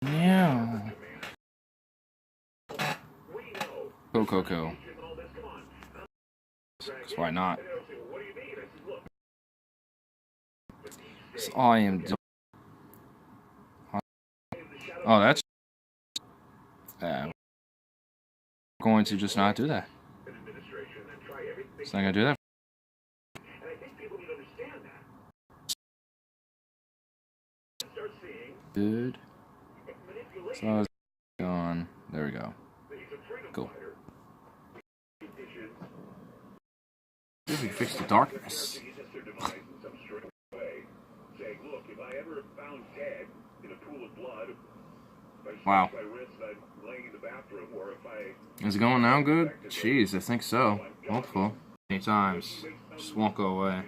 Yeah. Coco. Why not? So I am doing. Oh, that's. I'm going to just not do that. It's not gonna do that. Good. So I was gone. There we go. Cool. Maybe we fix the darkness. Wow. Is it going now good? Jeez, I think so. Hopeful. Many times. Just won't go away.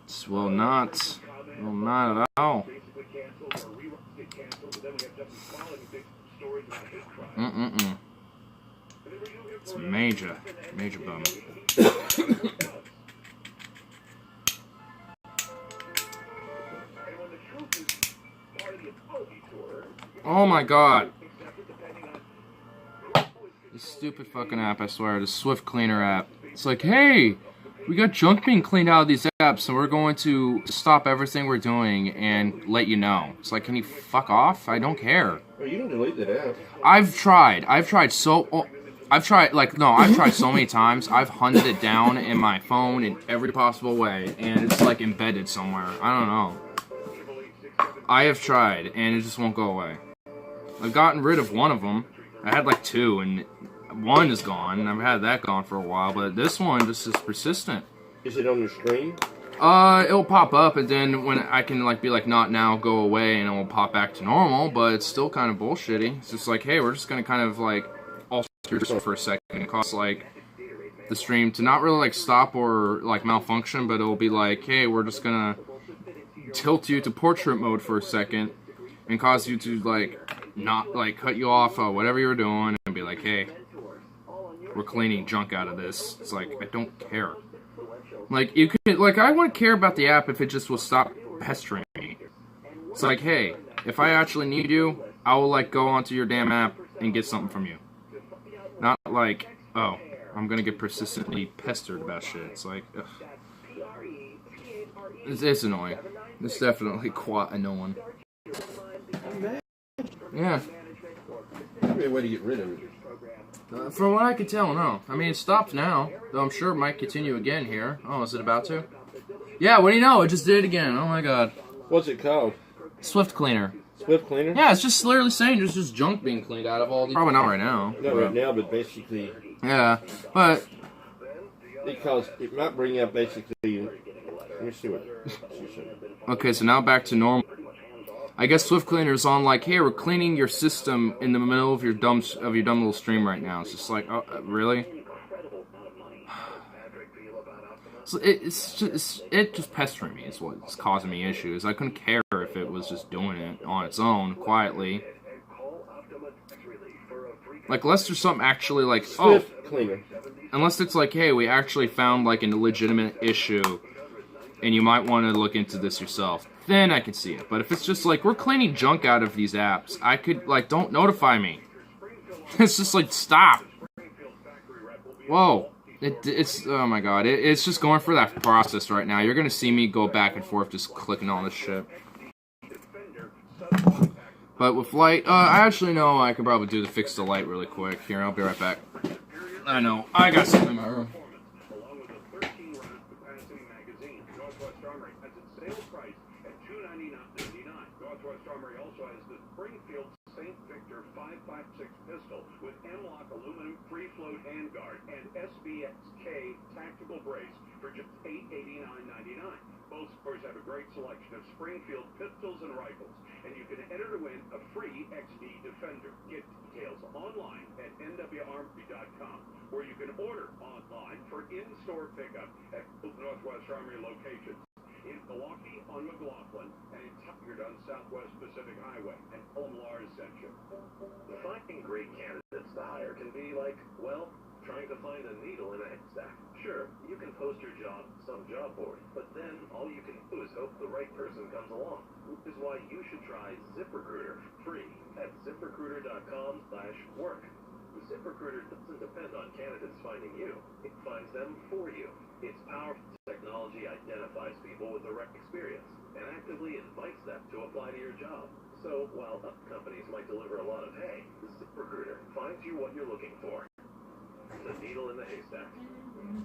This will not. Will not at all. It's major bum. Oh my god. This stupid fucking app, I swear, the Swift Cleaner app. It's like, hey, we got junk being cleaned out of these apps, and we're going to stop everything we're doing and let you know. It's like, can you fuck off? I don't care. Well, you don't delete that app. I've tried so many times. I've hunted it down in my phone in every possible way, and it's like embedded somewhere. I don't know. I have tried, and it just won't go away. I've gotten rid of one of them. I had like two, and one is gone. I've had that gone for a while, but this one just is persistent. Is it on your screen? It'll pop up, and then when I can be like, not now, go away, and it will pop back to normal, but it's still kind of bullshitty. It's just like, hey, we're just gonna kind of like alter this for a second. It costs like the stream to not really like stop or like malfunction, but it'll be like, hey, we're just gonna tilt you to portrait mode for a second and cause you to like not like cut you off whatever you're doing and be like, hey, we're cleaning junk out of this. It's like, I don't care. Like, you could, like, I wouldn't care about the app if it just will stop pestering me. It's like, hey, if I actually need you, I will like go onto your damn app and get something from you. Not like, oh, I'm gonna get persistently pestered about shit. It's like, ugh. It's annoying. It's definitely quite annoying. Yeah. Maybe a way to get rid of it. From what I can tell, no. I mean, it stopped now, though I'm sure it might continue again here. Oh, is it about to? Yeah, what do you know? It just did it again. Oh my god. What's it called? Swift Cleaner. Swift Cleaner? Yeah, it's just literally saying there's just junk being cleaned out of all these. Probably not right now. Not right now, but basically. Yeah, but. Because it might bring up basically. Let me see what she said. Okay, so now back to normal. I guess Swift Cleaner is on like, hey, we're cleaning your system in the middle of your dumb little stream right now. It's just like, oh, really? So it just pestering me is what's causing me issues. I couldn't care if it was just doing it on its own quietly. Like, unless there's something actually like, Swift Cleaner. Unless it's like, hey, we actually found like a legitimate issue, and you might want to look into this yourself. Then I can see it. But if it's just like, we're cleaning junk out of these apps, I could, like, don't notify me. It's just like, stop. Whoa. It's, oh my god. It's just going for that process right now. You're going to see me go back and forth just clicking on this shit. But with light, I actually know I could probably do the fix the light really quick. Here, I'll be right back. I know. I got something in my room. Pistol with M-Lock aluminum free-float handguard and SBXK tactical brace for just $889.99. Both stores have a great selection of Springfield pistols and rifles, and you can enter to win a free XD Defender. Get details online at nwarmory.com, or you can order online for in-store pickup at both Northwest Armory locations in Milwaukee on McLaughlin and in Tuckered on Southwest Pacific Highway and Omaha Ascension. Finding great candidates to hire can be like, well, trying to find a needle in a haystack. Sure, you can post your job to some job board, but then all you can do is hope the right person comes along. is why you should try ZipRecruiter free at ZipRecruiter.com/work. ZipRecruiter doesn't depend on candidates finding you. It finds them for you. Its powerful technology identifies people with the right experience and actively invites them to apply to your job. So while other companies might deliver a lot of hay, ZipRecruiter finds you what you're looking for. The needle in the haystack.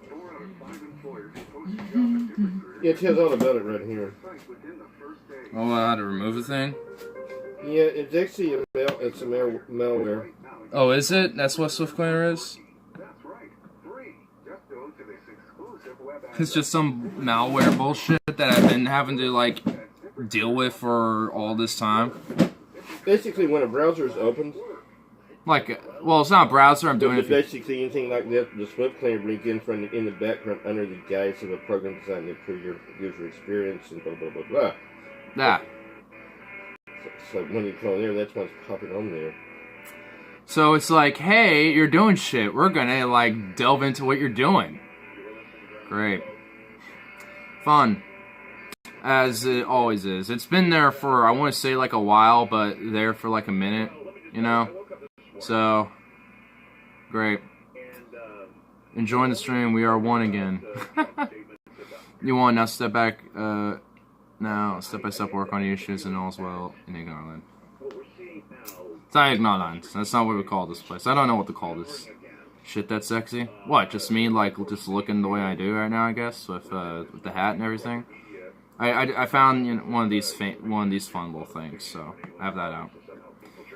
4 out of 5 employers who post a job at ZipRecruiter. Yeah, it tells all about it right here. Within the first day. Oh, how to remove the thing? Yeah, it's actually a malware. Oh, is it? That's what SwiftCleaner is? That's right. Free. Just go to this exclusive web app. It's just some malware bullshit that I've been having to, like, deal with for all this time. Basically, when a browser is opened, Like, well, it's not a browser, I'm doing it's it. basically anything like that, the SwiftCleaner brings in in the background under the guise of a program designed to improve your user experience and blah, blah, blah, blah. Yeah. So when you clone there, that's what's popping on there. So it's like, hey, you're doing shit. We're gonna, like, delve into what you're doing. Great. Fun. As it always is. It's been there for, I want to say, like, a while, but there for, like, a minute, you know? So, great. Enjoying the stream. We are one again. You want now step back, now step-by-step work on the issues and all's well in Ignorland. It's not Ignorland. That's not what we call this place. I don't know what to call this. Shit that's sexy? What, just me, like, just looking the way I do right now, I guess, with the hat and everything? I found, you know, one of these fun little things, so I have that out.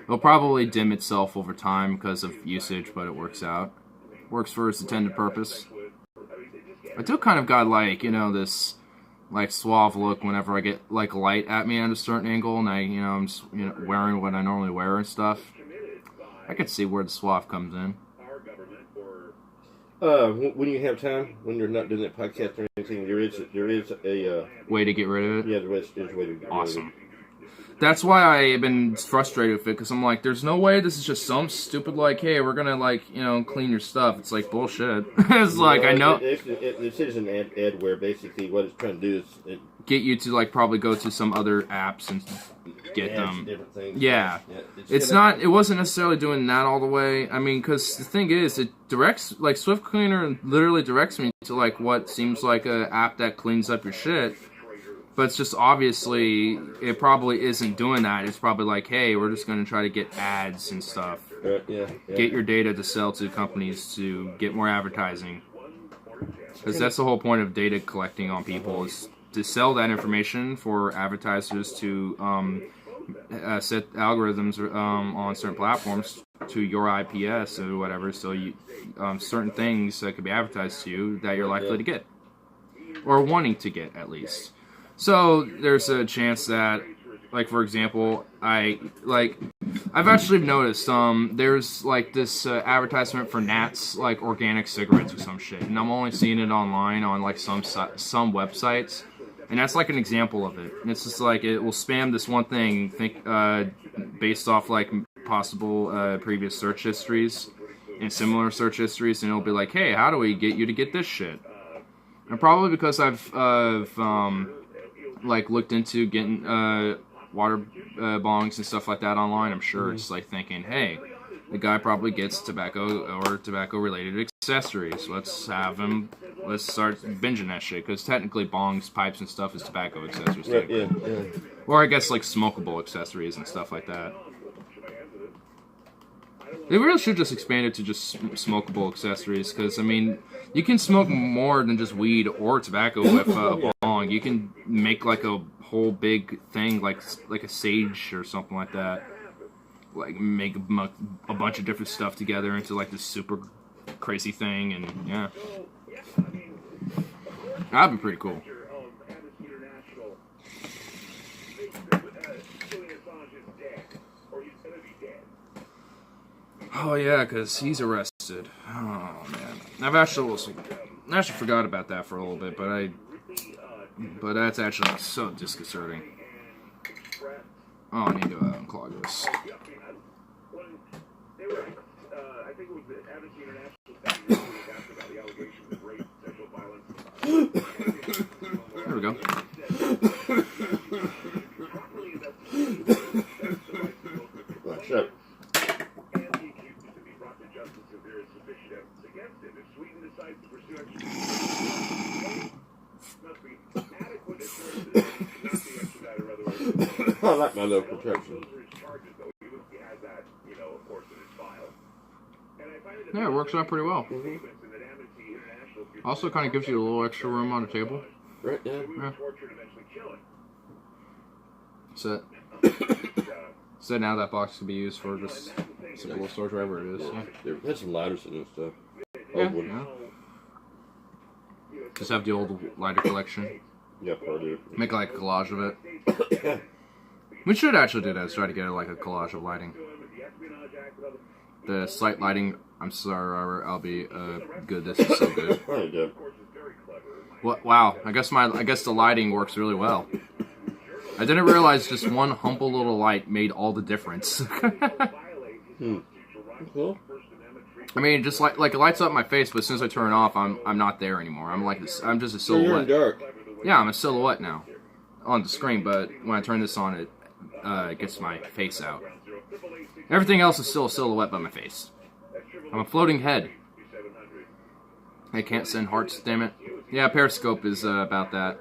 It'll probably dim itself over time because of usage, but it works out. Works for its intended purpose. I do kind of got, like, you know, this, like, suave look whenever I get, like, light at me at a certain angle, and I'm just, you know, wearing what I normally wear and stuff. I can see where the suave comes in. When you have time, when you're not doing that podcast or anything, there is a way to get rid of it? Yeah, there's a way to get rid of it. Awesome. That's why I've been frustrated with it, because I'm like, there's no way this is just some stupid, like, hey, we're gonna, like, you know, clean your stuff. It's like, bullshit. It's like, I know. This is an adware, basically. What it's trying to do is get you to, like, probably go to some other apps and get them. Different things. Yeah. It wasn't necessarily doing that all the way. I mean, because the thing is, it directs, like, SwiftCleaner literally directs me to, like, what seems like an app that cleans up your shit. But it's just obviously, it probably isn't doing that. It's probably like, hey, we're just going to try to get ads and stuff. Get your data to sell to companies to get more advertising. Because that's the whole point of data collecting on people, is to sell that information for advertisers to set algorithms on certain platforms to your IPS or whatever. So you certain things that could be advertised to you that you're likely to get. Or wanting to get, at least. So there's a chance that, like, for example, I've actually noticed there's like this advertisement for Nat's, like, organic cigarettes or some shit, and I'm only seeing it online on, like, some websites, and that's like an example of it. And it's just like it will spam this one thing, based off, like, possible previous search histories and similar search histories, and it'll be like, hey, how do we get you to get this shit? And probably because I've like, looked into getting water bongs and stuff like that online, I'm sure it's like thinking, hey, the guy probably gets tobacco or tobacco-related accessories. Let's start binging that shit, because technically bongs, pipes, and stuff is tobacco accessories. Yeah. Or I guess, like, smokable accessories and stuff like that. They really should just expand it to just smokable accessories, because, I mean, you can smoke more than just weed or tobacco with a bong. You can make, like, a whole big thing, like a sage or something like that. Like, make a bunch of different stuff together into, like, this super crazy thing, and, yeah. That'd be pretty cool. Oh yeah, because he's arrested. Oh man, I've actually forgot about that for a little bit, but that's actually so disconcerting. Oh, I need to unclog this. There we go. 100%. And the accused is to be brought to justice if there is sufficient evidence against him. If Sweden decides to pursue extradition, must be adequate assurances that he cannot be extradited or otherwise. I like my little protection. Those are his charges, though. He has that, you know, of course, in his file. And I find it Yeah, it works out pretty well. statements in that Amnesty International Also kind of gives you a little extra room on the table. Right, yeah. Yeah. torture and eventually kill him. So, so now that box can be used for just simple storage, wherever it is. Yeah. There's some lighters in this stuff. Yeah, Old one. yeah. Just have the old lighter collection. Yeah, part of it. Make like a collage of it. We should actually do that. Try to get like a collage of lighting. The slight lighting. I'm sorry, Robert. I'll be good. This is so good. Probably did. What? Wow. I guess the lighting works really well. I didn't realize just one humble little light made all the difference. Cool. I mean, just like it lights up my face, but as soon as I turn it off, I'm not there anymore. I'm just a So you're in silhouette. dark. Yeah, I'm a silhouette now on the screen, but when I turn this on, it gets my face out. Everything else is still a silhouette but my face. I'm a floating head. I can't send hearts, damn it. Yeah, Periscope is about that.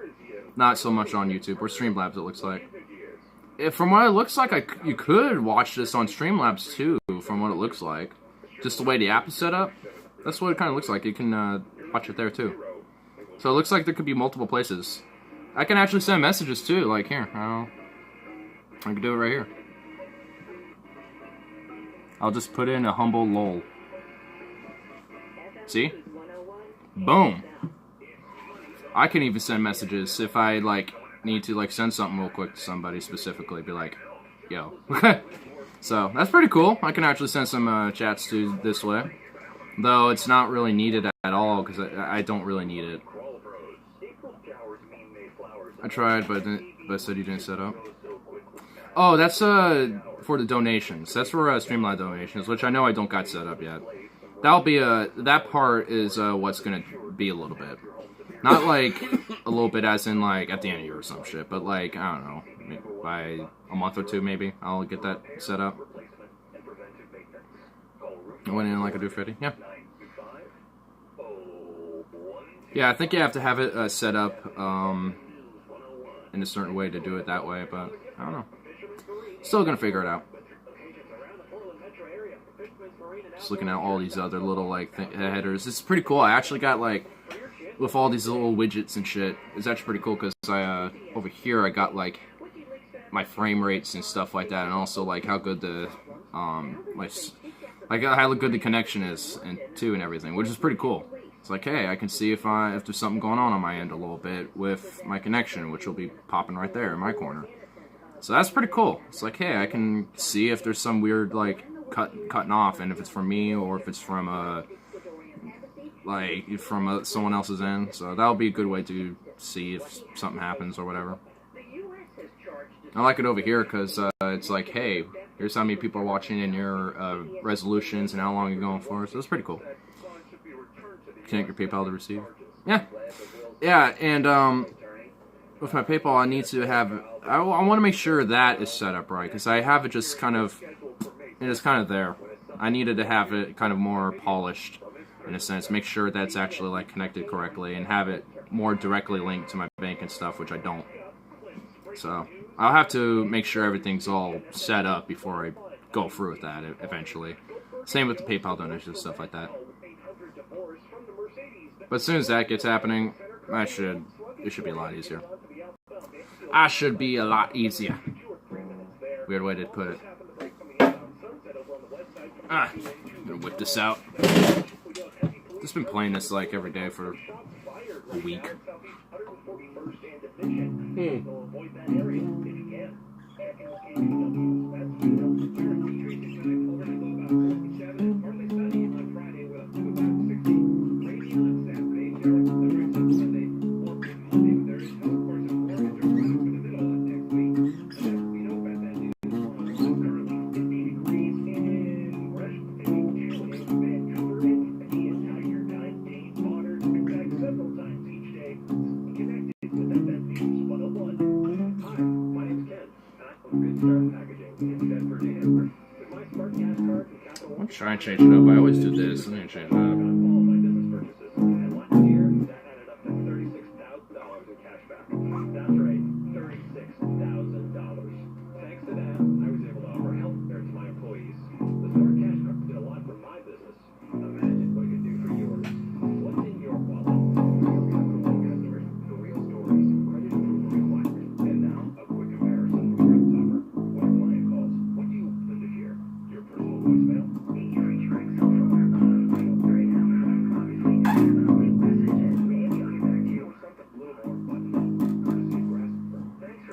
Not so much on YouTube or Streamlabs, it looks like. From what it looks like, you could watch this on Streamlabs too, from what it looks like. Just the way the app is set up. That's what it kind of looks like. You can watch it there too. So it looks like there could be multiple places. I can actually send messages too, like here. I can do it right here. I'll just put in a humble lol. See? Boom. I can even send messages if I like need to like send something real quick to somebody specifically. Be like, yo. So that's pretty cool. I can actually send some chats to this way. Though it's not really needed at all because I don't really need it. I tried, but it said you didn't set up. Oh, that's for the donations. That's for Streamline donations, which I know I don't got set up yet. That'll be that part is what's gonna be a little bit, not like a little bit as in like at the end of the year or some shit, but like I don't know, maybe by a month or two maybe I'll get that set up. I went in like a doofitty, yeah. Yeah, I think you have to have it set up in a certain way to do it that way, but I don't know. Still gonna figure it out. Just looking at all these other little like headers. It's pretty cool. I actually got like with all these little widgets and shit. It's actually pretty cool because I over here I got like my frame rates and stuff like that, and also like how good the like how good the connection is and everything, which is pretty cool. It's like, hey, I can see if there's something going on my end a little bit with my connection, which will be popping right there in my corner. So that's pretty cool. It's like, hey, I can see if there's some weird like cutting off, and if it's from me or if it's from someone else's end. So that'll be a good way to see if something happens or whatever. I like it over here because it's like, hey, here's how many people are watching and your resolutions and how long you're going for. So it's pretty cool. Connect your PayPal to receive. Yeah, and with my PayPal, I need to have. I want to make sure that is set up right because I have it just kind of. It is kind of there. I needed to have it kind of more polished, in a sense. Make sure that's actually like connected correctly and have it more directly linked to my bank and stuff, which I don't. So I'll have to make sure everything's all set up before I go through with that eventually. Same with the PayPal donations and stuff like that. But as soon as that gets happening, it should be a lot easier. I should be a lot easier. Weird way to put it. I'm gonna whip this out. Just been playing this like every day for a week. I'm trying to change it up. I always do this. I'm gonna change it up.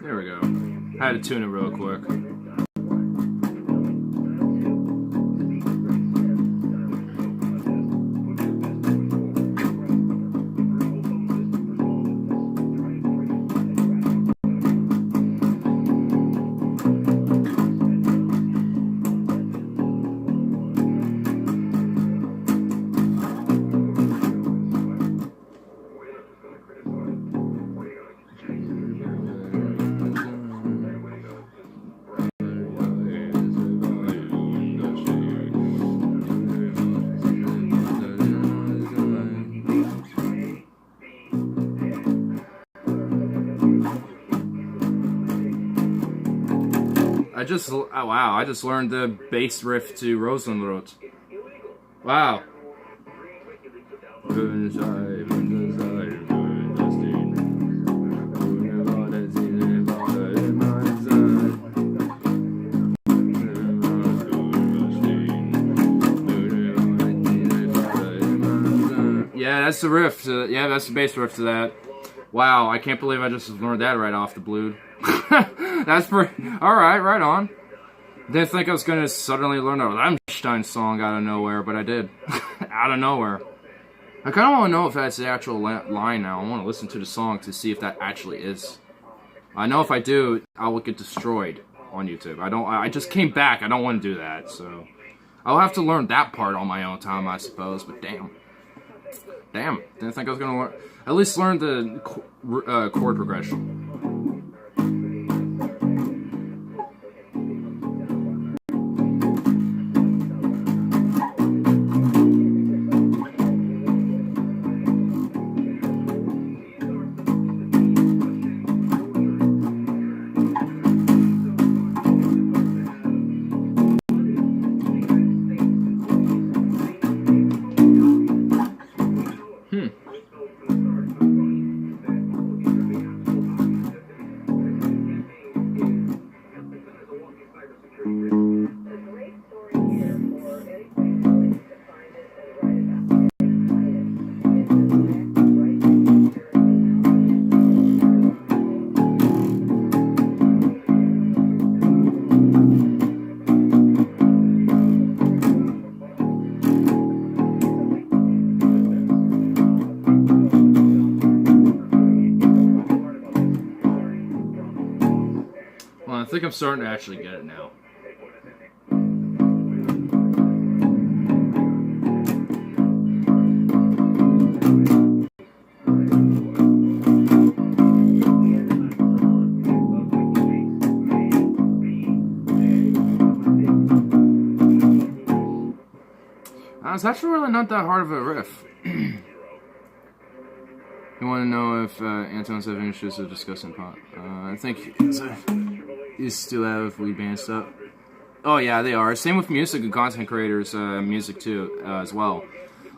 There we go. I had to tune it real quick. I just learned the bass riff to Rosenrot. Wow. Yeah, that's the riff. Yeah, that's the bass riff to that. Wow, I can't believe I just learned that right off the blue. That's pretty. Alright, right on. Didn't think I was gonna suddenly learn a Rammstein song out of nowhere, but I did. Out of nowhere. I kind of want to know if that's the actual line now. I want to listen to the song to see if that actually is. I know if I do, I will get destroyed on YouTube. I just came back. I don't want to do that, so I'll have to learn that part on my own time, I suppose. But damn, didn't think I was gonna at least learn the chord progression. Well, I think I'm starting to actually get it now. It's actually really not that hard of a riff. You want to know if Anton's having issues with discussing pot? I think you still have weed band stuff. Oh yeah, they are. Same with music and content creators, music too, as well.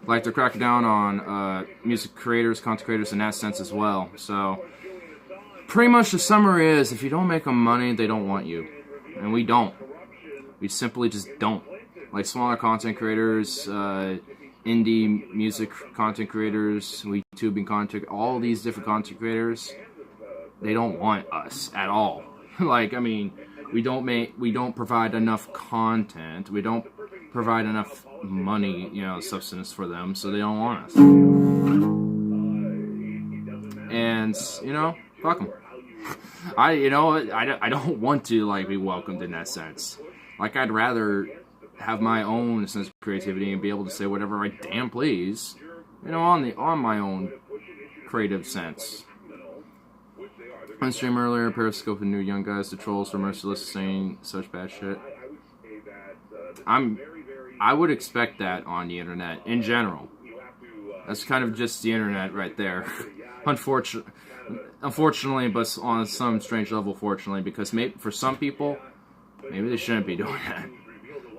Like they're cracking down on music creators, content creators in that sense as well. So pretty much the summary is, if you don't make them money, they don't want you, and we don't. We simply just don't. Like smaller content creators, indie music content creators, YouTubing content, all these different content creators, they don't want us at all. Like, I mean, we don't provide enough content, we don't provide enough money, substance for them, so they don't want us. And fuck them. I don't want to be welcomed in that sense. Like, I'd rather have my own sense of creativity and be able to say whatever I damn please, on my own creative sense. On stream earlier, Periscope and new young guys, the trolls were merciless saying such bad shit. I would expect that on the internet in general. That's kind of just the internet right there. Unfortunately, but on some strange level, fortunately, because for some people, maybe they shouldn't be doing that.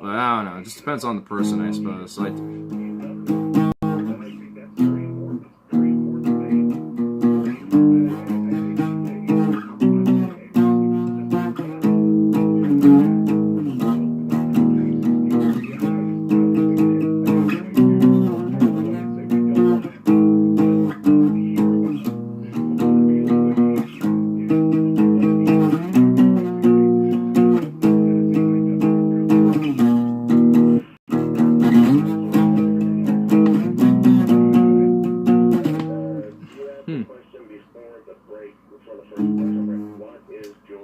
But I don't know. It just depends on the person, I suppose. Like,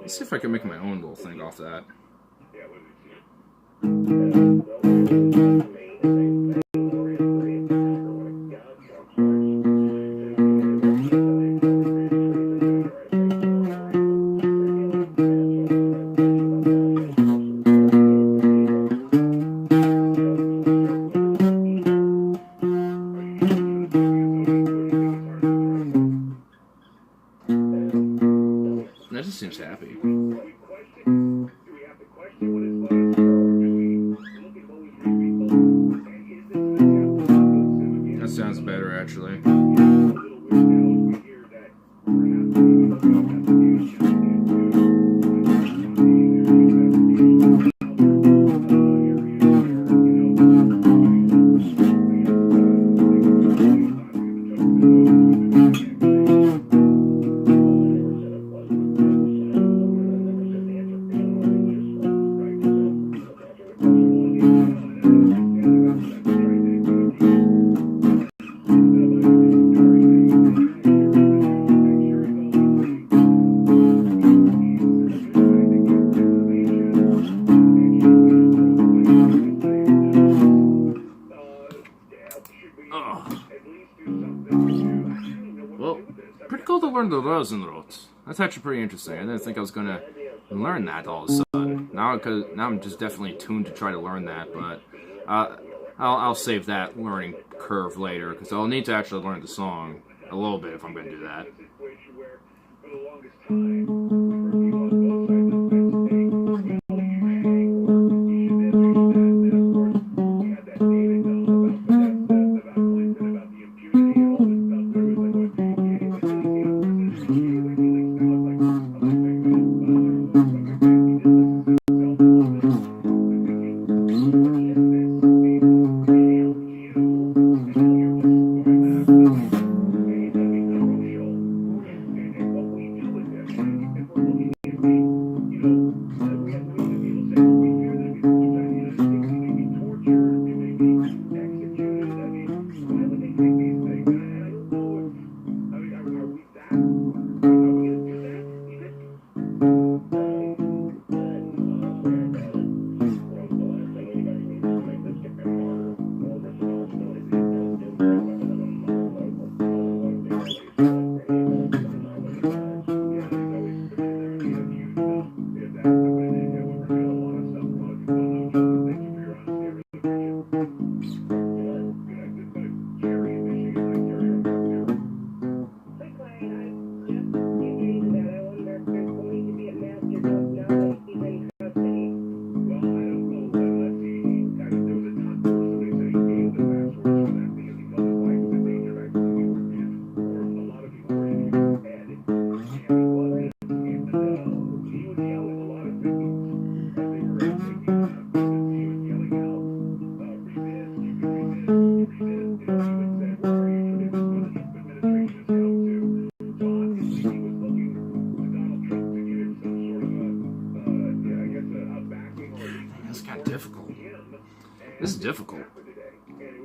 let's see if I can make my own little thing off that. That just seems happy. That sounds better, actually. Well, pretty cool to learn the Rosenrots. That's actually pretty interesting. I didn't think I was gonna learn that all of a sudden. Now I'm just definitely tuned to try to learn that, but I'll save that learning curve later because I'll need to actually learn the song a little bit if I'm gonna do that. This is difficult.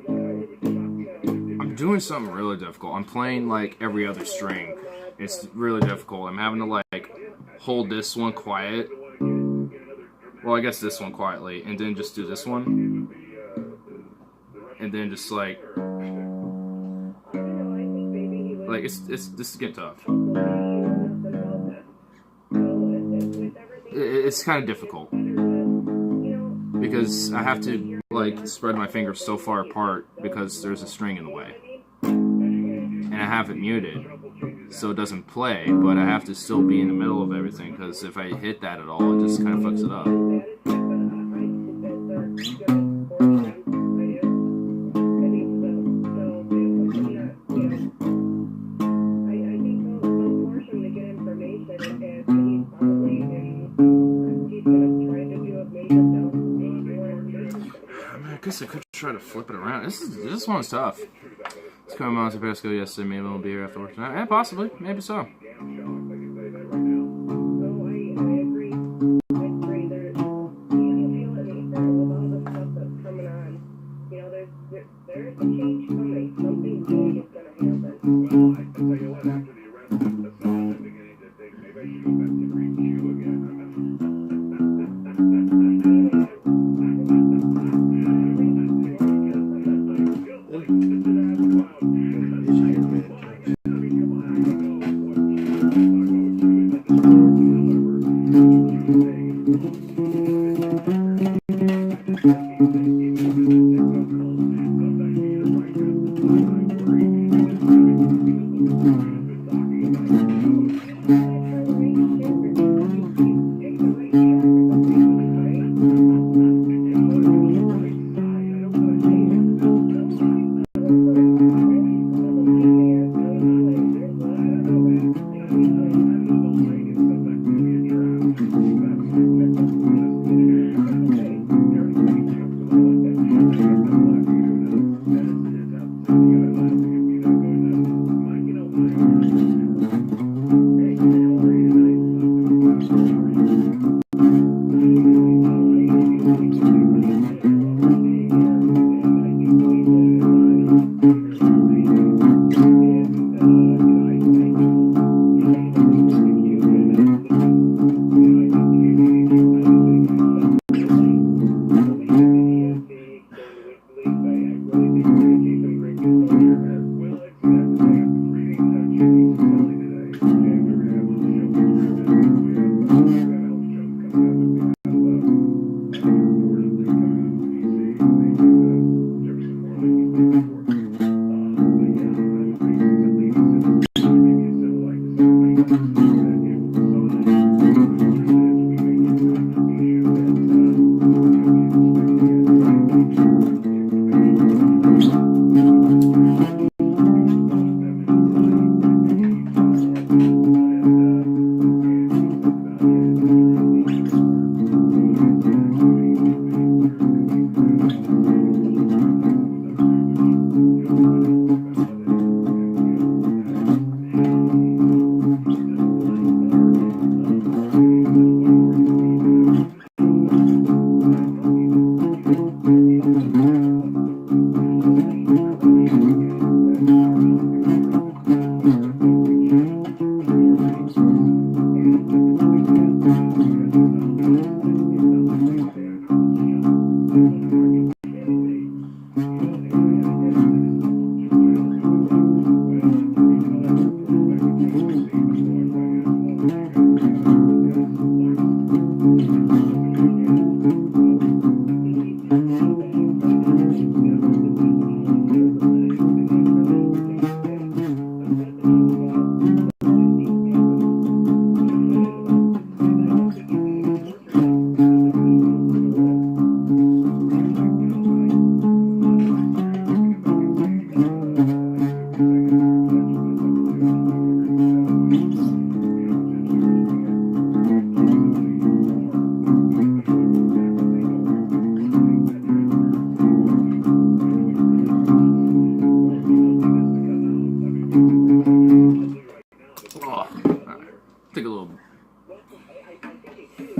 I'm doing something really difficult. I'm playing like every other string. It's really difficult. I'm having to like hold this one quiet. Well, I guess this one quietly, and then just do this one, and then just like it's this is getting tough. It's kind of difficult. because I have to like spread my fingers so far apart because there's a string in the way, and I have it muted so it doesn't play, but I have to still be in the middle of everything because if I hit that at all, it just kind of fucks it up. I guess I could try to flip it around. This one's tough. It's coming on to Pasco yesterday. Maybe we'll be here after work tonight. Yeah, possibly. Maybe so.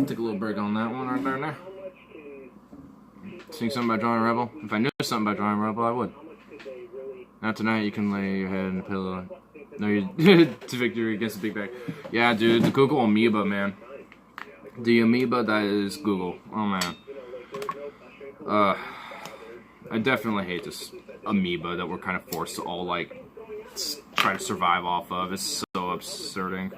Take a little break on that one right there now. Sing something by Drawing Rebel. If I knew something by Drawing Rebel, I would. Now tonight you can lay your head in the pillow. No, you to victory against the big bag. Yeah, dude, the Google amoeba, man. The amoeba that is Google. Oh man. I definitely hate this amoeba that we're kind of forced to all like try to survive off of. It's so absurding.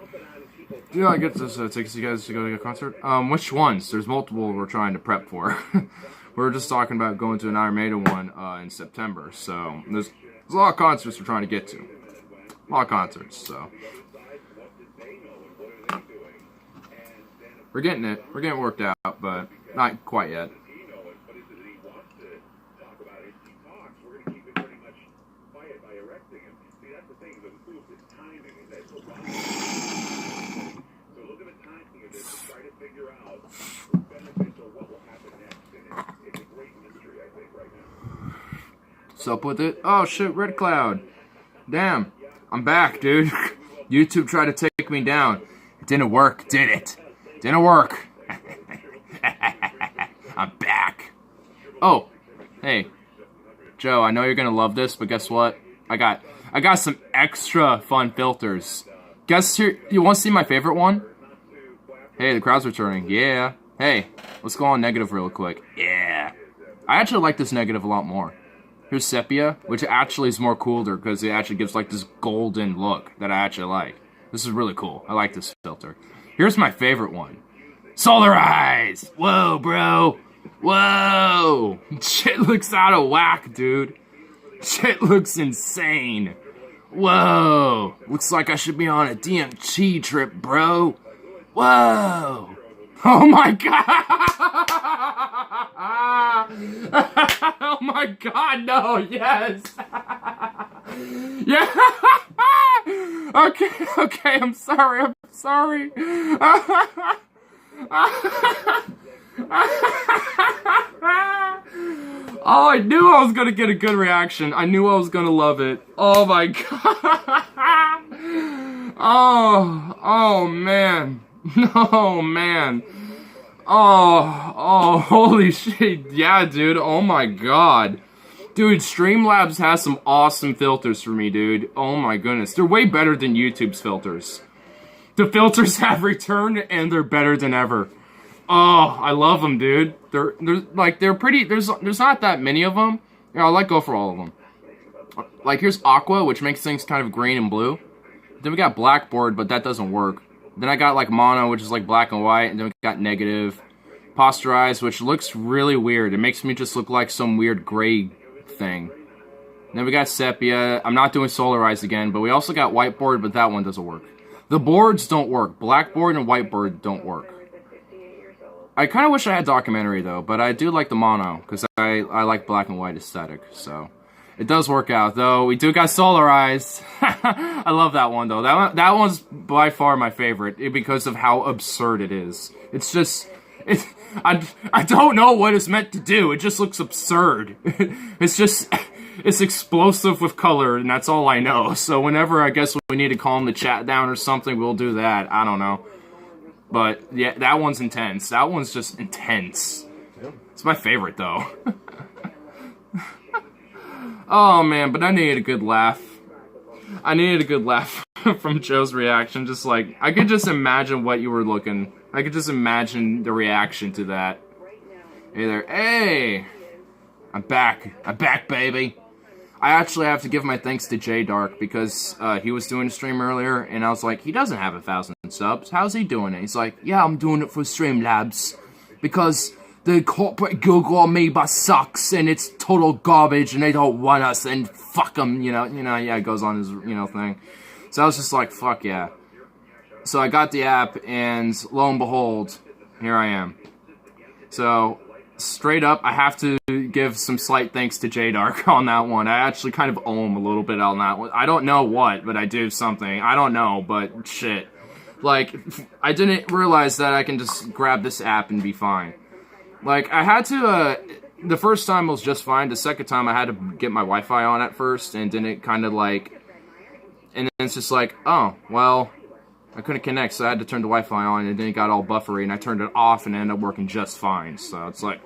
Do I get this tickets you guys to go to a concert? Which ones? There's multiple we're trying to prep for. We're just talking about going to an Iron Maiden one in September. So there's a lot of concerts we're trying to get to. A lot of concerts. So we're getting it. We're getting worked out, but not quite yet. What's up with it? Oh shit, Red Cloud. Damn. I'm back, dude. YouTube tried to take me down. It didn't work, did it? Didn't work. I'm back. Oh, hey. Joe, I know you're gonna love this, but guess what? I got some extra fun filters. Guess here, you wanna see my favorite one? Hey, the crowd's returning. Yeah. Hey, let's go on negative real quick. Yeah. I actually like this negative a lot more. Here's Sepia, which actually is more cooler because it actually gives like this golden look that I actually like. This is really cool. I like this filter. Here's my favorite one. Solarize! Whoa, bro. Whoa! Shit looks out of whack, dude. Shit looks insane. Whoa! Looks like I should be on a DMT trip, bro. Whoa! Oh my god! Oh my god, no, yes! Yeah! Okay, I'm sorry. Oh, I knew I was gonna get a good reaction. I knew I was gonna love it. Oh my god! Oh man. Oh man. Oh, holy shit. Yeah, dude. Oh my god. Dude, Streamlabs has some awesome filters for me, dude. Oh my goodness. They're way better than YouTube's filters. The filters have returned and they're better than ever. Oh, I love them, dude. They're pretty. There's not that many of them. Yeah, I like go for all of them. Like here's Aqua, which makes things kind of green and blue. Then we got Blackboard, but that doesn't work. Then I got like Mono, which is like black and white, and then we got Negative. Posterize, which looks really weird. It makes me just look like some weird gray thing. Then we got Sepia. I'm not doing Solarize again, but we also got Whiteboard, but that one doesn't work. The boards don't work. Blackboard and Whiteboard don't work. I kind of wish I had Documentary though, but I do like the Mono, because I like black and white aesthetic, so... It does work out, though. We do got Solarized. I love that one, though. That one's by far my favorite because of how absurd it is. It's just... I don't know what it's meant to do. It just looks absurd. It's just... It's explosive with color, and that's all I know. So whenever I guess we need to calm the chat down or something, we'll do that. I don't know. But, yeah, that one's intense. That one's just intense. It's my favorite, though. Oh man, but I needed a good laugh. I needed a good laugh from Joe's reaction. Just like, I could just imagine what you were looking. I could just imagine the reaction to that. Hey there. Hey! I'm back, baby. I actually have to give my thanks to J Dark because he was doing a stream earlier and I was like, he doesn't have 1,000 subs. How's he doing it? He's like, yeah, I'm doing it for Streamlabs because the corporate Google Amoeba sucks and it's total garbage and they don't want us and fuck them, yeah, it goes on his, thing. So I was just like, fuck yeah. So I got the app and lo and behold, here I am. So, straight up, I have to give some slight thanks to J-Dark on that one. I actually kind of owe him a little bit on that one. I don't know what, but I do something. I don't know, but shit. Like, I didn't realize that I can just grab this app and be fine. Like, I had to, the first time was just fine. The second time I had to get my Wi-Fi on at first, and then it kind of like, and then it's just like, oh, well, I couldn't connect, so I had to turn the Wi-Fi on, and then it got all buffery, and I turned it off, and it ended up working just fine. So it's like,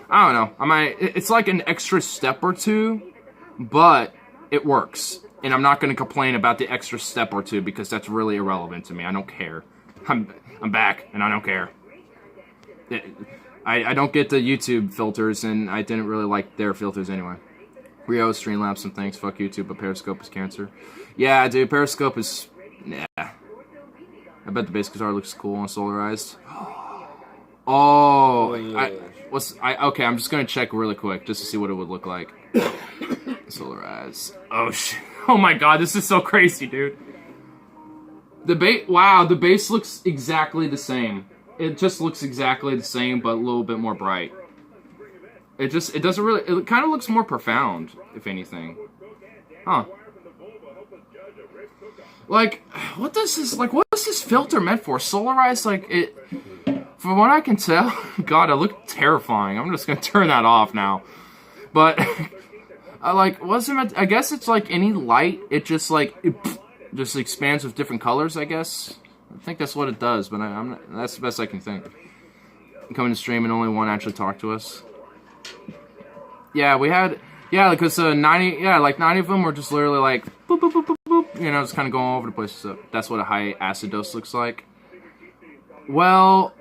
I don't know. It's like an extra step or two, but it works. And I'm not going to complain about the extra step or two, because that's really irrelevant to me. I don't care. I'm back, and I don't care. I don't get the YouTube filters, and I didn't really like their filters anyway. Rio, Streamlabs, some thanks. Fuck YouTube, but Periscope is cancer. Yeah, dude, Periscope is... Yeah. I bet the bass guitar looks cool on Solarized. Oh, okay, I'm just gonna check really quick just to see what it would look like. Solarized. Oh shit. Oh my god, this is so crazy, dude. The bass, wow, the bass looks exactly the same. It just looks exactly the same, but a little bit more bright. It doesn't really, it kind of looks more profound, if anything. Huh. Like, what is this filter meant for? Solarized, like, it, from what I can tell, god, it looked terrifying. I'm just gonna turn that off now. But, like, what's it meant, I guess it's like any light, it just, like, just expands with different colors, I guess. I think that's what it does, but I'm not, that's the best I can think. Coming to stream and only one actually talked to us. Yeah, we had, yeah, because 90 of them were just literally like, boop, boop, boop, boop, boop, you know, just kind of going all over the place. So that's what a high acid dose looks like. Well,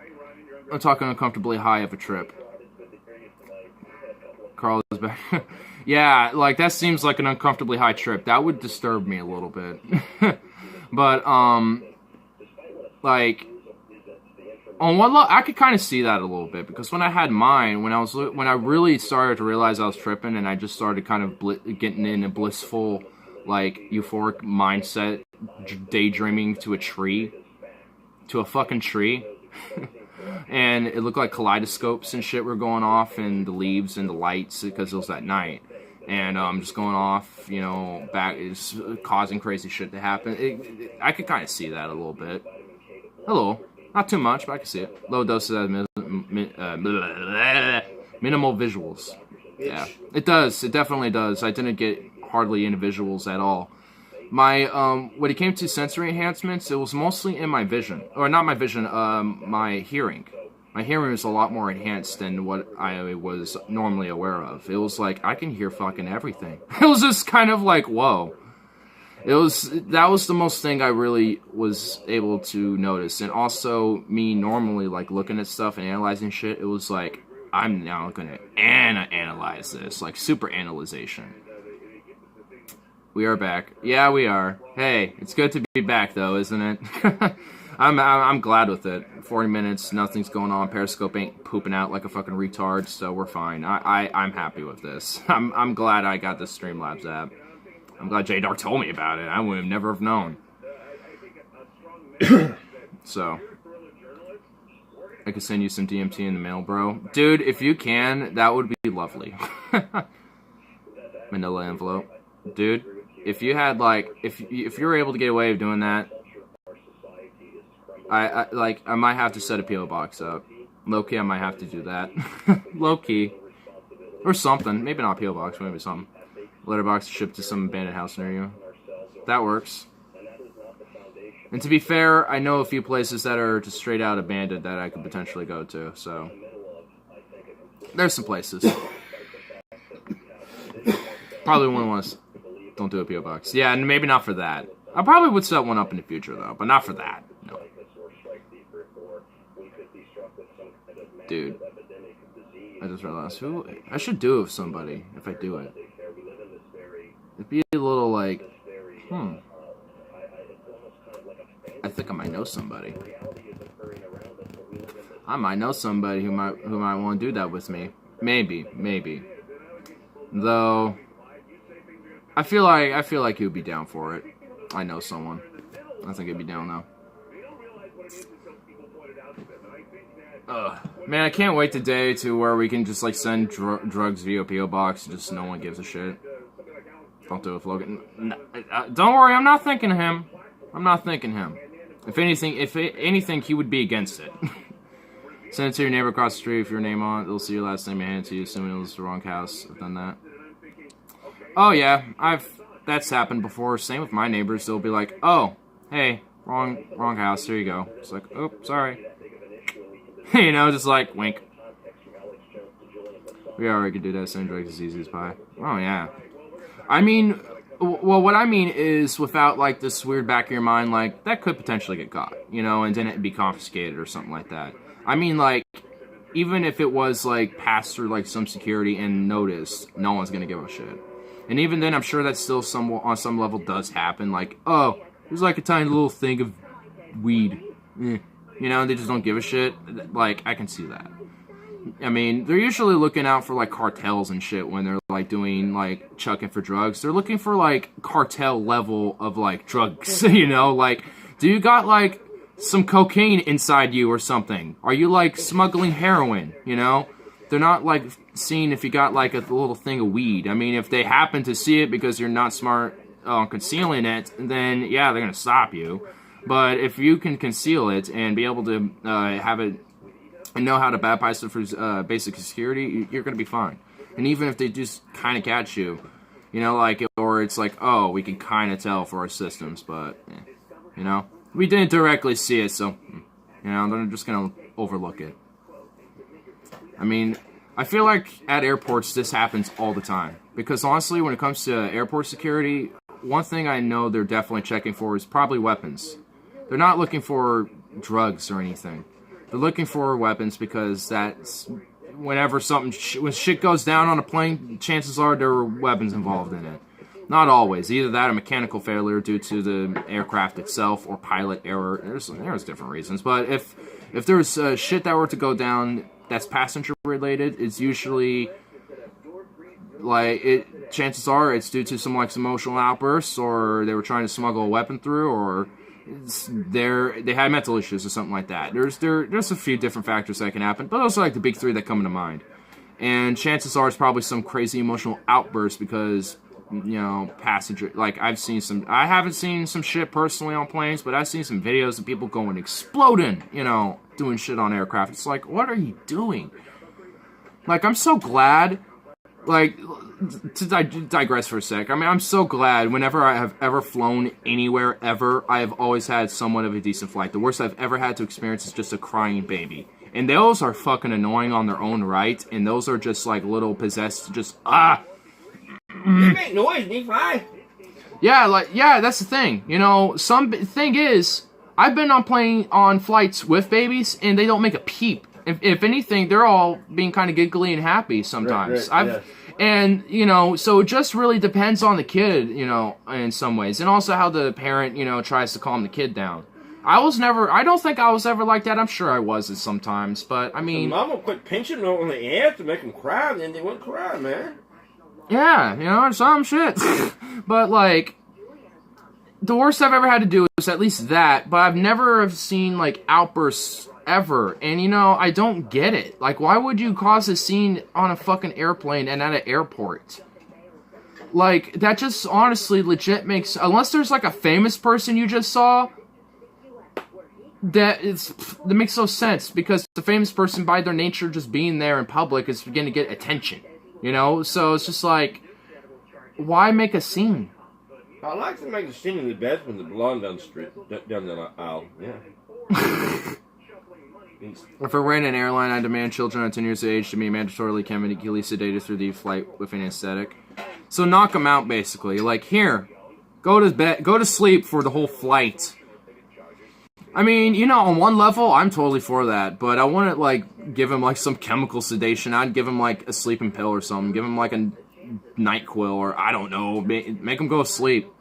I'm talking uncomfortably high of a trip. Carl is back. Yeah, like, that seems like an uncomfortably high trip. That would disturb me a little bit. But, like, on one level, I could kind of see that a little bit, because when I had mine, when I really started to realize I was tripping, and I just started kind of getting in a blissful, like, euphoric mindset, daydreaming to a fucking tree, and it looked like kaleidoscopes and shit were going off, and the leaves and the lights, because it was at night, and just going off, you know, back is causing crazy shit to happen. I could kind of see that a little bit. Hello. Not too much, but I can see it. Low doses have minimal visuals. Yeah, it does. It definitely does. I didn't get hardly any visuals at all. My, when it came to sensory enhancements, it was mostly in my vision. Or not my vision, my hearing. My hearing was a lot more enhanced than what I was normally aware of. It was like, I can hear fucking everything. It was just kind of like, whoa. That was the most thing I really was able to notice. And also, me normally, like, looking at stuff and analyzing shit, it was like, I'm now gonna analyze this. Like, super analyzation. We are back. Yeah, we are. Hey, it's good to be back, though, isn't it? I'm glad with it. 40 minutes, nothing's going on. Periscope ain't pooping out like a fucking retard, so we're fine. I'm happy with this. I'm glad I got this Streamlabs app. I'm glad J-Dark told me about it. I would have never have known. So, I could send you some DMT in the mail, bro. Dude, if you can, that would be lovely. Manila envelope. Dude, if you had, like, if you were able to get away with doing that, I might have to set a PO box up. Low-key, I might have to do that. Low-key. Or something. Maybe not PO box, maybe something. Letterbox shipped to some abandoned house near you. That works. And to be fair, I know a few places that are just straight out abandoned that I could potentially go to, so there's some places. Probably one was don't do a PO box. Yeah, and maybe not for that. I probably would set one up in the future though, but not for that. No. Dude, I just realized who I should do it with somebody if I do it. It'd be a little like, I think I might know somebody. I might know somebody who might want to do that with me. Maybe. Though, I feel like he would be down for it. I know someone. I think he'd be down though. Man, I can't wait today to where we can just like send drugs via PO box and just no one gives a shit. Don't do it with Logan. Don't worry, I'm not thinking of him. If anything, he would be against it. Send it to your neighbor across the street. If your name on it, they'll see your last name and hand it to you, assuming it was the wrong house. I've done that. Oh yeah, that's happened before. Same with my neighbors. They'll be like, "Oh, hey, wrong house. Here you go." It's like, "Oh, sorry." You know, just like wink. We already could do that. Send drugs as easy as pie. Oh yeah. I mean, well, what I mean is without, like, this weird back of your mind, like, that could potentially get caught, you know, and then it'd be confiscated or something like that. I mean, like, even if it was, like, passed through, like, some security and noticed, no one's gonna give a shit. And even then, I'm sure that still on some level does happen, like, oh, there's, like, a tiny little thing of weed. you know, they just don't give a shit. Like, I can see that. I mean, they're usually looking out for, like, cartels and shit when they're, like, doing, like, chucking for drugs. They're looking for, like, cartel level of, like, drugs, you know? Like, do you got, like, some cocaine inside you or something? Are you, like, smuggling heroin, you know? They're not, like, seeing if you got, like, a little thing of weed. I mean, if they happen to see it because you're not smart on concealing it, then, yeah, they're gonna stop you. But if you can conceal it and be able to have it and know how to bypass it for basic security, you're gonna be fine. And even if they just kind of catch you, you know, like, or it's like, oh, we can kind of tell for our systems, but, you know, we didn't directly see it, so, you know, they're just gonna overlook it. I mean, I feel like at airports this happens all the time. Because honestly, when it comes to airport security, one thing I know they're definitely checking for is probably weapons. They're not looking for drugs or anything. They're looking for weapons because that's whenever when shit goes down on a plane, chances are there are weapons involved in it. Not always. Either that or mechanical failure due to the aircraft itself or pilot error. There's different reasons. But if there's shit that were to go down that's passenger related, it's usually like chances are it's due to some emotional outbursts, or they were trying to smuggle a weapon through, or they had mental issues or something like that. There's a few different factors that can happen, but those are like the big three that come to mind. And chances are it's probably some crazy emotional outburst because, you know, passenger, like I haven't seen some shit personally on planes, but I've seen some videos of people going exploding, you know, doing shit on aircraft. It's like, what are you doing? Like, I'm so glad, like, to digress for a sec, I mean, I'm so glad whenever I have ever flown anywhere ever, I have always had somewhat of a decent flight. The worst I've ever had to experience is just a crying baby. And those are fucking annoying on their own right, and those are just like little possessed, just, They make noise, they fly. Yeah, that's the thing. You know, thing is, I've been on flights with babies, and they don't make a peep. If anything, they're all being kind of giggly and happy sometimes. Right, And, you know, so it just really depends on the kid, you know, in some ways. And also how the parent, you know, tries to calm the kid down. I don't think I was ever like that. I'm sure I was at sometimes, but, I mean... Mom will quit pinching them on the ass to make them cry, and then they won't cry, man. Yeah, you know, some shit. But, like, the worst I've ever had to do is at least that, but I've never seen, like, outbursts ever. And, you know, I don't get it. Like, why would you cause a scene on a fucking airplane and at an airport? Like, that just honestly legit makes... Unless there's, like, a famous person you just saw, that makes no sense. Because the famous person, by their nature just being there in public, is going to get attention. You know? So it's just like, why make a scene? I like to make a scene in the bathroom with the blonde down the aisle. Yeah. If I ran an airline, I demand children under 10 years of age to be mandatorily chemically sedated through the flight with an anesthetic. So knock them out, basically. Like, here, go to sleep for the whole flight. I mean, you know, on one level, I'm totally for that. But I wouldn't, like, give him, like, some chemical sedation. I'd give him, like, a sleeping pill or something. Give him, like, a NyQuil or, I don't know, make him go to sleep.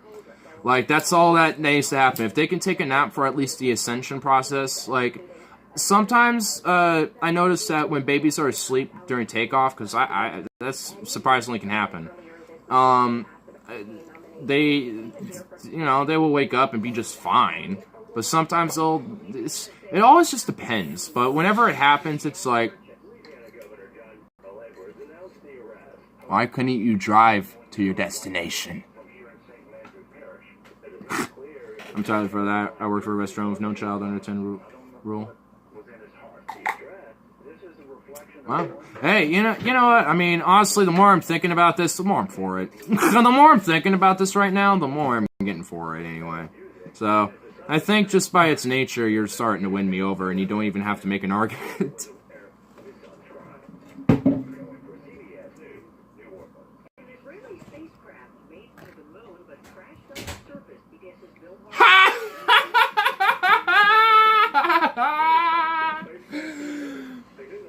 Like, that's all that needs to happen. If they can take a nap for at least the ascension process, like... Sometimes, I notice that when babies are asleep during takeoff, because that's surprisingly can happen, they will wake up and be just fine, but sometimes it always just depends, but whenever it happens, it's like, why couldn't you drive to your destination? I'm tired for that. I work for a restaurant with no child under 10 rule. Well, hey, you know what? I mean, honestly, the more I'm thinking about this, the more I'm for it. The more I'm thinking about this right now, the more I'm getting for it anyway. So, I think just by its nature, you're starting to win me over, and you don't even have to make an argument.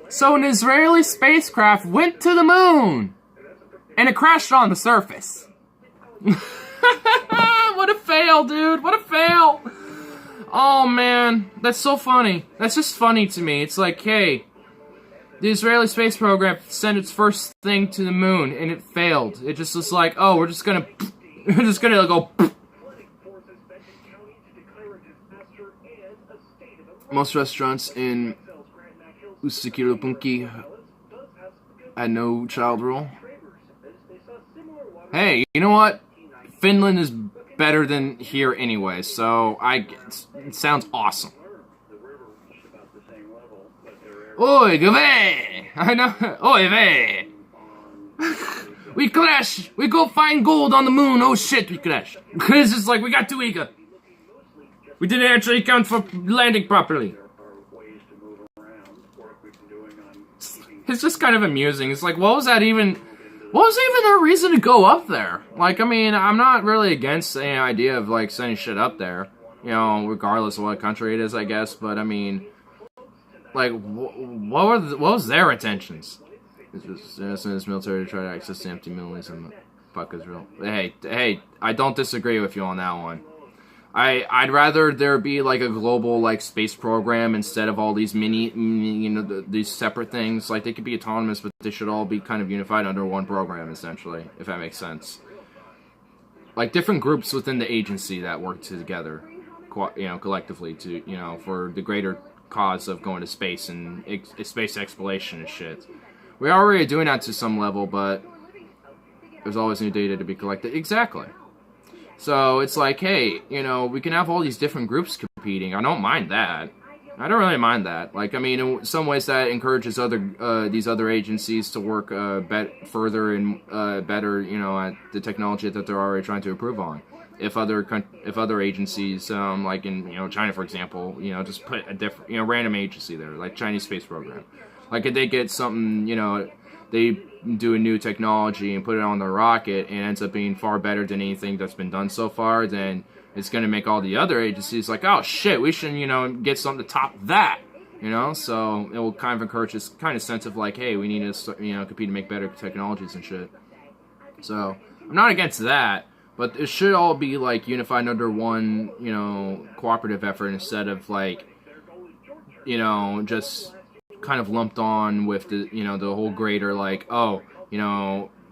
So an Israeli spacecraft went to the moon, and it crashed on the surface. What a fail, dude. What a fail. Oh man, that's so funny. That's just funny to me. It's like, hey, the Israeli space program sent its first thing to the moon and it failed. It just was like, oh, we're just gonna go. Most restaurants in Usikirupunki had no child rule. Hey, you know what? Finland is better than here anyway, so it sounds awesome. Oi, gave! I know. Oi, ve! We crash! We go find gold on the moon! Oh shit, we crash! It's just like, we got too eager. We didn't actually account for landing properly. It's just kind of amusing. It's like, what was even their reason to go up there? Like, I mean, I'm not really against the idea of, like, sending shit up there. You know, regardless of what country it is, I guess. But, I mean, like, what was their intentions? It's just military to try to access the empty Middle East and fuck Israel. Hey, I don't disagree with you on that one. I'd rather there be like a global like space program instead of all these these separate things. Like, they could be autonomous, but they should all be kind of unified under one program, essentially, if that makes sense. Like, different groups within the agency that work together, collectively to, for the greater cause of going to space and space exploration and shit. We're already doing that to some level, but there's always new data to be collected. Exactly. So it's like, hey, we can have all these different groups competing. I don't mind that. I don't really mind that. Like, I mean, in some ways that encourages these other agencies to work further and better, at the technology that they're already trying to improve on. If other agencies, like in China, for example, just put a different random agency there, like Chinese space program, like if they get something, they do a new technology and put it on the rocket and it ends up being far better than anything that's been done so far, then it's going to make all the other agencies like, oh shit, we should, get something to top that, so it will kind of encourage this kind of sense of like, hey, we need to, compete to make better technologies and shit. So I'm not against that, but it should all be like unified under one, cooperative effort instead of like, just kind of lumped on with the the whole greater like, oh,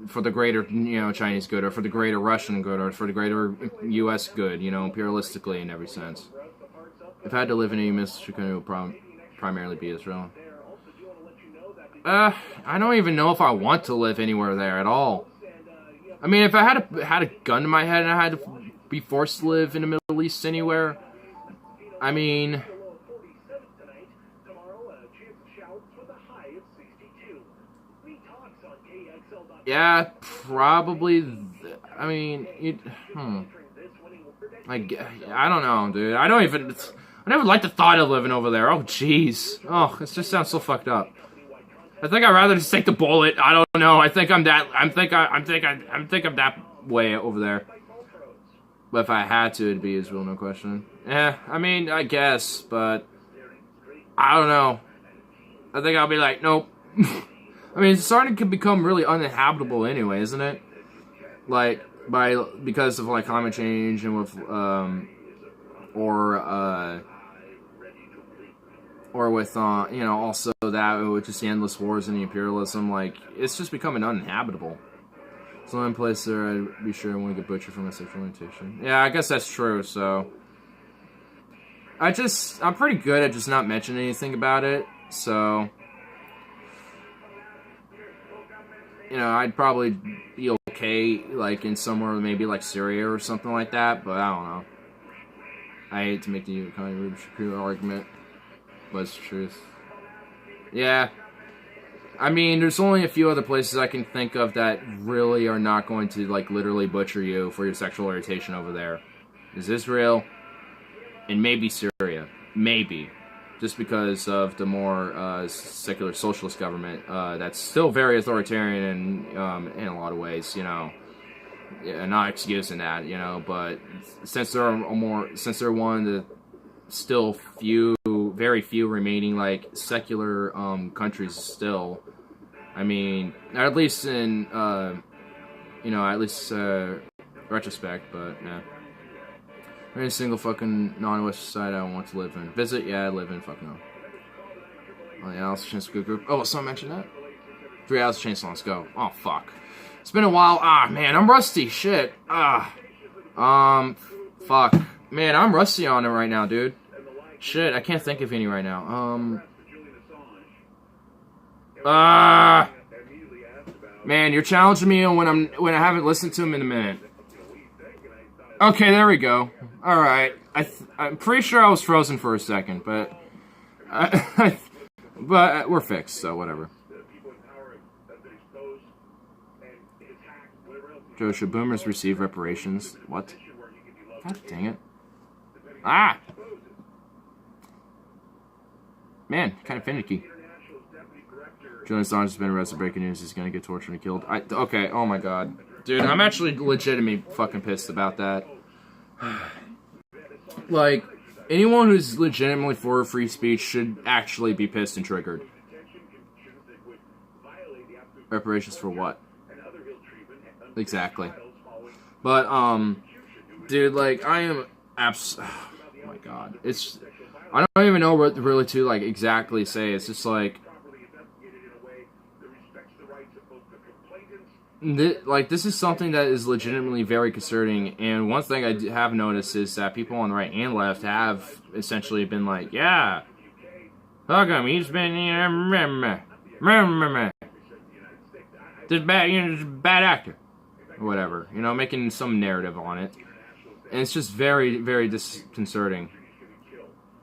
for the greater Chinese good, or for the greater Russian good, or for the greater U.S. good, imperialistically in every sense. If I had to live in any mystery country, it would primarily be Israel. I don't even know if I want to live anywhere there at all. I mean, if I had a gun to my head and I had to be forced to live in the Middle East anywhere, I mean, yeah, probably. I mean, I don't know, dude. I never liked the thought of living over there. Oh, jeez. Oh, it just sounds so fucked up. I think I'd rather just take the bullet. I don't know. I think I'm that way over there. But if I had to, it'd be Israel, no question. Yeah, I mean, I guess, but I don't know. I think I'll be like, nope. I mean, it's starting to become really uninhabitable anyway, isn't it? Like, because of like climate change and with or with also that with just the endless wars and the imperialism, like it's just becoming uninhabitable. It's the only place there I'd be sure I want to get butchered for my sexual orientation. Yeah, I guess that's true. So I'm pretty good at just not mentioning anything about it. So I'd probably be okay, like, in somewhere maybe like Syria or something like that, but I don't know. I hate to make the kind of Ruben Shapiro argument, but it's the truth. Yeah. I mean, there's only a few other places I can think of that really are not going to, like, literally butcher you for your sexual orientation over there. There's Israel, and maybe Syria. Maybe. Just because of the more secular socialist government that's still very authoritarian in a lot of ways, Yeah, not excusing that, but since they're one of the still very few remaining like secular countries still, I mean, at least in retrospect, but yeah. Any single fucking non-West society I want to live in. Visit? Yeah, I live in fucking home. Oh, yeah, Alice Chainsaw good group. Oh, someone mentioned that? 3 Alice Chainsaw, let's go. Oh, fuck. It's been a while. Ah, man, I'm rusty. Shit. Fuck. Man, I'm rusty on it right now, dude. Shit, I can't think of any right now. Man, you're challenging me when I haven't listened to him in a minute. Okay, there we go. All right, I'm pretty sure I was frozen for a second, but but we're fixed, so whatever. Joe, should boomers receive reparations? What? God dang it! Ah, man, kind of finicky. Julian Assange has been arrested. Breaking news: he's gonna get tortured and killed. Okay. Oh my god, dude, I'm actually legitimately fucking pissed about that. Like, anyone who's legitimately for free speech should actually be pissed and triggered. Reparations for what? Exactly. But dude, like, I am oh my god, it's I don't even know what really to like exactly say. It's just like. This is something that is legitimately very concerning, and one thing I have noticed is that people on the right and left have essentially been like, yeah, fuck him, he's been, this bad actor, or whatever, making some narrative on it, and it's just very, very disconcerting.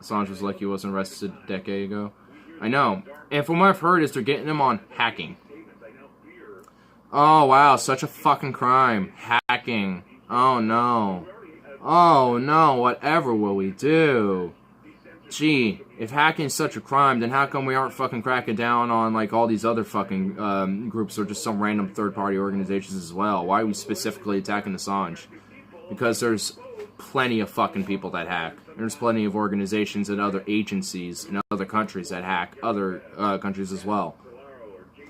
Assange was lucky he wasn't arrested a decade ago. I know, and from what I've heard is they're getting him on hacking. Oh, wow, such a fucking crime. Hacking. Oh, no. Oh, no, whatever will we do? Gee, if hacking's such a crime, then how come we aren't fucking cracking down on, like, all these other fucking groups or just some random third-party organizations as well? Why are we specifically attacking Assange? Because there's plenty of fucking people that hack. There's plenty of organizations and other agencies in other countries that hack other countries as well.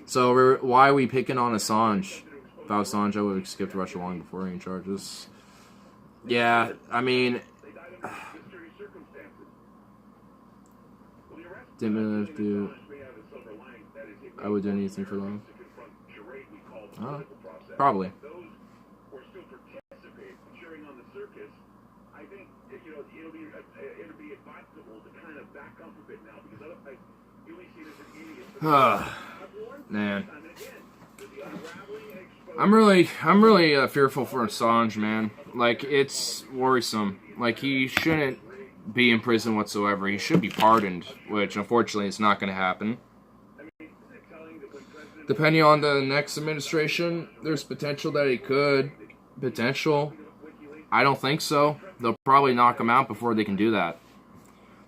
So why are we picking on Assange? If I was Assange, I would have skipped Russia long before any charges. Yeah, I mean, didn't do. I would do anything for them. Probably. Man, I'm really fearful for Assange, man. Like, it's worrisome. Like, he shouldn't be in prison whatsoever. He should be pardoned, which unfortunately is not going to happen. Depending on the next administration, there's potential that he could. Potential. I don't think so. They'll probably knock him out before they can do that.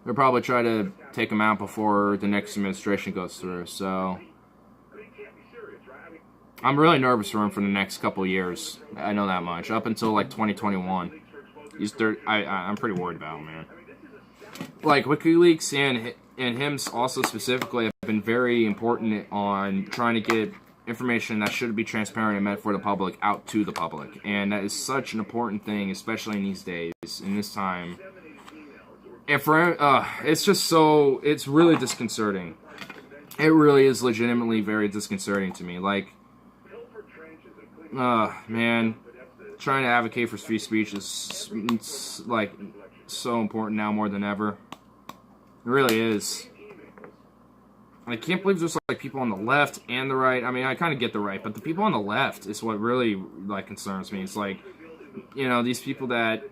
They'll probably try to take him out before the next administration goes through, so I'm really nervous for him for the next couple of years. I know that much. Up until, like, 2021. I'm pretty worried about him, man. Like, WikiLeaks and him also specifically have been very important on trying to get information that should be transparent and meant for the public out to the public. And that is such an important thing, especially in these days, in this time. And for it's just so, it's really disconcerting. It really is legitimately very disconcerting to me. Like, man, trying to advocate for free speech is like so important now more than ever. It really is. I can't believe there's like people on the left and the right. I mean, I kind of get the right, but the people on the left is what really like concerns me. It's like, these people that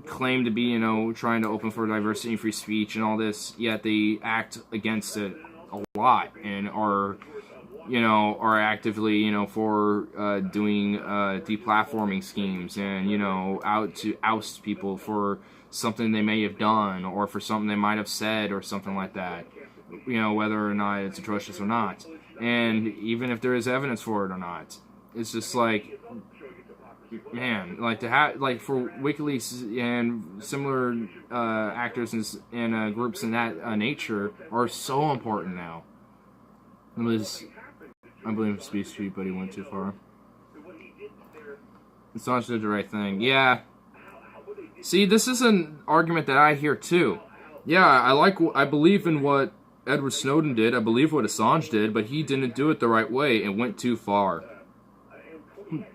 claim to be, trying to open for diversity and free speech and all this, yet they act against it a lot and are actively, for doing deplatforming schemes and, out to oust people for something they may have done or for something they might have said or something like that, whether or not it's atrocious or not. And even if there is evidence for it or not, it's just like, man, like to have, like for WikiLeaks and similar actors and groups in that nature are so important now. I believe Speed Street, but he went too far. Assange did the right thing. Yeah. See, this is an argument that I hear too. Yeah, I believe in what Edward Snowden did. I believe what Assange did, but he didn't do it the right way and went too far.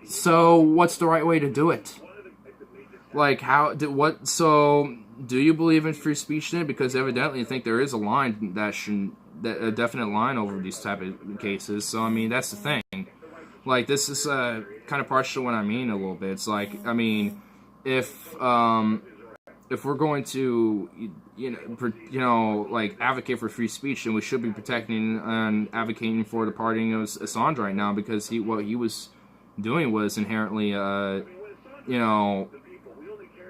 So, what's the right way to do it? Like, so, do you believe in free speech then? Because evidently you think there is a line a definite line over these type of cases. So, I mean, that's the thing. Like, this is kind of partial what I mean a little bit. It's like, I mean, if we're going to, like, advocate for free speech, then we should be protecting and advocating for the pardoning of Assange right now, because what he was doing was inherently,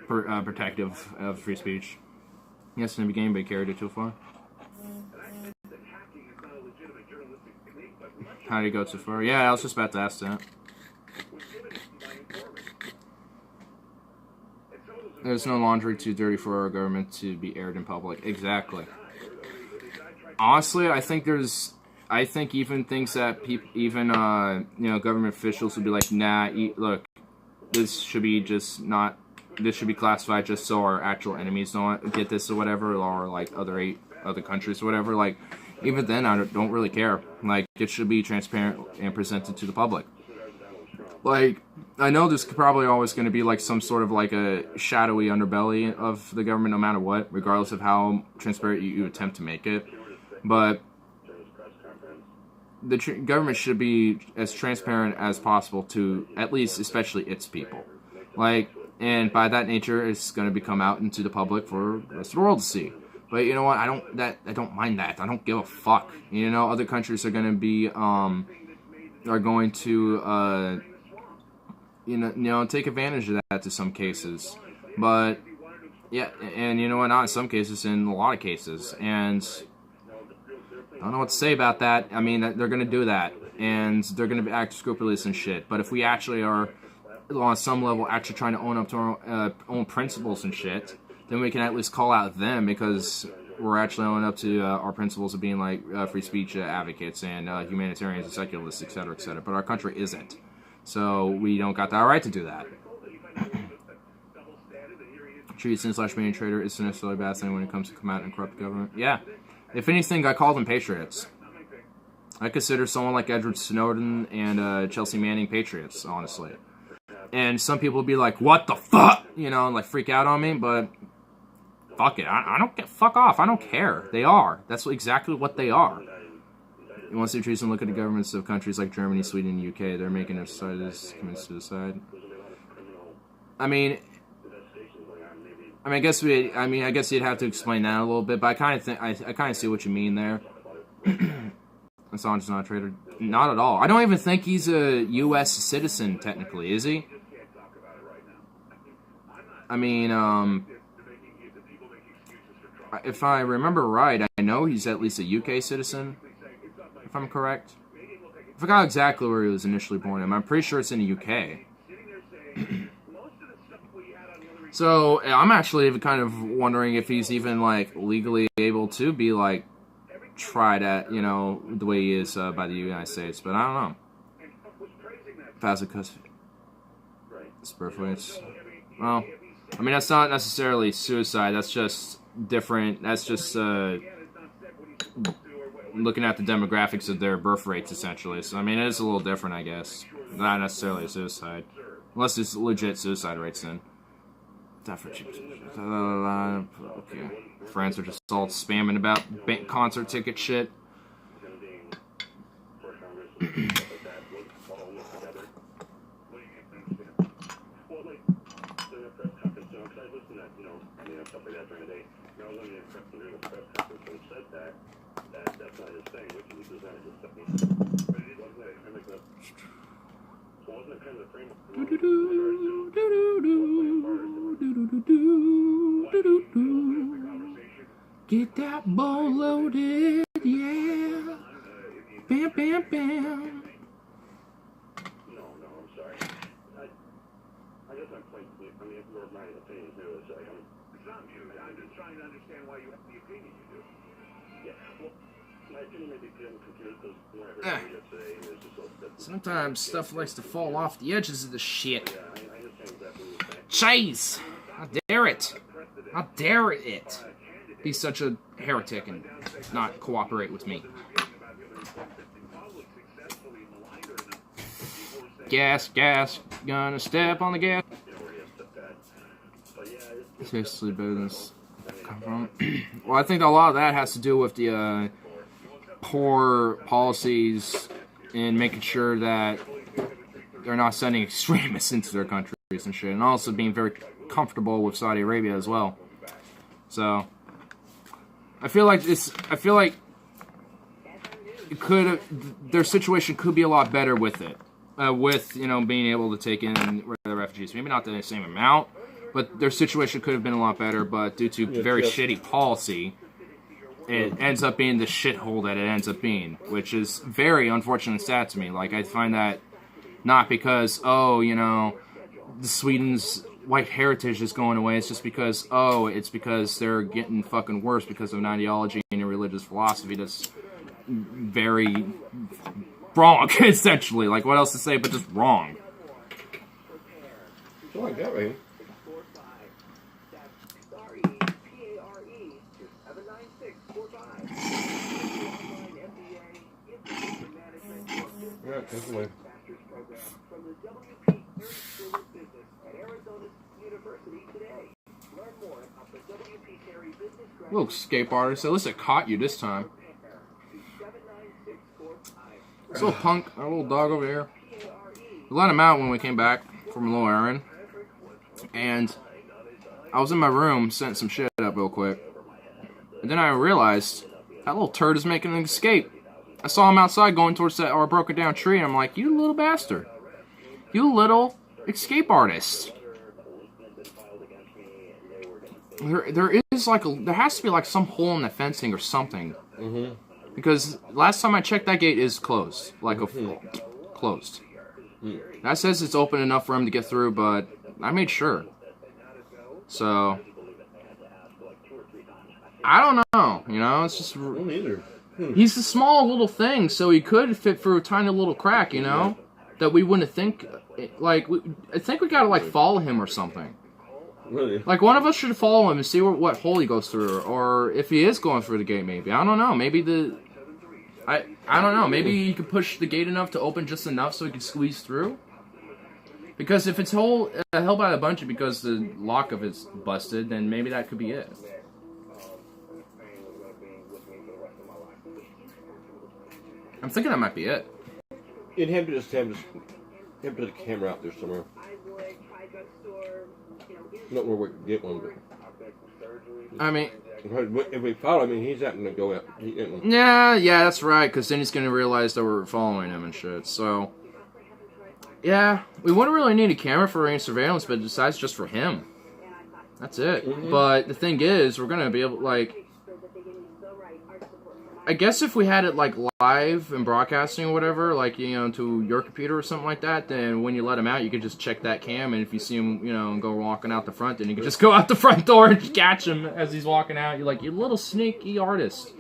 protective of free speech. Yes, in the beginning, but he carried it too far. How did he go too far? Yeah, I was just about to ask that. There's no laundry too dirty for our government to be aired in public. Exactly. Honestly, I think even things that government officials would be like, nah, look, this should be classified just so our actual enemies don't get this or whatever, or like other countries or whatever. Like, even then, I don't really care. Like, it should be transparent and presented to the public. Like, I know there's probably always going to be like some sort of like a shadowy underbelly of the government, no matter what, regardless of how transparent you attempt to make it. But the government should be as transparent as possible to, at least, especially its people. Like, and by that nature, it's going to become out into the public for the rest of the world to see. But you know what? I don't mind that. I don't give a fuck. You know, other countries are going to be take advantage of that to some cases. But yeah, and you know what? Not in some cases, in a lot of cases. And I don't know what to say about that. I mean, they're going to do that, and they're going to act scrupulous and shit. But if we actually are, on some level, actually trying to own up to our own principles and shit, then we can at least call out them, because we're actually owning up to our principles of being like free speech advocates and humanitarians and secularists, etc., etc. But our country isn't. So we don't got that right to do that. Treason/being a traitor isn't necessarily a bad thing when it comes to come out and corrupt the government. Yeah. If anything, I call them patriots. I consider someone like Edward Snowden and Chelsea Manning patriots, honestly. And some people will be like, what the fuck? You know, and like freak out on me, but fuck it. I don't get, fuck off. I don't care. They are. That's exactly what they are. You want to see treason? Look at the governments of countries like Germany, Sweden, and UK. They're making their societies commit suicide. I guess you'd have to explain that a little bit, but I kind of see what you mean there. Assange is not a traitor. Not at all. I don't even think he's a U.S. citizen, technically, is he? I mean, if I remember right, I know he's at least a UK citizen, if I'm correct. I forgot exactly where he was initially born. I'm pretty sure it's in the UK. So, I'm actually even kind of wondering if he's even, like, legally able to be, like, tried at, you know, the way he is by the United States. But I don't know. Passive custody. It's birthrights. Well, I mean, that's not necessarily suicide. That's just different. That's just looking at the demographics of their birth rates, essentially. So, I mean, it is a little different, I guess. Not necessarily a suicide. Unless it's legit suicide rates, then. Okay. Friends are just all spamming about concert ticket shit. Get that ball loaded, yeah. Bam, bam, bam. No, I'm sorry. I guess I'm playing. I mean, if you're my opinion too, it's like it's not you. I'm just trying to understand why you have the opinion you do. Yeah. Well, my opinion may be confused because everything yesterday is just so. Sometimes stuff likes to fall off the edges of the shit. Yeah, I understand exactly what you're saying. Chase! How dare it? How dare it be such a heretic and not cooperate with me? Gas, gas, gonna step on the gas. Seriously, business come from? Well, I think a lot of that has to do with the poor policies in making sure that they're not sending extremists into their countries and shit, and also being very comfortable with Saudi Arabia as well. So I feel like it could, their situation could be a lot better with it, with being able to take in the refugees. Maybe not the same amount, but their situation could have been a lot better. But due to very shitty policy, it ends up being the shithole that it ends up being, which is very unfortunate and sad to me. Like, I find that not because, Sweden's white heritage is going away. It's just because, it's because they're getting fucking worse because of an ideology and a religious philosophy that's very wrong, essentially. Like, what else to say but just wrong? Oh, I got right. Yeah, definitely. Little escape artist. At least it caught you this time. This little punk, our little dog over here. We let him out when we came back from a little errand. And I was in my room setting some shit up real quick. And then I realized that little turd is making an escape. I saw him outside going towards our broken down tree, and I'm like, you little bastard. You little escape artist. There has to be like some hole in the fencing or something. Mm-hmm. Because last time I checked, that gate is closed. Closed. Mm. That says it's open enough for him to get through, but I made sure. So I don't know. It's just. Neither. He's a small little thing, so he could fit through a tiny little crack, that we wouldn't think. Like, I think we gotta follow him or something. Really? Like, one of us should follow him and see what hole he goes through, or if he is going through the gate. Maybe I don't know. Maybe I don't know. Maybe you could push the gate enough to open just enough so he can squeeze through. Because if it's held by a bunch because the lock of it's busted, then maybe that could be it. I'm thinking that might be it. You'd have to just put a camera out there somewhere. Not where we could get one, but I mean, if we follow him, he's not going to go out. Yeah, that's right. Because then he's going to realize that we're following him and shit. So, yeah, we wouldn't really need a camera for any surveillance, but besides just for him, that's it. Mm-hmm. But the thing is, we're going to be able I guess if we had it live and broadcasting or whatever, to your computer or something like that, then when you let him out, you could just check that cam, and if you see him, go walking out the front, then you could just go out the front door and catch him as he's walking out. You're like, you little sneaky artist.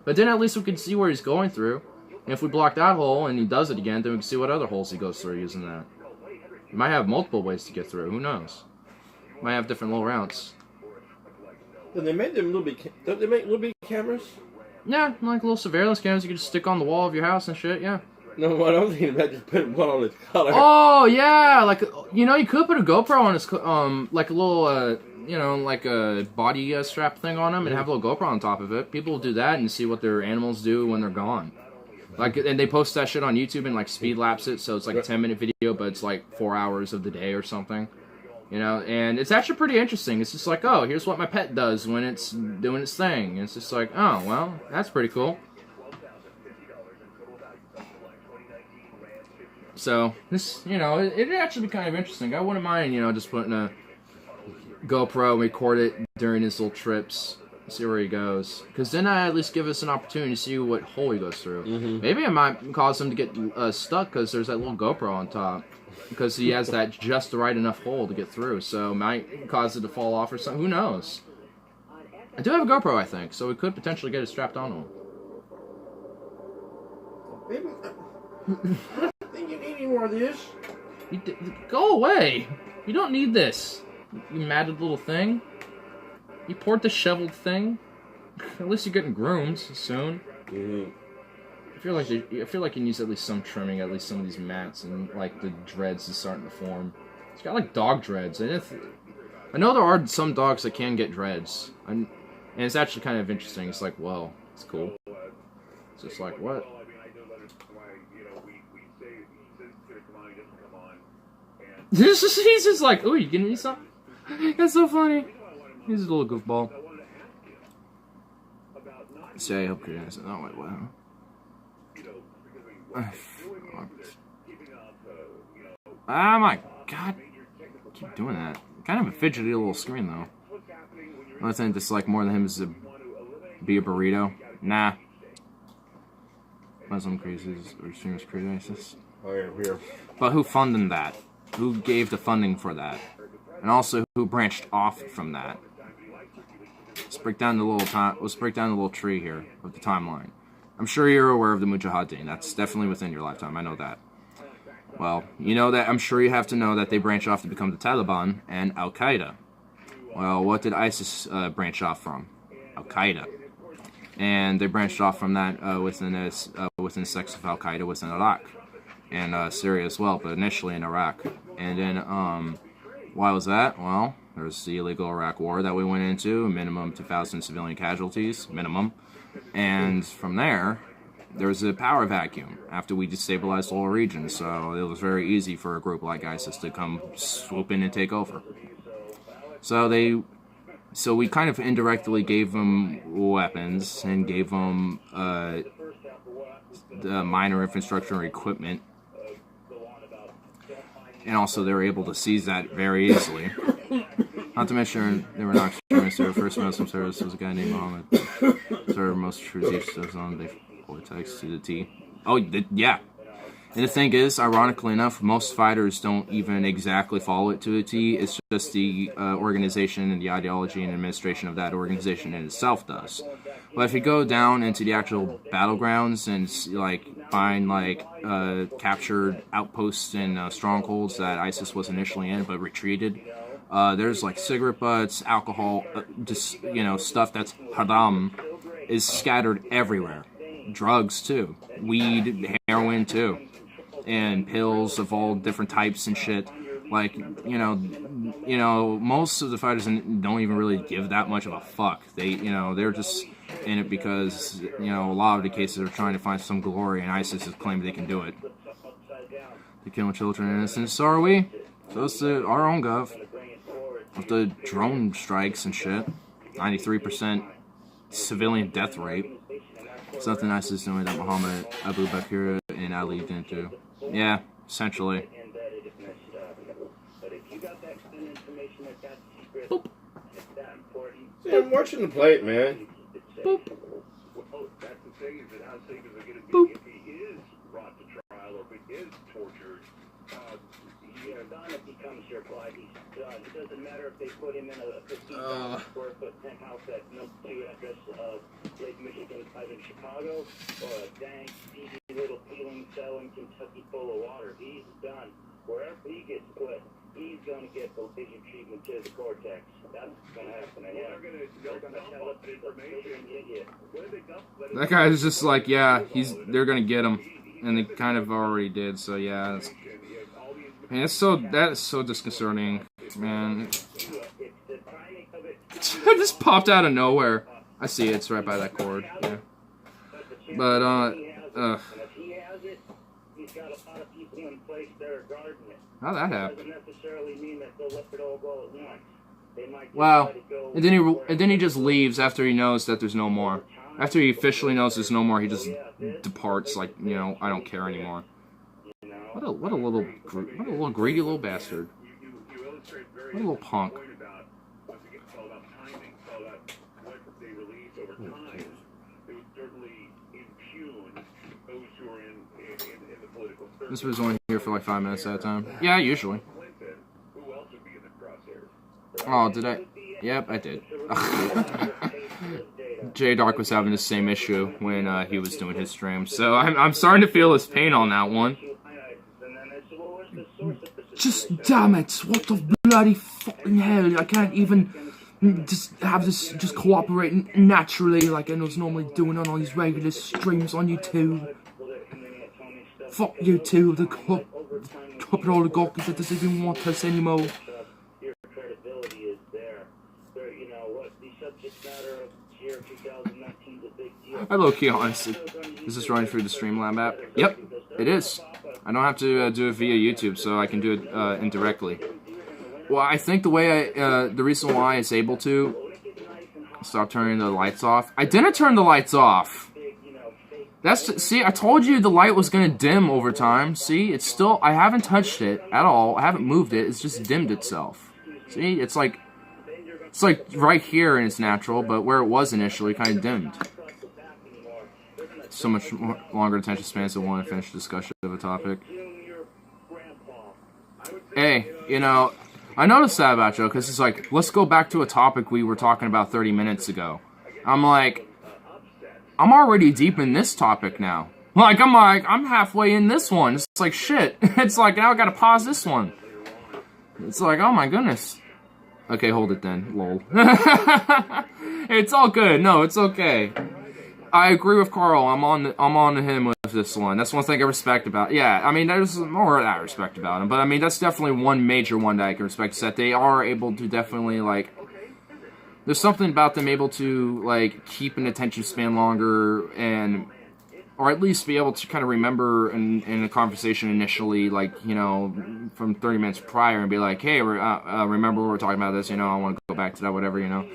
But then at least we can see where he's going through. And if we block that hole and he does it again, then we can see what other holes he goes through using that. You might have multiple ways to get through. Who knows? Might have different little routes. Then they made them little bit. Don't they make little bit cameras? Yeah, like little surveillance cameras you can just stick on the wall of your house and shit, yeah. No, what I'm thinking about just putting one on his collar. Oh, yeah, you could put a GoPro on his, like a little, like a body strap thing on him and have a little GoPro on top of it. People will do that and see what their animals do when they're gone. And they post that shit on YouTube and, speed lapse it, so it's a 10-minute video, but it's 4 hours of the day or something. And it's actually pretty interesting. It's just here's what my pet does when it's doing its thing. And it's just oh, well, that's pretty cool. So, this, it'd actually be kind of interesting. I wouldn't mind, just putting a GoPro and record it during his little trips. See where he goes. Because then I at least give us an opportunity to see what hole he goes through. Mm-hmm. Maybe it might cause him to get stuck because there's that little GoPro on top. Because he has that just the right enough hole to get through. So it might cause it to fall off or something. Who knows? I do have a GoPro, I think. So we could potentially get it strapped on him. Maybe. I don't think you need any more of this. Go away. You don't need this. You matted little thing. You poor disheveled thing. At least you're getting groomed soon. Mm-hmm. I feel like you need at least some trimming, at least some of these mats, and like the dreads is starting to form. It's got like dog dreads, and I know there are some dogs that can get dreads, and it's actually kind of interesting. It's like, whoa, it's cool. It's just like, what? He's just like, ooh, you giving me something? That's so funny. He's a little goofball. Say, I hope you're nice. Oh, wait, wow. Oh my god. Keep doing that. Kind of a fidgety little screen, though. I think this like more than him is to be a burrito. Nah. Muslim crazes or streamers crazy. Oh, yeah, here. But who funded that? Who gave the funding for that? And also who branched off from that? Let's break down the little tree here of the timeline. I'm sure you're aware of the Mujahideen. That's definitely within your lifetime. I know that. Well, you know that I'm sure you have to know that they branch off to become the Taliban and Al Qaeda. Well, what did ISIS branch off from? Al Qaeda. And they branched off from that within the sects of Al Qaeda within Iraq and Syria as well, but initially in Iraq. And then, why was that? Well, there's the illegal Iraq War that we went into, minimum 2,000 civilian casualties, minimum. And from there was a power vacuum after we destabilized the whole region, so it was very easy for a group like ISIS to come swoop in and take over. So we kind of indirectly gave them weapons and gave them the minor infrastructure and equipment, and also they were able to seize that very easily. Not to mention, they were not extremists. Their first Muslim terrorist was a guy named Muhammad. Their most true teachers on the vortex to the T. Oh, yeah. And the thing is, ironically enough, most fighters don't even exactly follow it to a T. It's just the organization and the ideology and administration of that organization in itself does. But if you go down into the actual battlegrounds and like find like captured outposts and strongholds that ISIS was initially in but retreated, there's like cigarette butts, alcohol, just stuff that's haram is scattered everywhere. Drugs too, weed, heroin too, and pills of all different types and shit. Like most of the fighters don't even really give that much of a fuck. They're just in it because a lot of the cases are trying to find some glory, and ISIS has claimed they can do it. They're killing children and innocents. So are we. So it's our own gov. With the drone strikes and shit, 93% civilian death rate. Something ISIS doing that Muhammad, Abu Bakr, and Ali didn't do. Yeah, essentially. Boop. Yeah, I'm watching the plate, man. Boop. Boop. If he is brought to trial or if he is tortured, Donna becomes your bride. He's done. It doesn't matter if they put him in a 15,000 square foot penthouse at No. 2 address of Lake Michigan, in Chicago, or a dank, seedy little peeling cell in Kentucky full of water. He's done. Wherever he gets put, he's going to get ballistic treatment to the cortex. That's going to happen to him. They're going to tell us information. That guy's just like, yeah, they're gonna get him, and they kind of already did. So yeah, that's so disconcerting, man. It just popped out of nowhere. I see it. It's right by that cord. Yeah. But how'd that happen? Wow. And then he just leaves after he knows that there's no more. After he officially knows there's no more, he just departs like, I don't care anymore. What a little greedy little bastard. What a little punk. This was only here for like 5 minutes at a time. Yeah, usually. Oh, did I? Yep, I did. J Dark was having the same issue when he was doing his stream, so I'm starting to feel his pain on that one. Just damn it! What the bloody fucking hell? I can't even just have this just cooperate naturally like I was normally doing on all these regular streams on YouTube. Fuck YouTube, the corporate oligarchy that doesn't even want us anymore. Your credibility is there. You know what the subject matter of year 2019 is a big deal. I low-key honestly. Is this running through the Streamlab app? Yep, it is. I don't have to do it via YouTube, so I can do it indirectly. Well, I think the way the reason why it's able to stop turning the lights off. I didn't turn the lights off. See, I told you the light was gonna dim over time. See, it's still. I haven't touched it at all. I haven't moved it. It's just dimmed itself. See, it's like right here and it's natural, but where it was initially, kind of dimmed. So much longer attention spans to want to finish discussion of a topic. Hey, you know, I noticed that about Joe, because it's like, let's go back to a topic we were talking about 30 minutes ago. I'm like, I'm already deep in this topic now. I'm halfway in this one. It's like, shit. It's like, now I gotta pause this one. It's like, oh my goodness. Okay, hold it then. Lol. It's all good. No, it's okay. I agree with Carl. I'm on him with this one. That's one thing I respect about. Yeah, I mean, there's more that I respect about him, but I mean, that's definitely one major one that I can respect. Is that they are able to definitely like. There's something about them able to like keep an attention span longer, and or at least be able to kind of remember in a conversation initially, like, you know, from 30 minutes prior, and be like, hey, remember we were talking about this. You know, I want to go back to that, whatever. You know.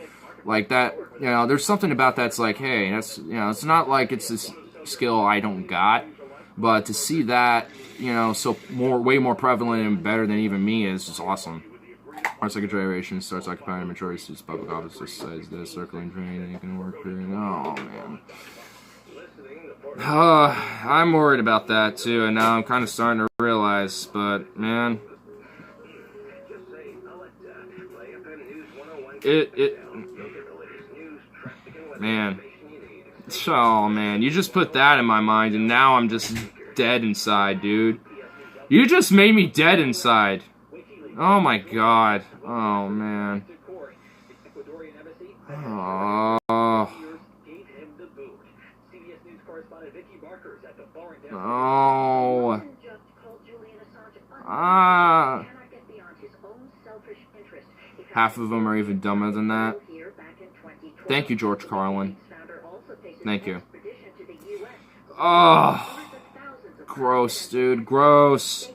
Like that, you know, there's something about that's like, hey, that's, you know, it's not like it's this skill I don't got, but to see that, you know, so way more prevalent and better than even me is just awesome. Our second generation starts occupying maturity suits, public offices, says this, circling train, and you can work period. Oh, man. I'm worried about that, too, and now I'm kind of starting to realize, but, man, man. Oh, man. You just put that in my mind, and now I'm just dead inside, dude. You just made me dead inside. Oh, my God. Oh, man. Oh. Oh. Ah. Half of them are even dumber than that. Thank you, George Carlin. Thank you. Oh. Gross, dude. Gross.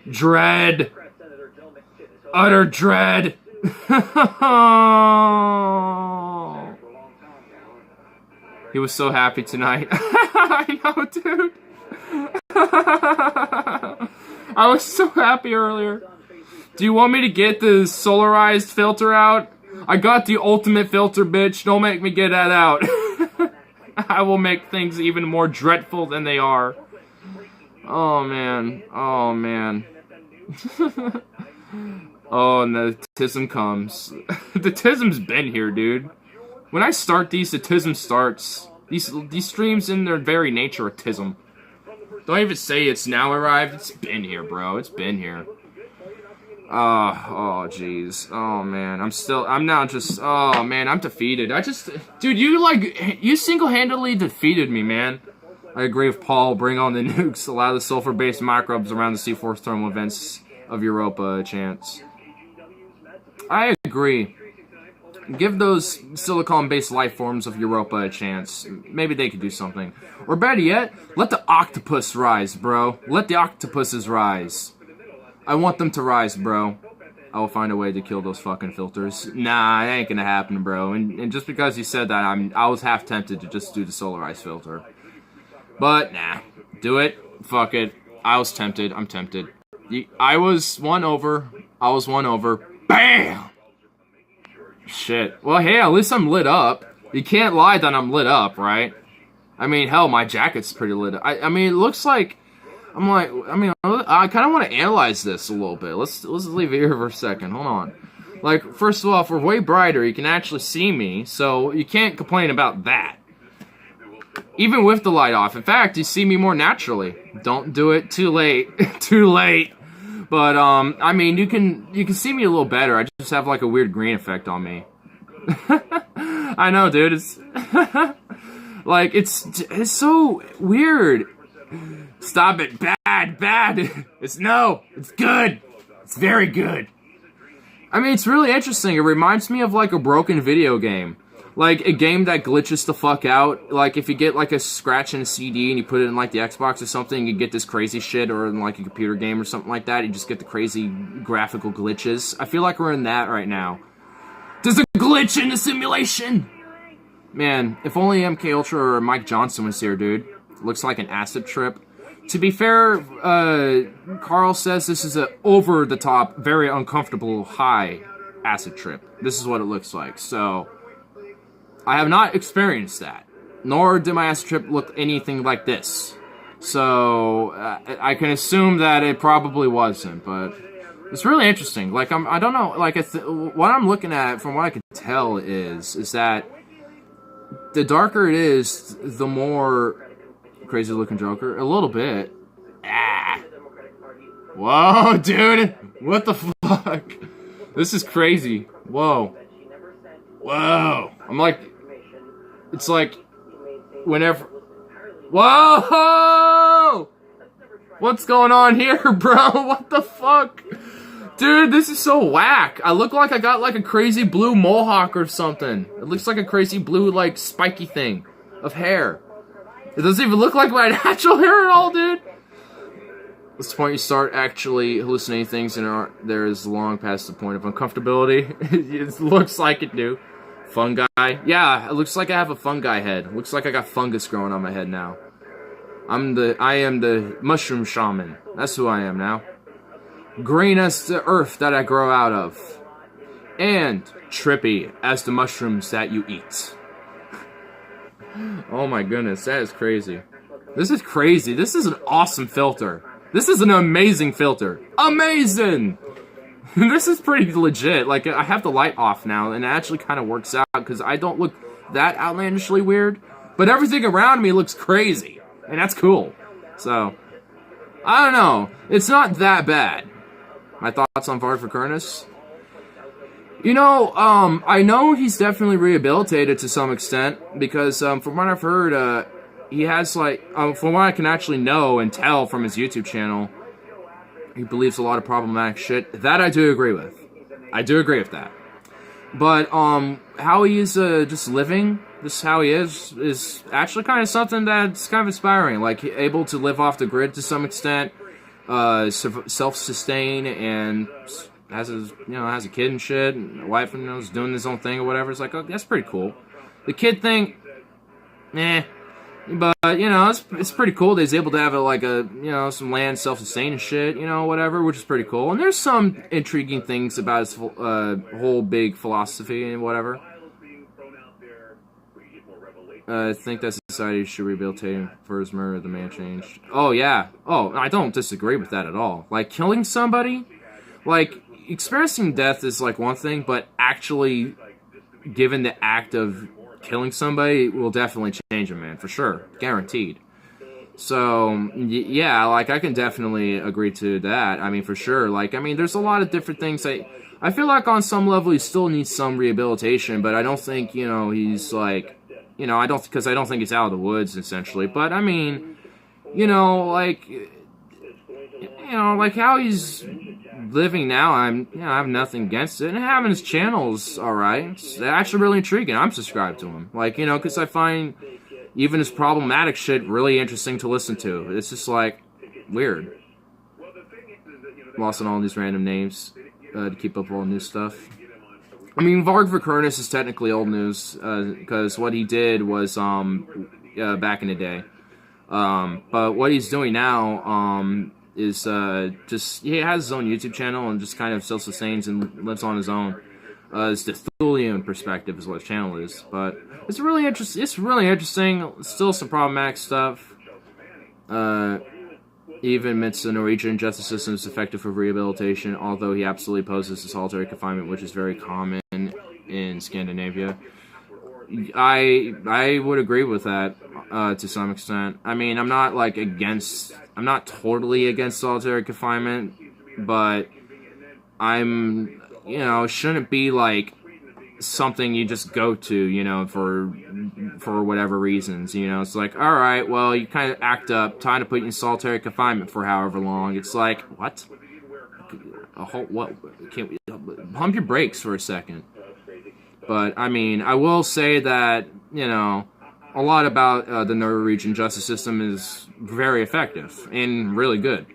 Dread. Utter dread. He was so happy tonight. I know, dude. I was so happy earlier. Do you want me to get the solarized filter out? I got the ultimate filter, bitch. Don't make me get that out. I will make things even more dreadful than they are. Oh, man. Oh, man. Oh, and the tism comes. The tism's been here, dude. When I start these, the tism starts. These streams in their very nature are tism. Don't even say it's now arrived. It's been here, bro. It's been here. Oh, jeez. Oh, man. I'm now just, oh, man, I'm defeated. Dude, you single-handedly defeated me, man. I agree with Paul. Bring on the nukes. Allow the sulfur-based microbes around the C4 thermal vents of Europa a chance. I agree. Give those silicon-based life forms of Europa a chance. Maybe they could do something. Or better yet, let the octopus rise, bro. Let the octopuses rise. I want them to rise, bro. I will find a way to kill those fucking filters. Nah, it ain't gonna happen, bro. And just because you said that, I was half tempted to just do the solarized filter. But, nah. Do it. Fuck it. I was tempted. I'm tempted. I was won over. I was won over. BAM! Shit. Well, hey, at least I'm lit up. You can't lie that I'm lit up, right? I mean, hell, my jacket's pretty lit up. I mean, it looks like... I kind of want to analyze this a little bit. Let's leave it here for a second. Hold on. Like, first of all, if we're way brighter, you can actually see me, so you can't complain about that. Even with the light off. In fact, you see me more naturally. Don't do it too late. Too late. But, I mean, you can see me a little better. I just have, like, a weird green effect on me. I know, dude. It's... like, it's so weird. Stop it. Bad. It's good. It's very good. I mean, it's really interesting. It reminds me of, like, a broken video game. Like, a game that glitches the fuck out. Like, if you get, like, a scratch in a CD and you put it in, like, the Xbox or something, you get this crazy shit, or in, like, a computer game or something like that, you just get the crazy graphical glitches. I feel like we're in that right now. There's a glitch in the simulation! Man, if only MK Ultra or Mike Johnson was here, dude. Looks like an acid trip. To be fair, Carl says this is a over-the-top, very uncomfortable, high acid trip. This is what it looks like, so... I have not experienced that, nor did my acid trip look anything like this. So, I can assume that it probably wasn't, but it's really interesting. Like, I don't know, like, what I'm looking at, from what I can tell, is that the darker it is, the more crazy looking Joker. A little bit. Ah. Whoa, dude! What the fuck? This is crazy. Whoa. I'm like... It's like... Whenever... Whoa! What's going on here, bro? What the fuck? Dude, this is so whack. I look like I got like a crazy blue mohawk or something. It looks like a crazy blue, like, spiky thing of hair. It doesn't even look like my natural hair at all, dude. What's the point you start actually hallucinating things and there is long past the point of uncomfortability? It looks like it, dude. Fungi? Yeah, it looks like I have a fungi head. Looks like I got fungus growing on my head now. I am the mushroom shaman. That's who I am now. Green as the earth that I grow out of. And trippy as the mushrooms that you eat. Oh my goodness, that is crazy. This is crazy. This is an awesome filter. This is an amazing filter. Amazing! This is pretty legit. Like, I have the light off now, and it actually kind of works out, because I don't look that outlandishly weird, but everything around me looks crazy, and that's cool. So, I don't know. It's not that bad. My thoughts on Varg Vikernes? You know, I know he's definitely rehabilitated to some extent, because from what I've heard, he has, like, from what I can actually know and tell from his YouTube channel, he believes a lot of problematic shit. That I do agree with. I do agree with that. But, how he is just living, just how he is actually kind of something that's kind of inspiring. Like, able to live off the grid to some extent, self-sustain, and has a kid and shit, and a wife, and is doing his own thing or whatever. It's like, oh, that's pretty cool. The kid thing, but, you know, it's pretty cool that he's able to have, some land self-sustain and shit, whatever, which is pretty cool. And there's some intriguing things about his whole big philosophy and whatever. I think that society should rehabilitate him for his murder. The man changed. Oh, yeah. Oh, I don't disagree with that at all. Like, killing somebody, like, experiencing death is, like, one thing, but actually, given the act of killing somebody will definitely change a man, for sure. Guaranteed. So, yeah, like, I can definitely agree to that. I mean, for sure. Like, I mean, there's a lot of different things. I feel like on some level he still needs some rehabilitation, but I don't think, he's, like, because I don't think he's out of the woods, essentially. But, I mean, like how he's living now, I have nothing against it. And having his channel's alright. It's actually really intriguing. I'm subscribed to him. Like, because I find even his problematic shit really interesting to listen to. It's just, like, weird. Lost on all these random names to keep up all new stuff. I mean, Varg Vikernes is technically old news, because what he did was, back in the day. But what he's doing now, is just he has his own YouTube channel and just kind of self-sustains and lives on his own. It's the Thulian perspective is what his channel is, but it's really interesting. It's really interesting. Still some problematic stuff. Even admits the Norwegian justice system is effective for rehabilitation, although he absolutely opposes solitary confinement, which is very common in Scandinavia. I would agree with that to some extent. I mean, I'm not totally against solitary confinement, but I'm, it shouldn't be like something you just go to, for whatever reasons. It's like, all right, well, you kind of act up, time to put you in solitary confinement for however long. It's like, what? What? Can't we pump your brakes for a second? But I mean, I will say that a lot about the Norwegian justice system is very effective and really good.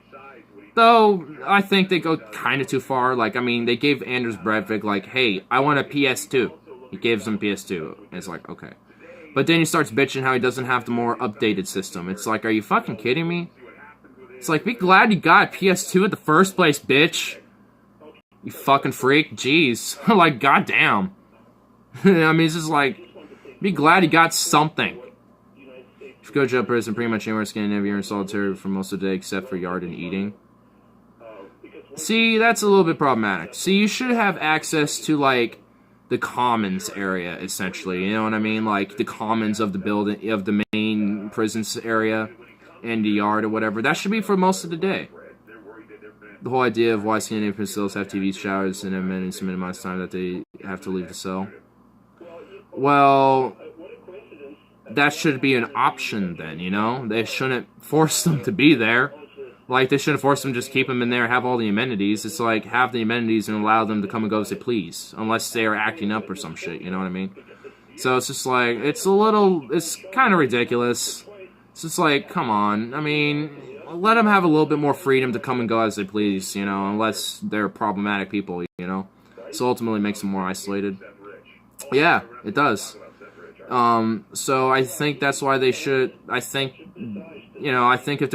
Though I think they go kind of too far. Like, I mean, they gave Anders Breivik like, "Hey, I want a PS2." He gives him PS2, and it's like, okay. But then he starts bitching how he doesn't have the more updated system. It's like, are you fucking kidding me? It's like, be glad you got a PS2 in the first place, bitch. You fucking freak. Jeez. Like, goddamn. I mean, it's just like, be glad you got something. If you go to jail, prison, pretty much anywhere in Scandinavia, you're in solitary for most of the day except for yard and eating. See, that's a little bit problematic. See, you should have access to, like, the commons area, essentially. You know what I mean? Like, the commons of the building, of the main prisons area, and the yard or whatever. That should be for most of the day. The whole idea of why Scandinavian prison cells have TV showers and amenities to minimize time that they have to leave the cell. Well, that should be an option then, They shouldn't force them to be there. Like, they shouldn't force them to just keep them in there, have all the amenities. It's like, have the amenities and allow them to come and go as they please. Unless they are acting up or some shit, you know what I mean? So it's just like, it's kind of ridiculous. It's just like, come on. I mean, let them have a little bit more freedom to come and go as they please, unless they're problematic people, So ultimately makes them more isolated. Yeah, it does. So I think that's why they should, I think if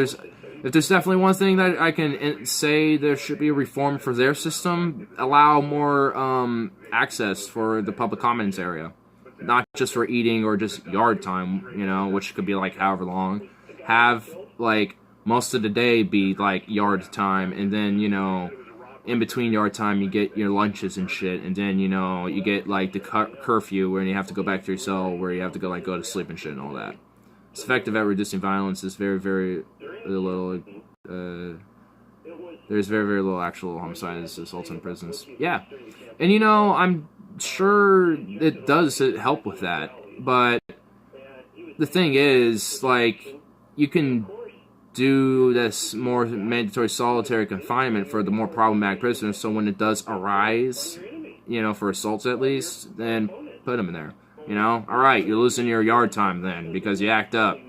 there's definitely one thing that I can say there should be a reform for their system, allow more access for the public commons area. Not just for eating or just yard time, which could be like however long. Have like most of the day be like yard time, and then in between yard time you get your lunches and shit, and then you get like the curfew where you have to go back to your cell where you have to go to sleep and shit and all that. It's effective at reducing violence. It's very, very little. There's very, very little actual homicides, assaults in prisons. Yeah, and I'm sure it does help with that. But the thing is, like, you can do this more mandatory solitary confinement for the more problematic prisoners. So when it does arise, for assaults at least, then put them in there. All right, you're losing your yard time then because you act up.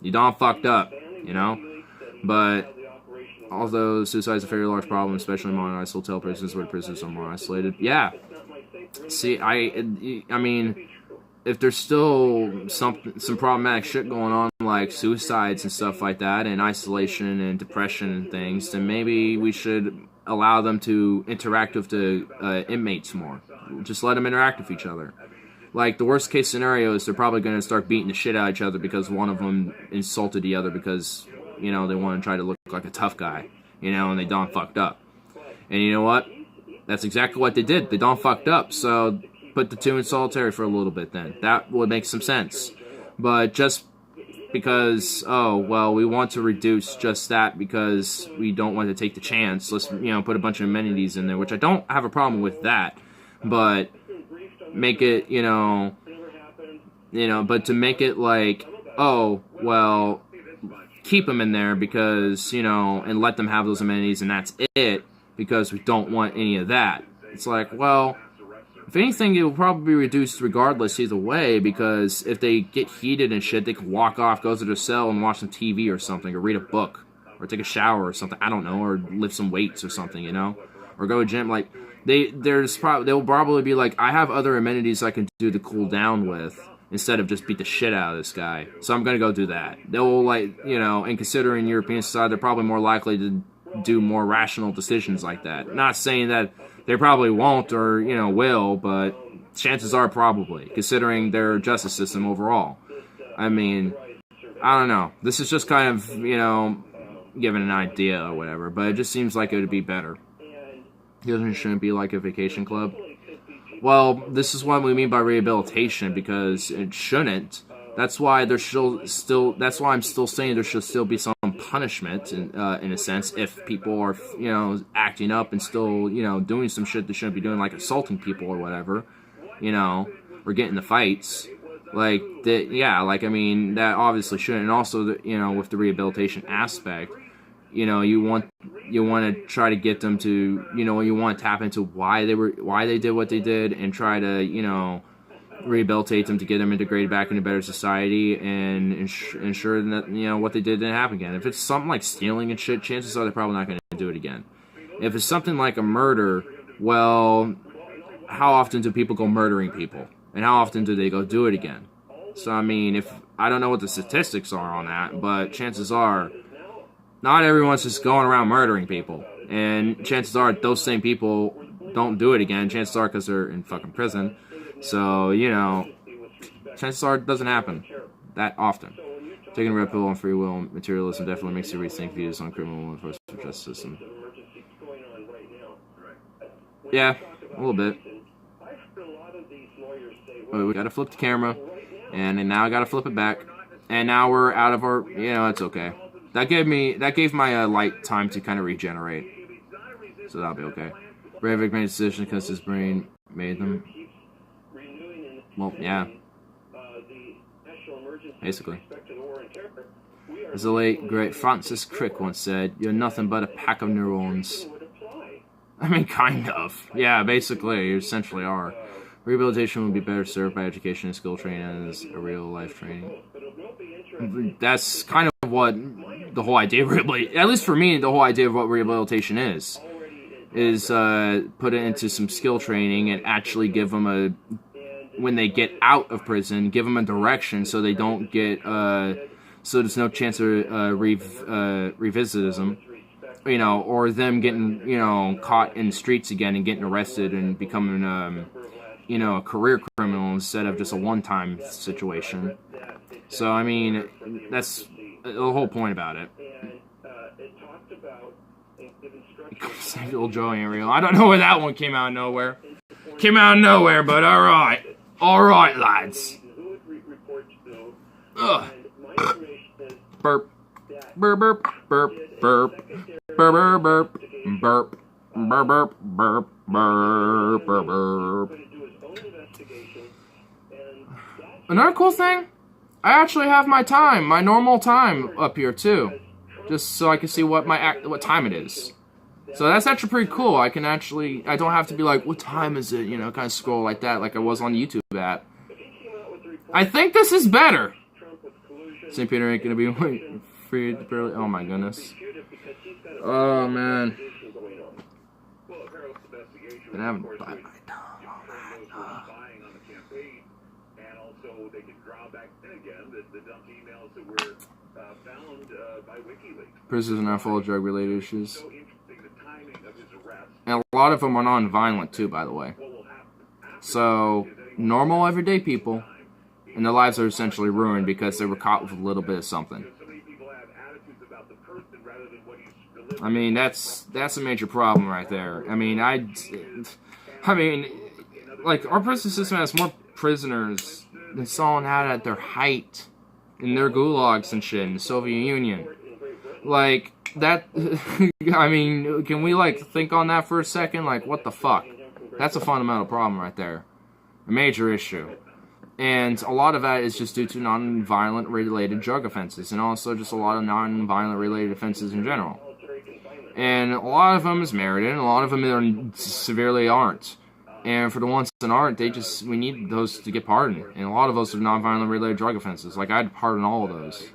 You done fucked up, But although suicide is a very large problem, especially among isolated prisons where prisoners are more isolated. Yeah. See, I mean, if there's still some problematic shit going on, like suicides and stuff like that, and isolation and depression and things, then maybe we should allow them to interact with the inmates more. Just let them interact with each other. Like, the worst case scenario is they're probably going to start beating the shit out of each other because one of them insulted the other because, they want to try to look like a tough guy, and they done fucked up. And you know what? That's exactly what they did. They done fucked up. So put the two in solitary for a little bit then. That would make some sense. But just because, we want to reduce just that because we don't want to take the chance. Let's, put a bunch of amenities in there, which I don't have a problem with that. But make it, but to make it like, keep them in there because, and let them have those amenities and that's it, because we don't want any of that. It's like, well, if anything, it will probably be reduced regardless either way, because if they get heated and shit, they can walk off, go to their cell and watch some TV or something, or read a book, or take a shower or something, I don't know, or lift some weights or something, or go to gym. Like, they'll probably be like, I have other amenities I can do to cool down with, instead of just beat the shit out of this guy. So I'm going to go do that. They'll, and considering European society, they're probably more likely to do more rational decisions like that. Not saying that they probably won't or, will, but chances are probably, considering their justice system overall. I mean, I don't know. This is just kind of, giving an idea or whatever, but it just seems like it would be better. It shouldn't be like a vacation club. Well, this is what we mean by rehabilitation, because it shouldn't. That's why there should still. That's why I'm still saying there should still be some punishment, in a sense, if people are, acting up and still, doing some shit they shouldn't be doing, like assaulting people or whatever, or getting the fights. Like that, yeah. Like, I mean, that obviously shouldn't. And also, with the rehabilitation aspect, you want to try to get them to, you want to tap into why they did what they did, and try to, rehabilitate them to get them integrated back into a better society, and ensure that, what they did didn't happen again. If it's something like stealing and shit, chances are they're probably not going to do it again. If it's something like a murder, well, how often do people go murdering people? And how often do they go do it again? So, I mean, I don't know what the statistics are on that, but chances are not everyone's just going around murdering people. And chances are those same people don't do it again. Chances are because they're in fucking prison. So, chances are it doesn't happen that often. Taking a red pill on free will and materialism definitely makes you rethink views on criminal and enforcement justice system. Yeah, a little bit. Wait, we gotta flip the camera, and now I gotta flip it back, and now we're out of our. It's okay. That gave my light time to kind of regenerate, so that'll be okay. Breivik made a decision because his brain made them. Well, yeah. Basically. As the late, great Francis Crick once said, "You're nothing but a pack of neurons." I mean, kind of. Yeah, basically, you essentially are. Rehabilitation would be better served by education and skill training as a real-life training. That's kind of what the whole idea of rehabilitation, at least for me, the whole idea of what rehabilitation is put it into some skill training and actually give them when they get out of prison, give them a direction so they don't get, so there's no chance of revisitism, or them getting, caught in the streets again and getting arrested and becoming, a career criminal instead of just a one-time situation. So, I mean, that's the whole point about it. Samuel Joe ain't real. I don't know where that one came out of nowhere. But alright. Alright, lads. Ugh. Burp. Burp, burp, burp, burp. Burp, burp, burp. Burp. Burp, burp, burp. Burp, burp, burp. Another cool thing, I actually have my normal time up here too, just so I can see what time it is. So that's actually pretty cool. I don't have to be like, what time is it? Kind of scroll like that, like I was on YouTube at. I think this is better. St. Peter ain't gonna be free barely. Oh my goodness. Oh man. And I haven't bite my tongue. Prisons are now full of drug-related issues. And a lot of them are non-violent too, by the way. So, normal everyday people, and their lives are essentially ruined because they were caught with a little bit of something. I mean, that's a major problem right there. I mean, like, our prison system has more prisoners than someone had at their height in their gulags and shit in the Soviet Union. Like, that, I mean, can we, like, think on that for a second? Like, what the fuck? That's a fundamental problem right there. A major issue. And a lot of that is just due to non-violent related drug offenses, and also just a lot of non-violent related offenses in general. And a lot of them is merited, and a lot of them severely aren't. And for the ones that aren't, we need those to get pardoned. And a lot of those are non-violent related drug offenses. Like, I'd pardon all of those.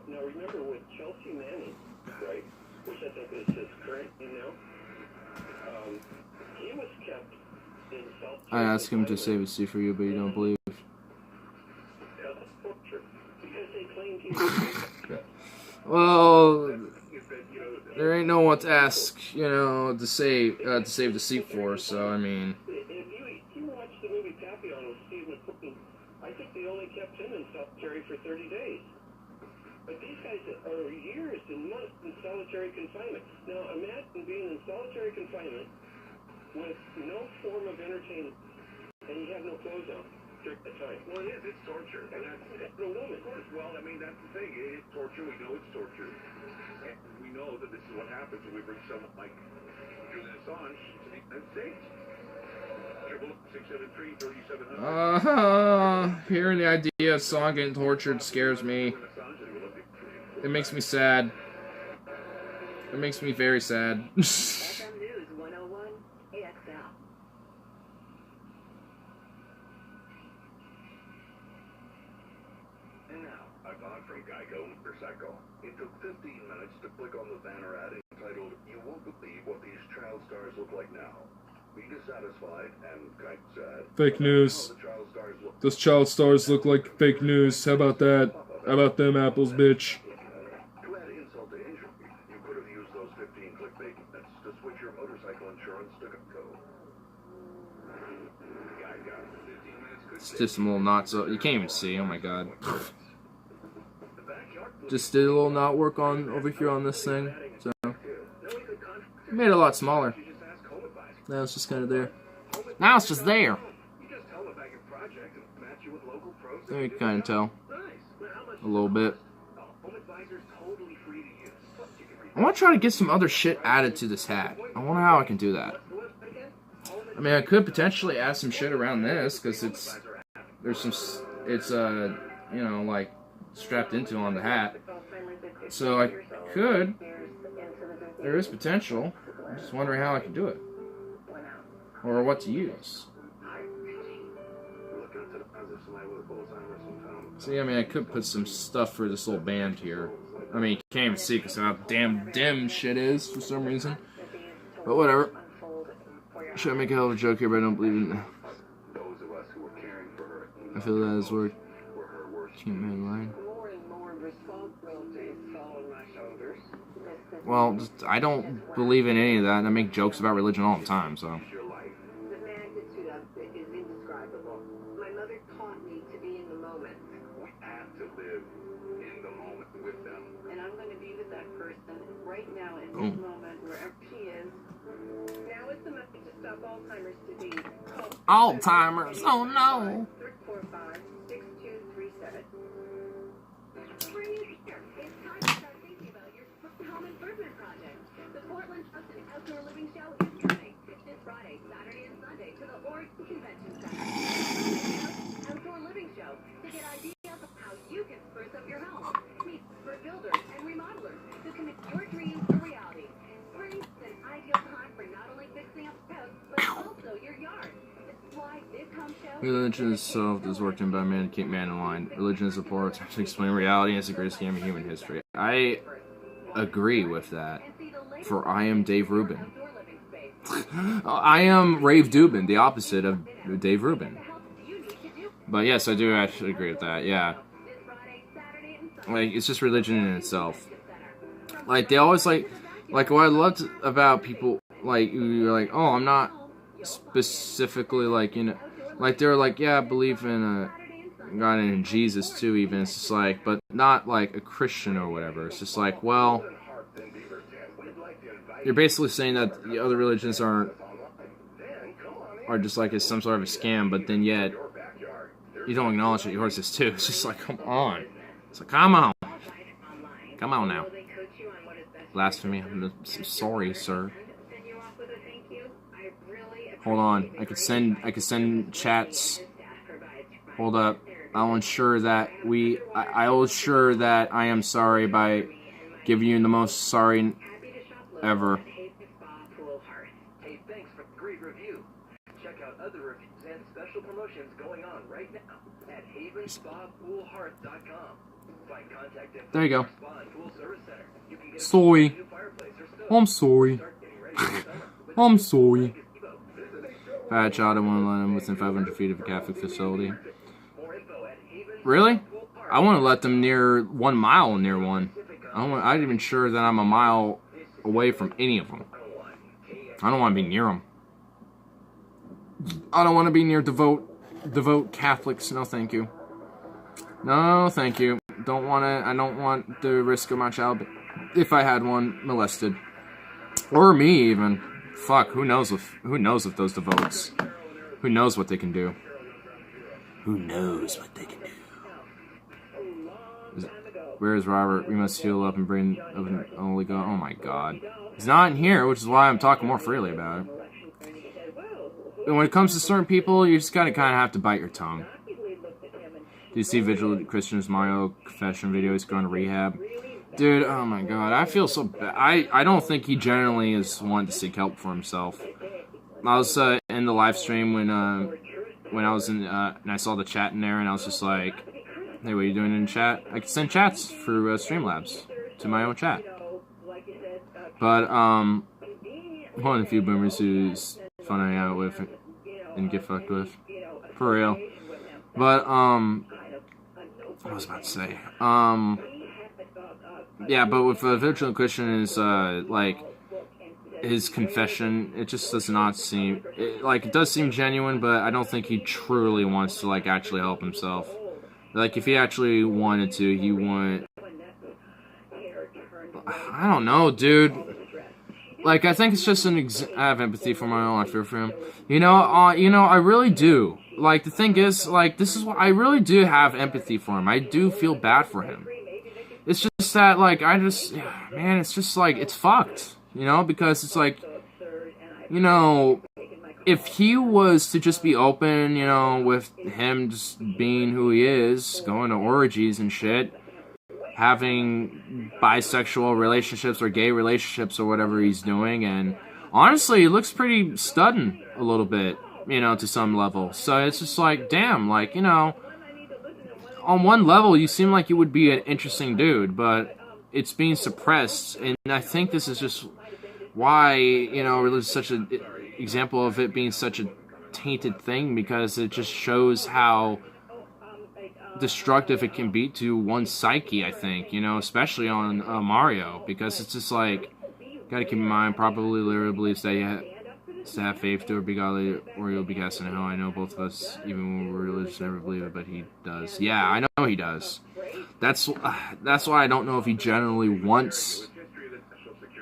Now remember with Chelsea Manning, right, which I think is his current email, he was kept in South I asked him to save a seat for you, but you don't believe. Well, there ain't no one to ask, to save the seat for. So I mean. If you watch the movie Papillon with Steve McQueen, I think they only kept him in solitary for 30 days. But these guys are years and months in solitary confinement. Now imagine being in solitary confinement with no form of entertainment, and you have no clothes on during that time. Well, it is. It's torture. And that's the woman. Of course. Well, I mean, that's the thing. It is torture. We know it's torture. And we know that this is what happens when we bring someone like Julian Assange to the United States. 673-3700. Hearing the idea of Assange getting tortured scares me. It makes me sad. It makes me very sad. FM News 101 AXL. And now, I bought from Geico Motorcycle. It took 15 minutes to click on the banner ad entitled, "You won't believe what these child stars look like now." Be dissatisfied and kind of sad. Fake news. Those child stars look like fake news. How about that? How about them apples, bitch? To add insult to injury, you could have used those 15 clickbait minutes to switch your motorcycle insurance to Geico. It's just some little knots. You can't even see. Oh my god. Just did a little knot work on over here on this thing. So made it a lot smaller. Now it's just kind of there. Now it's just there. There you can kind of tell. A little bit. I want to try to get some other shit added to this hat. I wonder how I can do that. I mean, I could potentially add some shit around this, because there's some, you know, like, strapped into on the hat. So I could. There is potential. I'm just wondering how I can do it. Or what to use. See, I mean, I could put some stuff for this little band here. I mean, you can't even see because of how damn dim shit is for some reason. But whatever. Should I make a hell of a joke here, but I don't believe in it. I feel that is word. Cute man line. Well, just, I don't believe in any of that, and I make jokes about religion all the time, so. The magnitude of it is indescribable. My mother taught me to be in the moment. We have to live in the moment with them. And I'm going to be with that person right now in this moment, wherever she is. Now is the message to stop Alzheimer's disease. Alzheimer's, oh no! 345-6237. Spring is here. It's time to start thinking about your home improvement project. The Portland Trust and Outdoor Living Show is coming this Friday, Saturday, and Sunday to the Oregon Convention Center. Outdoor Living Show to get ideas of how you can spruce up your home. Meet for builders and remodelers who can make your dreams a reality. Spring is an ideal time for not only fixing up the house, but also your yard. It's why this home show. Religion itself is worked in by man to keep man in line. Religion is a poor attempt to explain reality and it's the greatest game in human history. I agree with that. For I am Dave Rubin. I am Rave Dubin, the opposite of Dave Rubin. But yes, I do actually agree with that, yeah. Like, it's just religion in itself. Like, they always like what I loved about people, like, you're like, oh, I'm not specifically, like, you know, like, they're like, yeah, I believe in God and in Jesus, too, even. It's just like, but not, like, a Christian or whatever. It's just like, well, you're basically saying that the other religions are just like it's some sort of a scam, but then yet you don't acknowledge that yours is too. It's just like, come on. It's like, come on. Come on now. Blasphemy. I'm sorry, sir. Hold on. I could send chats. Hold up. I'll ensure that I'll ensure that I am sorry by giving you the most sorry ever. Hey, thanks for the great review. Check out other reviews and special promotions going on right now at havenspapoolhearth.com. Find contact info. There you go. Spa and Pool Service Center. You can get Sorry. a new fireplace or stove. I'm sorry. Start getting ready for summer with I'm sorry. Visit I had a child, I want to let him within 500 feet of a Catholic facility. more info at Really? I want to let them near 1 mile near one. I'm not even sure that I'm a mile away from any of them. I don't want to be near them. I don't want to be near devout Catholics. No, thank you. No, thank you. Don't want to. I don't want the risk of my child, if I had one, molested, or me even. Fuck. Who knows if those devotes? Who knows what they can do? Who knows what they can do? Where is Robert? We must heal up and bring up an Holy God. Oh my God. He's not in here, which is why I'm talking more freely about it. And when it comes to certain people, you just gotta kind of have to bite your tongue. Do you see Vigilant Christian's Mario confession video? He's going to rehab. Dude, oh my God. I feel so bad. I don't think he generally is wanting to seek help for himself. I was in the live stream when I was in, and I saw the chat in there, and I was just like, hey, what are you doing in chat? I can send chats through Streamlabs to my own chat. But, one of the few boomers who's fun to hang out with and get fucked with. For real. But, what was I about to say? Yeah, but with Vigilant Christian is, like, his confession, it just does not seem, it does seem genuine, but I don't think he truly wants to, like, actually help himself. Like, if he actually wanted to, he wouldn't, I don't know, dude. Like, I think it's just I have empathy for my own, I fear for him. You know, I really do. Like, the thing is, like, this is what, I really do have empathy for him. I do feel bad for him. It's just that, like, man, it's just, like, it's fucked, you know, because it's, like, you know, if he was to just be open, you know, with him just being who he is, going to orgies and shit, having bisexual relationships or gay relationships or whatever he's doing, and honestly, it looks pretty stunning a little bit, you know, to some level. So it's just like, damn, like, you know, on one level, you seem like you would be an interesting dude, but it's being suppressed, and I think this is just why, you know, it's such an example of it being such a tainted thing, because it just shows how destructive it can be to one's psyche, I think, you know, especially on Mario, because it's just like, gotta keep in mind, probably literally believes that you have faith to be godly or you'll be cast in hell. I know both of us, even when we're religious, never believe it, but he does. Yeah, I know he does. That's why I don't know if he generally wants,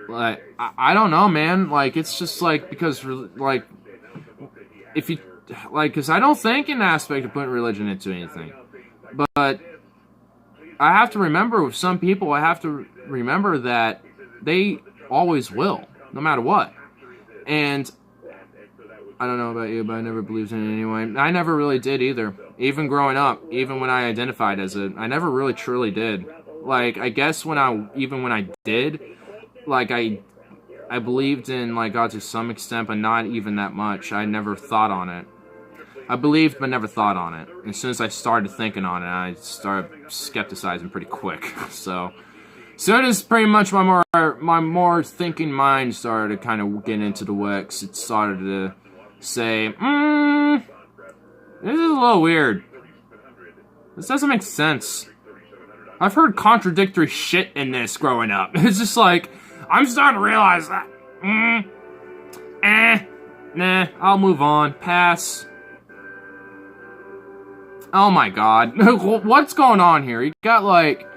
like, I don't know, man, like, it's just like, because, like, if you, like, because I don't think an aspect of putting religion into anything, but I have to remember with some people, I have to remember that they always will, no matter what. And I don't know about you, but I never believed in it anyway. I never really did either. Even growing up, even when I identified as it, I never really truly did. Like, I guess when I did, like, I believed in, like, God to some extent, but not even that much. I never thought on it. I believed, but never thought on it. And as soon as I started thinking on it, I started skepticizing pretty quick. So it is pretty much my more thinking mind started to kind of get into the works. It started to say, this is a little weird. This doesn't make sense. I've heard contradictory shit in this growing up. It's just like, I'm starting to realize that. Nah, I'll move on. Pass. Oh my God. What's going on here? You got, like,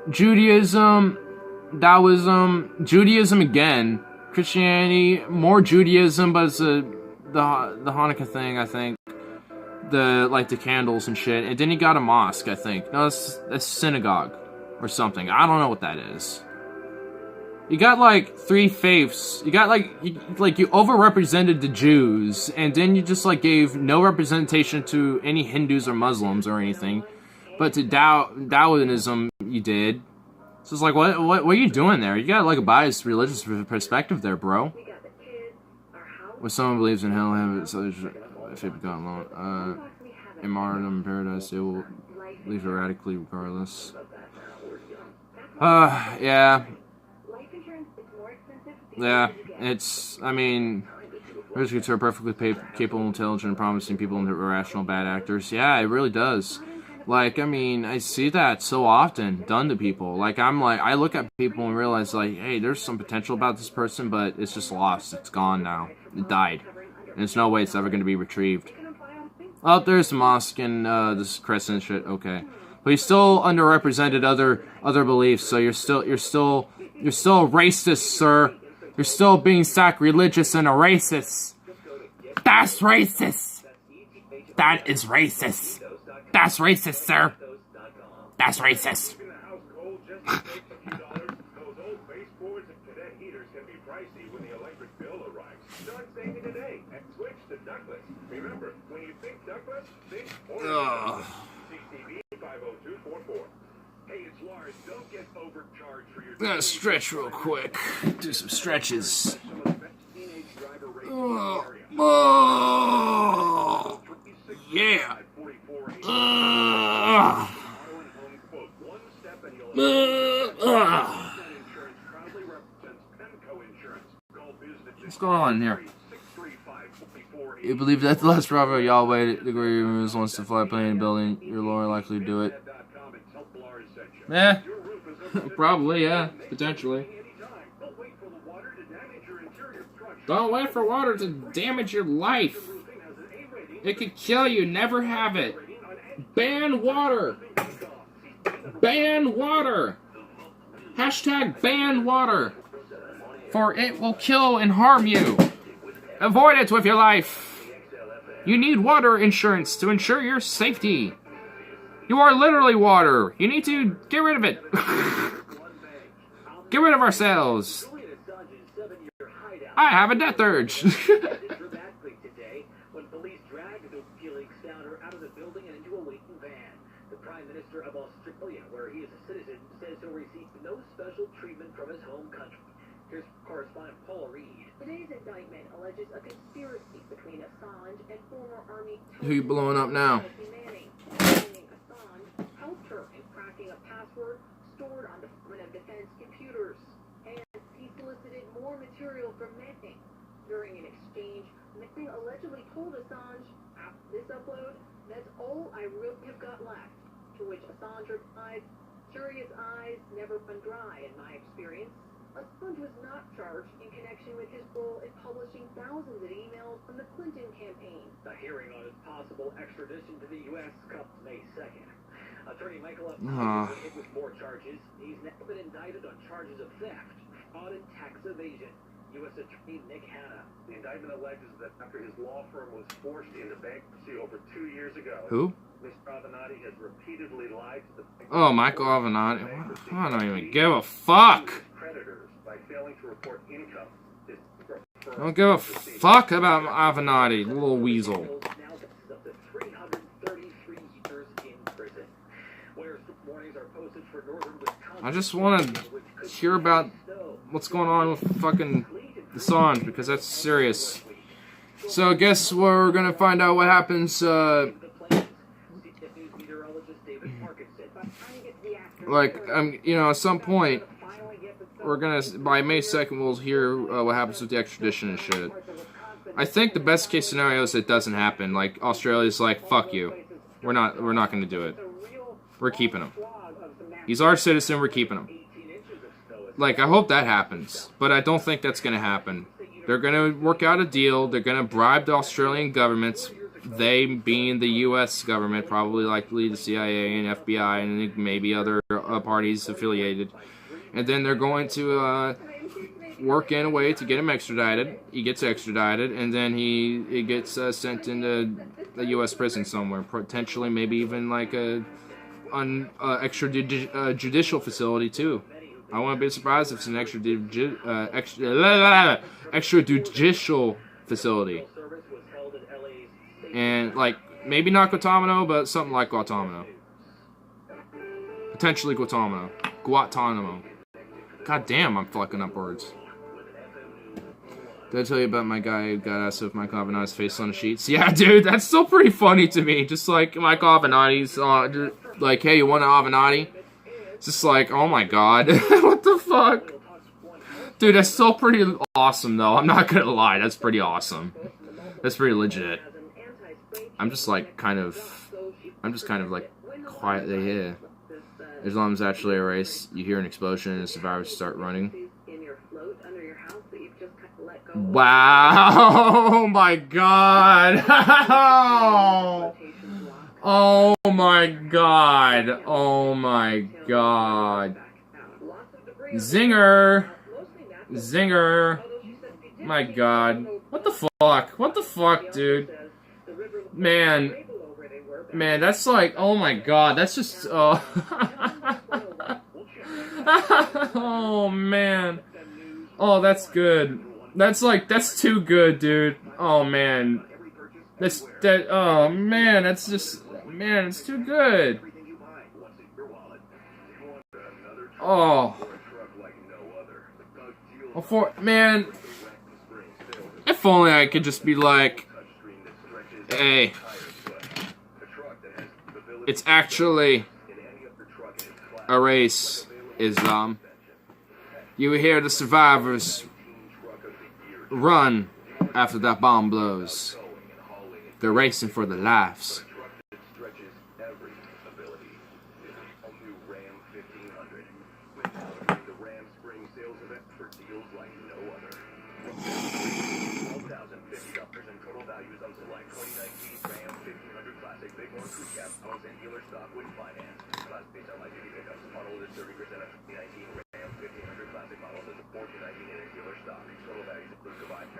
Judaism, Taoism, Judaism again, Christianity, more Judaism, but it's the Hanukkah thing, I think. The candles and shit. And then you got a mosque, I think. No, it's a synagogue or something. I don't know what that is. You got, like, three faiths. You got, like, you overrepresented the Jews, and then you just, like, gave no representation to any Hindus or Muslims or anything. But to Taoism, you did. So it's like, what are you doing there? You got, like, a biased religious perspective there, bro. When someone believes in hell, heaven, so if it becomes alone, in martyrdom in paradise, they will leave erratically regardless. Yeah. Yeah, it's, I mean, Riskets are perfectly capable, intelligent, and promising people into irrational bad actors. Yeah, it really does. Like, I mean, I see that so often done to people. Like, I look at people and realize, like, hey, there's some potential about this person, but it's just lost. It's gone now. It died. And there's no way it's ever going to be retrieved. Oh, there's a mosque and this crescent shit. Okay. but you still underrepresented other beliefs. So you're still a racist, sir. You're still being sacrilegious and a racist. That's racist. That is racist. That's racist, sir. That's racist. Keeping the house cold just takes a few dollars. Those old baseboards and cadet heaters can be pricey when the electric bill arrives. Start saving today and switch to ductless. Remember, when you think ductless, think Ugh. CCB 50244. Hey, it's Lars. Don't get overcharged for your. I'm gonna stretch real quick. Do some stretches. Some of the best teenage driver racing in the Oh, area. oh, yeah. What's going on here? You believe that the last driver y'all waited the great moves wants to fly a plane in a building, you're more likely to do it. Eh, probably, yeah, potentially. Don't wait for water to damage your life. It could kill you, never have it. Ban water. Ban water. Hashtag ban water. For it will kill and harm you. Avoid it with your life. You need water insurance to ensure your safety. You are literally water. You need to get rid of it. Get rid of ourselves. I have a death urge. When police dragged the WikiLeaks founder out of the building and into a waiting van. The Prime Minister of Australia, where he is a citizen, says he'll receive no special treatment from his home country. Here's correspondent Paul Reed. Today's indictment alleges a conspiracy between Assange and former Army. Who you blowing up now? Manning. Assange helped her in cracking a password stored on Department of Defense computers, and he solicited more material from Manning. During an exchange, Manning allegedly told Assange, "After this upload, that's all I really have got left." To which Assange replied, "Curious eyes never run dry in my experience." Assange was not charged in connection with his role in publishing thousands of emails from the Clinton campaign. The hearing on his possible extradition to the U.S. comes May 2nd. Attorney Michael F. hit with more charges. He's now been indicted on charges of theft, fraud, and tax evasion. U.S. Attorney Nick Hanna. The indictment alleges that after his law firm was forced into bankruptcy over 2 years ago, Who? Mr. Avenatti has repeatedly lied to the Oh, Michael Avenatti. I don't even give a fuck. creditors by failing to report income. I don't give a fuck about Avenatti, little weasel. Now sentenced up to 333 years in prison. Where warnings are posted for northern Wisconsin. I just want to hear about what's going on with fucking Assange, because that's serious. So I guess we're gonna find out what happens, like, you know, at some point, we're gonna, by May 2nd, we'll hear what happens with the extradition and shit. I think the best case scenario is it doesn't happen. Like, Australia's like, fuck you. We're not gonna do it. We're keeping him. He's our citizen, we're keeping him. Like, I hope that happens, but I don't think that's gonna happen. They're gonna work out a deal, they're gonna bribe the Australian governments, they being the U.S. government, probably likely the CIA and FBI and maybe other parties affiliated. And then they're going to work in a way to get him extradited. He gets extradited, and then he gets sent into a U.S. prison somewhere, potentially maybe even like a extrajudicial facility too. I wouldn't be surprised if it's an extrajudicial facility. And, like, maybe not Guantanamo, but something like Guantanamo. Potentially Guantanamo. Guantanamo. God damn, I'm fucking up words. Did I tell you about my guy who got us with Michael Avenatti's face on the sheets? Yeah, dude, that's still pretty funny to me. Just like Michael Avenatti's, like, hey, you want an Avenatti? It's just like, oh my god. What the fuck? Dude, that's still pretty awesome, though. I'm not gonna lie, that's pretty awesome. That's pretty legit. I'm just like kind of like quietly here. As long as it's actually a race, you hear an explosion and the survivors start running. Wow! Oh my god! Oh my god. Oh my god. Zinger. Zinger. My god. What the fuck? What the fuck, dude? Man. Man, that's like, oh my god, that's just, oh. Oh man. Oh, that's good. That's like, that's too good, dude. Oh man. Oh man, that's just, man, it's too good. Oh. Man. If only I could just be like, hey. It's actually a race, Islam. You hear the survivors run after that bomb blows. They're racing for their lives.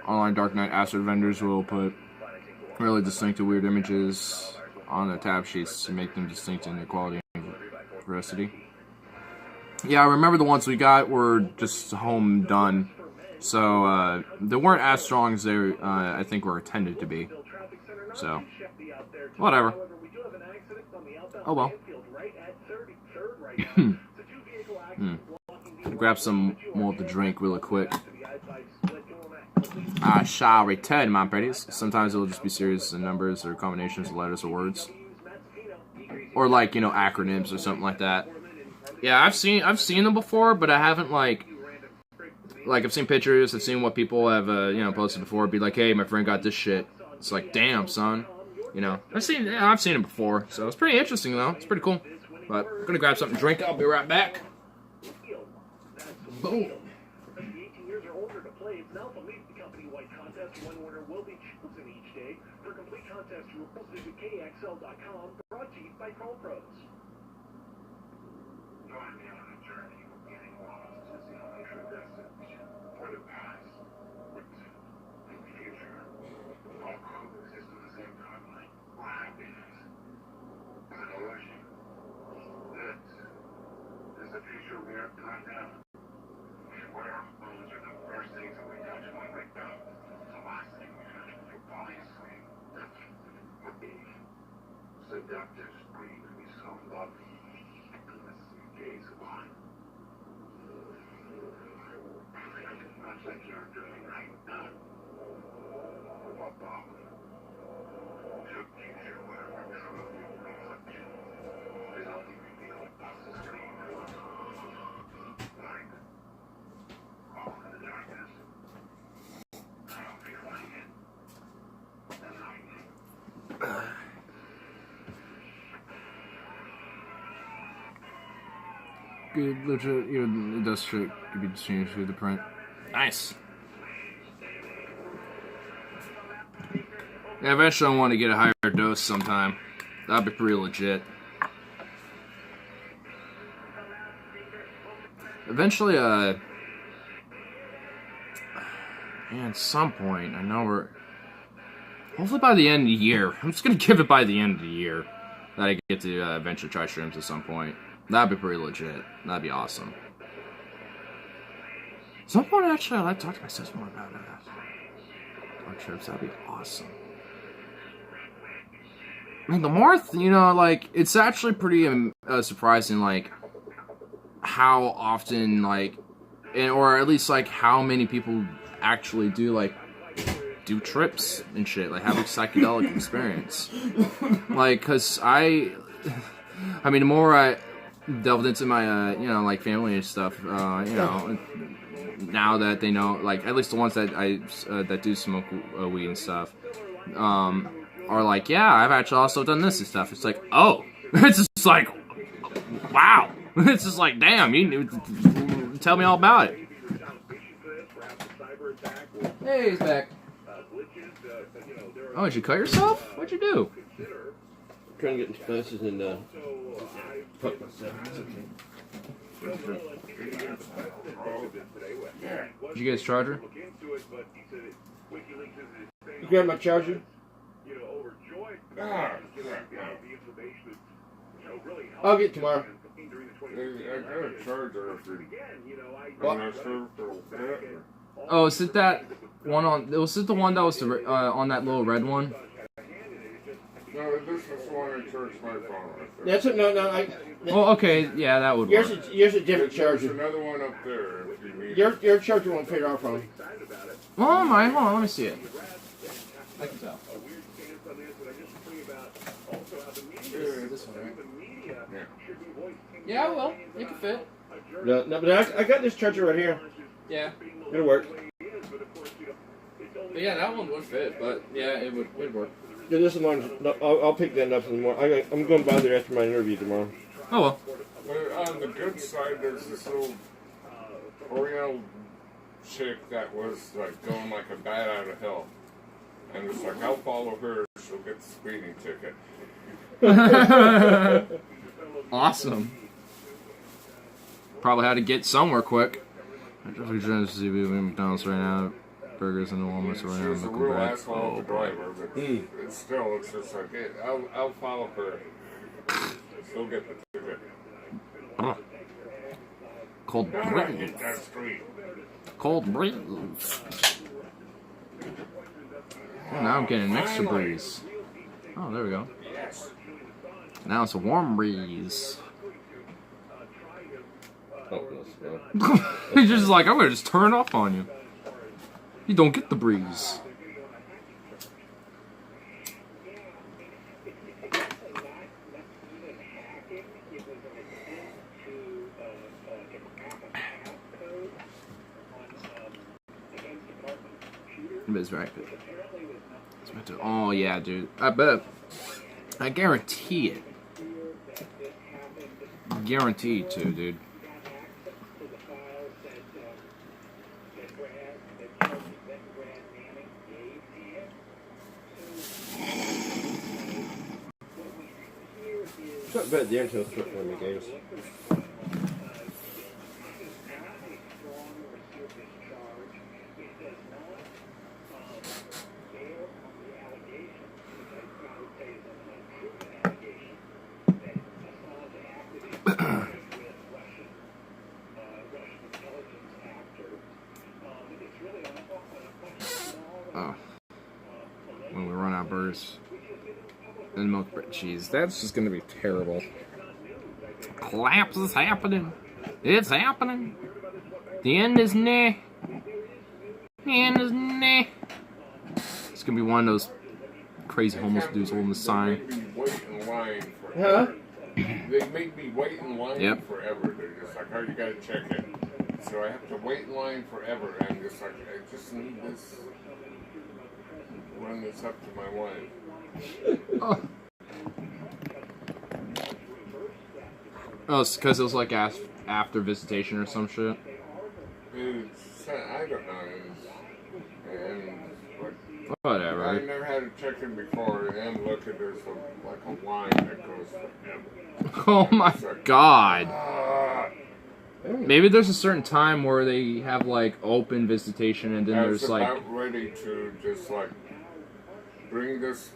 Online Dark Knight Acid vendors will put really distinctive weird images on their tab sheets to make them distinct in their quality and veracity. Yeah, I remember the ones we got were just home done, so they weren't as strong as they I think were intended to be. So, whatever. Oh well. Grab some more to drink really quick. I shall return, my pretties. Sometimes it'll just be series of numbers or combinations of letters or words. Or like, you know, acronyms or something like that. Yeah, I've seen them before, but I haven't like I've seen pictures, I've seen what people have you know, posted before, be like, hey, my friend got this shit. It's like, damn, son. You know, I've seen it before, so it's pretty interesting though. It's pretty cool. But I'm gonna grab something to drink, I'll be right back. Boom. KXL.com, brought to you by ProPros. Join me on a journey of getting lost is the only true destination. For the past, and the future, all coexist in the same timeline. What happiness is an illusion. This is the future we are right now. Where our phones are the first things that we touch when we wake up. The last thing we touch when we fall asleep. Seductive scream to be so lovely in the gaze of mine. Much like you're doing right now. What Bob took you to wherever true reflection is only revealed past the screen. Like, all in the darkness. I hope you find it. And lightning. Good, legit, even it does shit could be changed through the print. Nice. Yeah, eventually I want to get a higher dose sometime. That'd be pretty legit. Eventually, man, at some point, I know we're hopefully by the end of the year. I'm just gonna give it by the end of the year that I get to eventually try shrooms at some point. That'd be pretty legit. That'd be awesome. At some point, actually, I'd like to talk to my sister more about that. Dark trips, that'd be awesome. I mean, the more, you know, like, it's actually pretty surprising, like, how often, like, or at least, like, how many people actually do, like, do trips and shit, like, have a psychedelic experience. Like, because I mean, the more I delved into my, you know, like, family and stuff, you know, now that they know, like, at least the ones that that do smoke weed and stuff, are like, yeah, I've actually also done this and stuff. It's like, oh, it's just like, wow. It's just like, damn, you tell me all about it. Hey, he's back. Oh, did you cut yourself? What'd you do? trying to get into classes and fuck myself. It's okay. Did you get his charger? You grab my charger? I'll get it tomorrow. I got a charger if you want to serve for that. Oh, is it that one on? Was it the one that was the, on that little red one? No, this is the one I charge my phone with. That's it. No. Oh, okay. Yeah, that would Yours work. is a different There's charger. another one up there if you need. Your charger won't fit our phone. Oh my, hold on, let me see it. I can tell. This one, right? Yeah, well, it can fit. No, but I got this charger right here. Yeah. It'll work. But yeah, that one would fit, but yeah, it would work. Yeah, this one, no, I'll pick that up in the morning. I'm going by there after my interview tomorrow. Oh well. But on the good side, there's this little Oriental chick that was like going like a bat out of hell. And it's like, I'll follow her, she'll get the speeding ticket. Awesome. Probably had to get somewhere quick. I just trying to see McDonald's right now. Burgers and the Walmart's right now. She's a Looking real back. asshole Oh, of a driver, but it's still, it's just like, hey, I'll follow her. She'll get the ticket. Cold Gotta breeze. hit that street. Cold breeze. Oh, now I'm getting an extra breeze. Oh, there we go. Yes. Now it's a warm breeze. Oh, no. He's just like, I'm gonna just turn off on you. You don't get the breeze. It's right. It's meant to, oh yeah, dude. I bet. I guarantee it. Guaranteed to, dude. It's not bad there until it's put one of the games. Oh. When we run out of burgers. And milk bread cheese. That's just gonna be terrible. Collapse is happening. It's happening. The end is near. The end is near. It's gonna be one of those crazy homeless dudes holding the sign. They make me wait in line Huh? forever. They make me wait in line Yep. forever. They're just like, oh, you gotta check it. So I have to wait in line forever. I'm just like, I just need this. Run this up to my wife. Oh. Oh, it's because it was like after visitation or some shit. It's, I don't know. And like, Whatever. I never had a check-in before, and look at there's like a line that goes for him. Oh my god. Ah, Maybe there's a certain time where they have like open visitation and then I was there's like about ready to just like bring this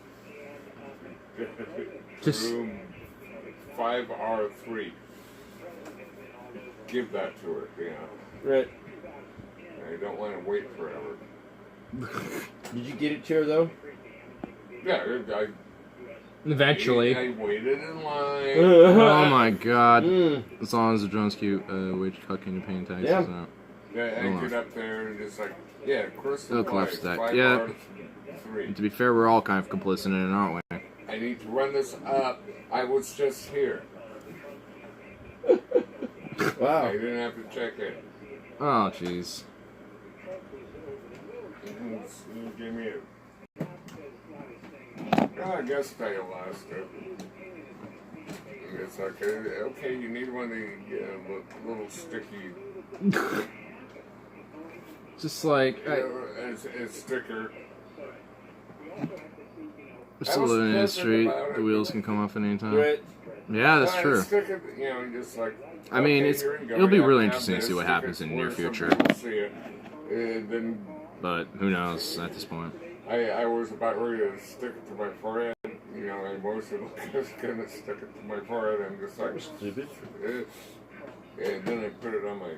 Just- room 5R3. Give that to her, you know. Right. I don't want to wait forever. Did you get it to her though? Yeah, eventually. I waited in line. Oh my god. Mm. As long as the drone's cute, wage cut, can you paying taxes? Yeah. No. Yeah, I get up there and just like, yeah, of course It'll the collapse flag, that. 5R3. And to be fair, we're all kind of complicit in it, aren't we? I need to run this up. I was just here. Wow. I didn't have to check it. Oh jeez. Give me it. I guess they lasted. It's like, okay, you need one of the little sticky, Just like a sticker. Still living in the street. The wheels can come off at any time. Right. Yeah, that's true. Stick it, you know, just like, I mean, okay, it's here you go. it'll be Yeah, really have interesting to this, see what stick happens it in the near where some future. people see it. Then But who knows at this point? I was about ready to stick it to my forehead. You know, I was gonna stick it to my forehead and just like, Stupid. and then I put it on my,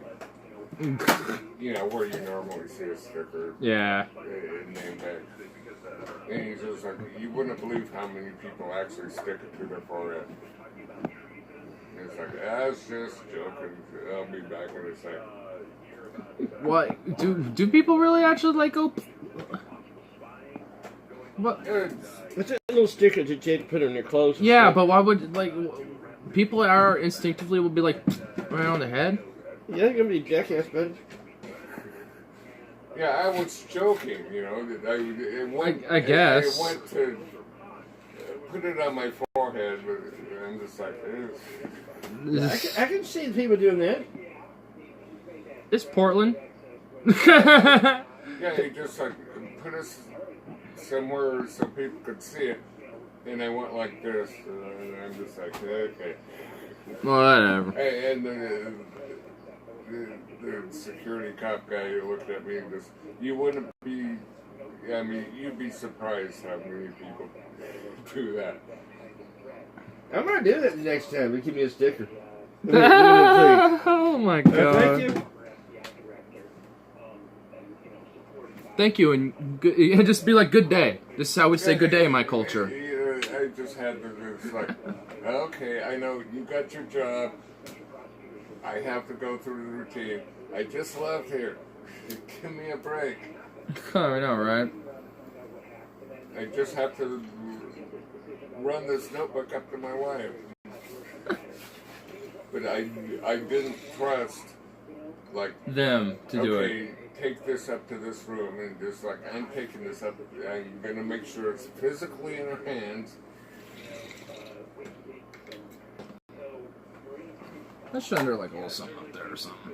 you know, where you normally see a sticker. Yeah. Name tag. And he's just like, you wouldn't believe how many people actually stick it to their forehead. And it's like, that's just joking. I'll be back in a sec. What do people really actually like go? What? It's a little sticker that you take to put on your clothes. Yeah, stuff. but why would like people are instinctively will be like right on the head? Yeah, you're gonna be jackass, bud. Yeah, I was joking, you know. I guess. I went to put it on my forehead, but I'm just like, I can see people doing that. It's Portland. yeah, he just like put us somewhere so people could see it, and I went like this, and I'm just like, okay. Whatever. And the security cop guy looked at me and just, you wouldn't be, I mean, you'd be surprised how many people do that. I'm gonna do that the next time. They give me a sticker. Oh my god. Thank you. Thank you, and just be like, good day. This is how we say good day in my culture. I just had to, it's like, okay, I know you got your job. I have to go through the routine. I just left here. Give me a break. I know, right? I just have to run this notebook up to my wife. But I didn't trust, like, Them to do it. okay, take this up to this room, and just like, I'm taking this up, I'm gonna make sure it's physically in her hands. I should under like a little something up there or something.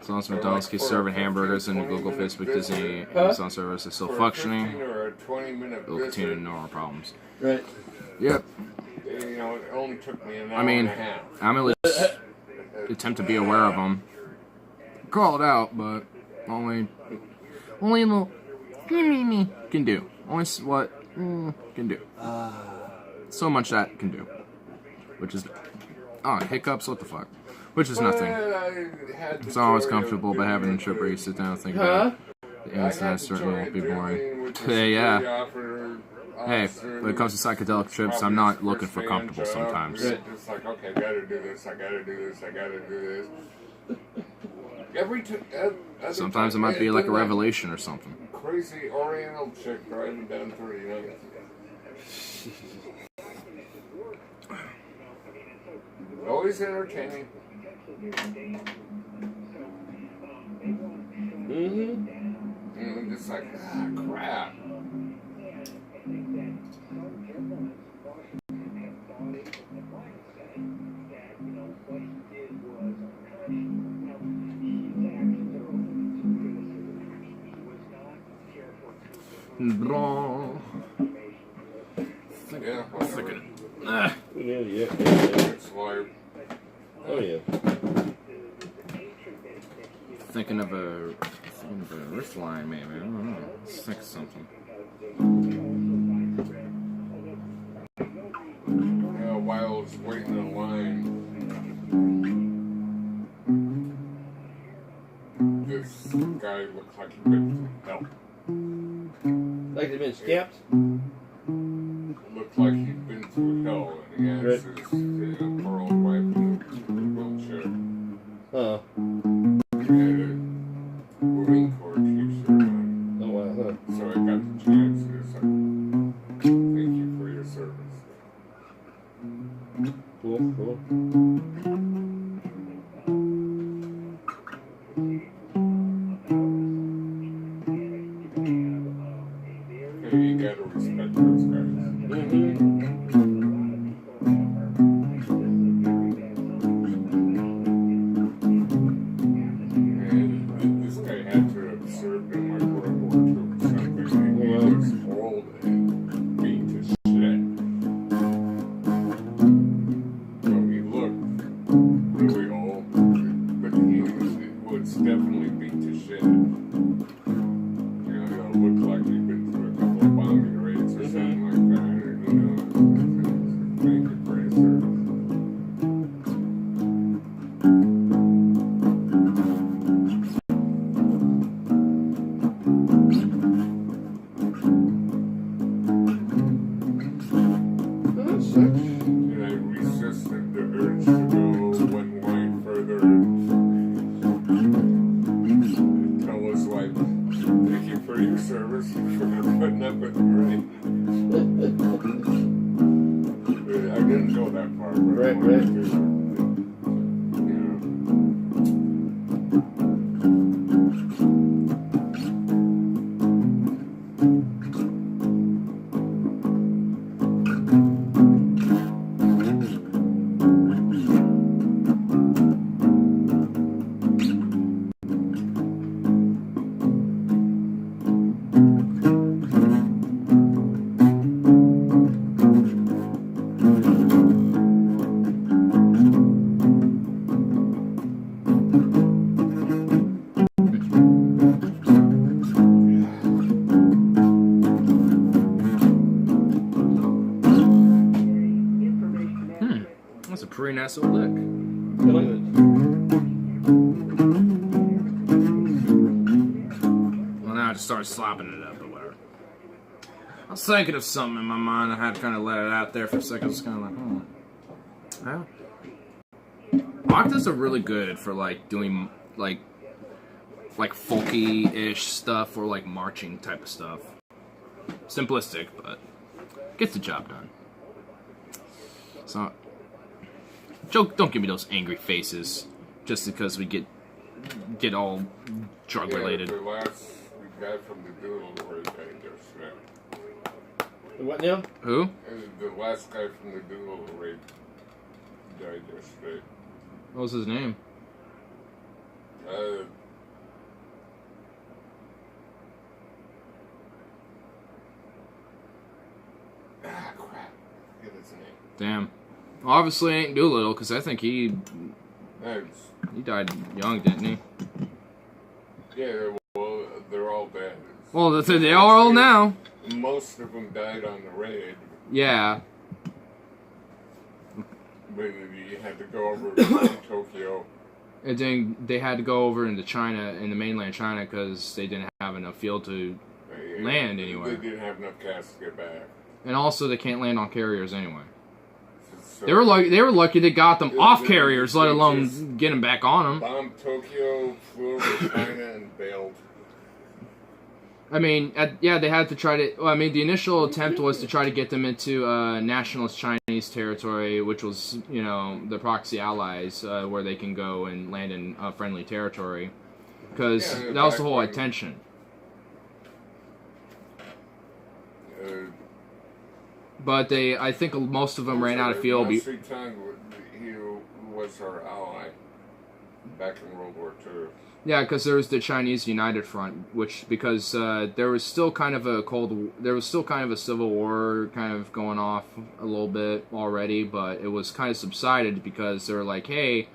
As long as McDonald's keeps serving hamburgers and Google, Facebook, Disney, Amazon service is still For a functioning, 15 or a 20-minute it'll continue visit, normal problems. Right. Yep. you know, it only took me an hour I mean, and a half. I'm at least attempt to be aware of them. Call it out, but only a little can do. Only what can do. So much that can do, which is hiccups. What the fuck? Which is nothing. It's always comfortable, but having a trip where you sit down and think about it. The instant certainly won't be boring. Yeah. Hey, when it comes to psychedelic trips, I'm not looking for comfortable sometimes. It's like, okay, I gotta do this, I gotta do this, I gotta do this. Sometimes it might be like a revelation or something. Crazy Oriental chick driving down 39. Always entertaining. Mm-hmm. And I'm just like, crap. Yeah, whatever. Yeah. It's life. Oh yeah. Thinking of a riff line, maybe. I don't know. Let's think of something. While I was waiting in line, this guy looked like he'd been through hell. Like they've been stamped? Looked like he'd been through hell, and he has his poor old wife in a wheelchair. Huh. He had a Marine Corps t-shirt on. Oh wow, huh. So I got the chance to say, thank you for your service. Cool. Hey, you gotta respect those guys. And this guy had to have served in like World War II or something. putting up with right. I didn't go that far. But Right. That's a pretty nice little lick. Well, now I just started slopping it up or whatever. I was thinking of something in my mind. I had to kind of let it out there for a second. I was kind of like, octaves are really good for like doing like folky-ish stuff or like marching type of stuff. Simplistic, but gets the job done. So, Joe, don't give me those angry faces just because we get all drug related. The last guy from the Doodle Raid died yesterday. What now? Who? The last guy from the Doodle Raid died yesterday. What was his name? Crap. Forget his name. Damn. Well, obviously ain't Doolittle, because I think he died young, didn't he? Yeah, well, they're all dead. Well, they are all now. Most of them died on the raid. Yeah. But you had to go over to Tokyo. And then they had to go over into China, into mainland China, because they didn't have enough field to land anywhere. They didn't have enough gas to get back. And also, they can't land on carriers anyway. So They were lucky they got them off carriers, let alone get them back on them. bombed Tokyo, flew over China, and bailed. I mean, they had to try to. Well, I mean, the initial attempt was to try to get them into nationalist Chinese territory, which was, the proxy allies, where they can go and land in friendly territory, because that was the whole intention. But I think most of them ran out of fuel. He was our ally back in World War II. Yeah, because there was the Chinese United Front, because there was still kind of a civil war kind of going off a little bit already, but it was kind of subsided because they were like, hey,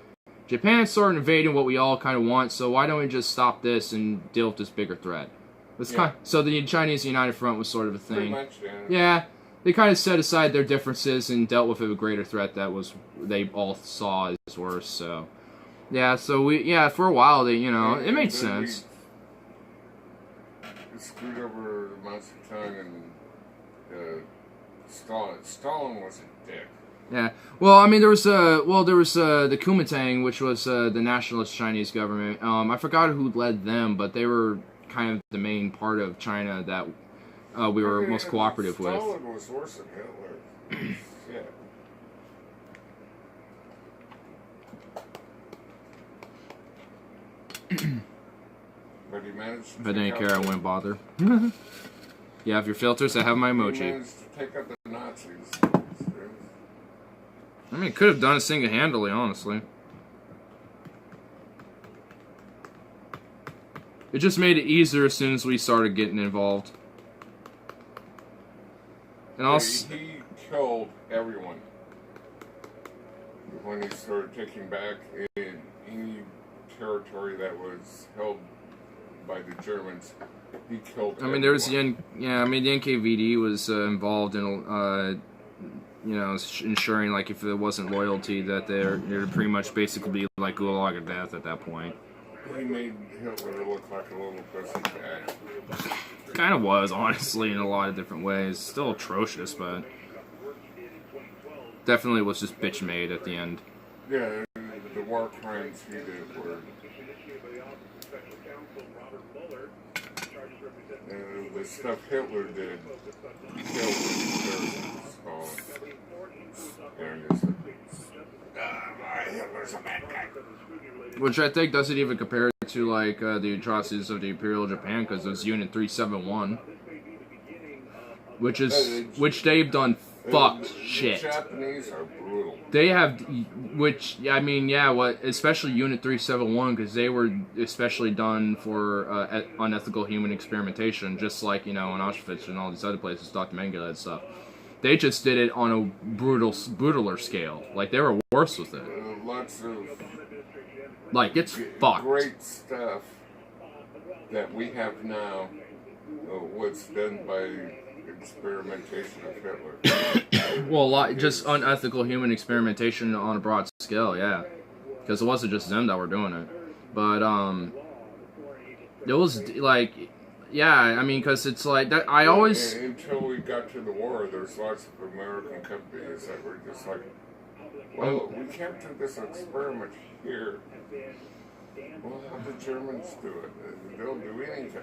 Japan's sort of invading what we all kind of want, so why don't we just stop this and deal with this bigger threat? So the Chinese United Front was sort of a thing. Pretty much, Yeah, they kind of set aside their differences and dealt with a greater threat that they all saw as worse, so... Yeah, so for a while, it made sense. We screwed over Mao Zedong and Stalin was a dick. Yeah, well, I mean, there was the Kuomintang, which was the nationalist Chinese government. I forgot who led them, but they were kind of the main part of China that we were most cooperative with. Stalin was worse than Hitler. Yeah. But he managed to If I didn't care, I wouldn't bother. You have your filters, I have my He emoji. managed to take out the Nazis. I mean, could have done it single-handedly, honestly. It just made it easier as soon as we started getting involved. And also, He killed everyone when he started taking back any territory that was held by the Germans. He killed everyone. I mean, there's the NKVD was involved in, ensuring, like, if there wasn't loyalty, that there'd pretty much basically be like gulag of death at that point. He made Hitler look like a little pussy cat. Kind of was, honestly, in a lot of different ways. Still atrocious, but definitely was just bitch made at the end. Yeah, the war crimes he did were... the stuff Hitler did killed Jersey. And it's Hitler's a bad guy. Which I think doesn't even compare to like the atrocities of the Imperial Japan, because it's Unit 371, which they've done fucked shit. The Japanese are brutal. They have, which I mean, yeah, especially Unit 371, because they were especially done for unethical human experimentation, just like in Auschwitz and all these other places, Dr. Mengele and stuff. They just did it on a brutaler scale. Like, they were worse with it. Lots of like, it's fucked. Great stuff that we have now was done by experimentation of Hitler. Well, just unethical human experimentation on a broad scale, yeah. Because it wasn't just them that were doing it. But, it was, like, yeah, I mean, because it's like, that. I always... Until we got to the war, there's lots of American companies that were just like, well, we can't do this experiment here. Well, how the Germans do it? They don't do anything.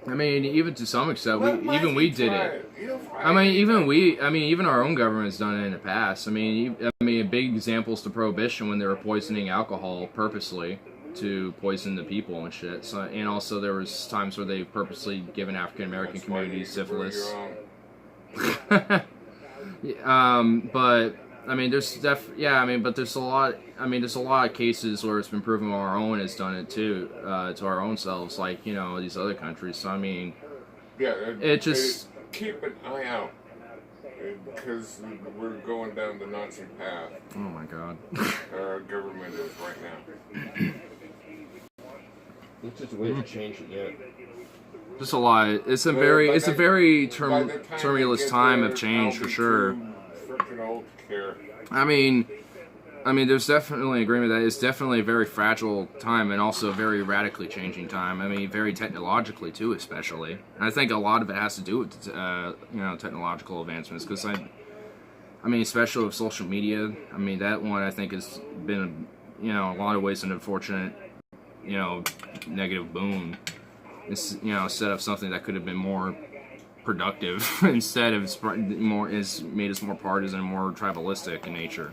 I mean, even to some extent, we did it. Even our own government's done it in the past. I mean, big examples to Prohibition when they were poisoning alcohol purposely to poison the people and shit. So, and also there was times where they purposely given African American communities syphilis. But I mean, there's but there's a lot. I mean, there's a lot of cases where it's been proven our own has done it too, to our own selves, like these other countries. So I mean, yeah, it just keep an eye out because we're going down the Nazi path. Oh my God, our government is right now. It's just a way to change it yet. Just a lot. It's a very tumultuous time of change for sure. I mean, there's definitely agreement that it's definitely a very fragile time and also a very radically changing time. I mean, very technologically too, especially. And I think a lot of it has to do with technological advancements, because I mean, especially with social media. I mean, that one I think has been a lot of ways an unfortunate negative boom. It's instead of something that could have been more productive, instead of is made us more partisan, more tribalistic in nature.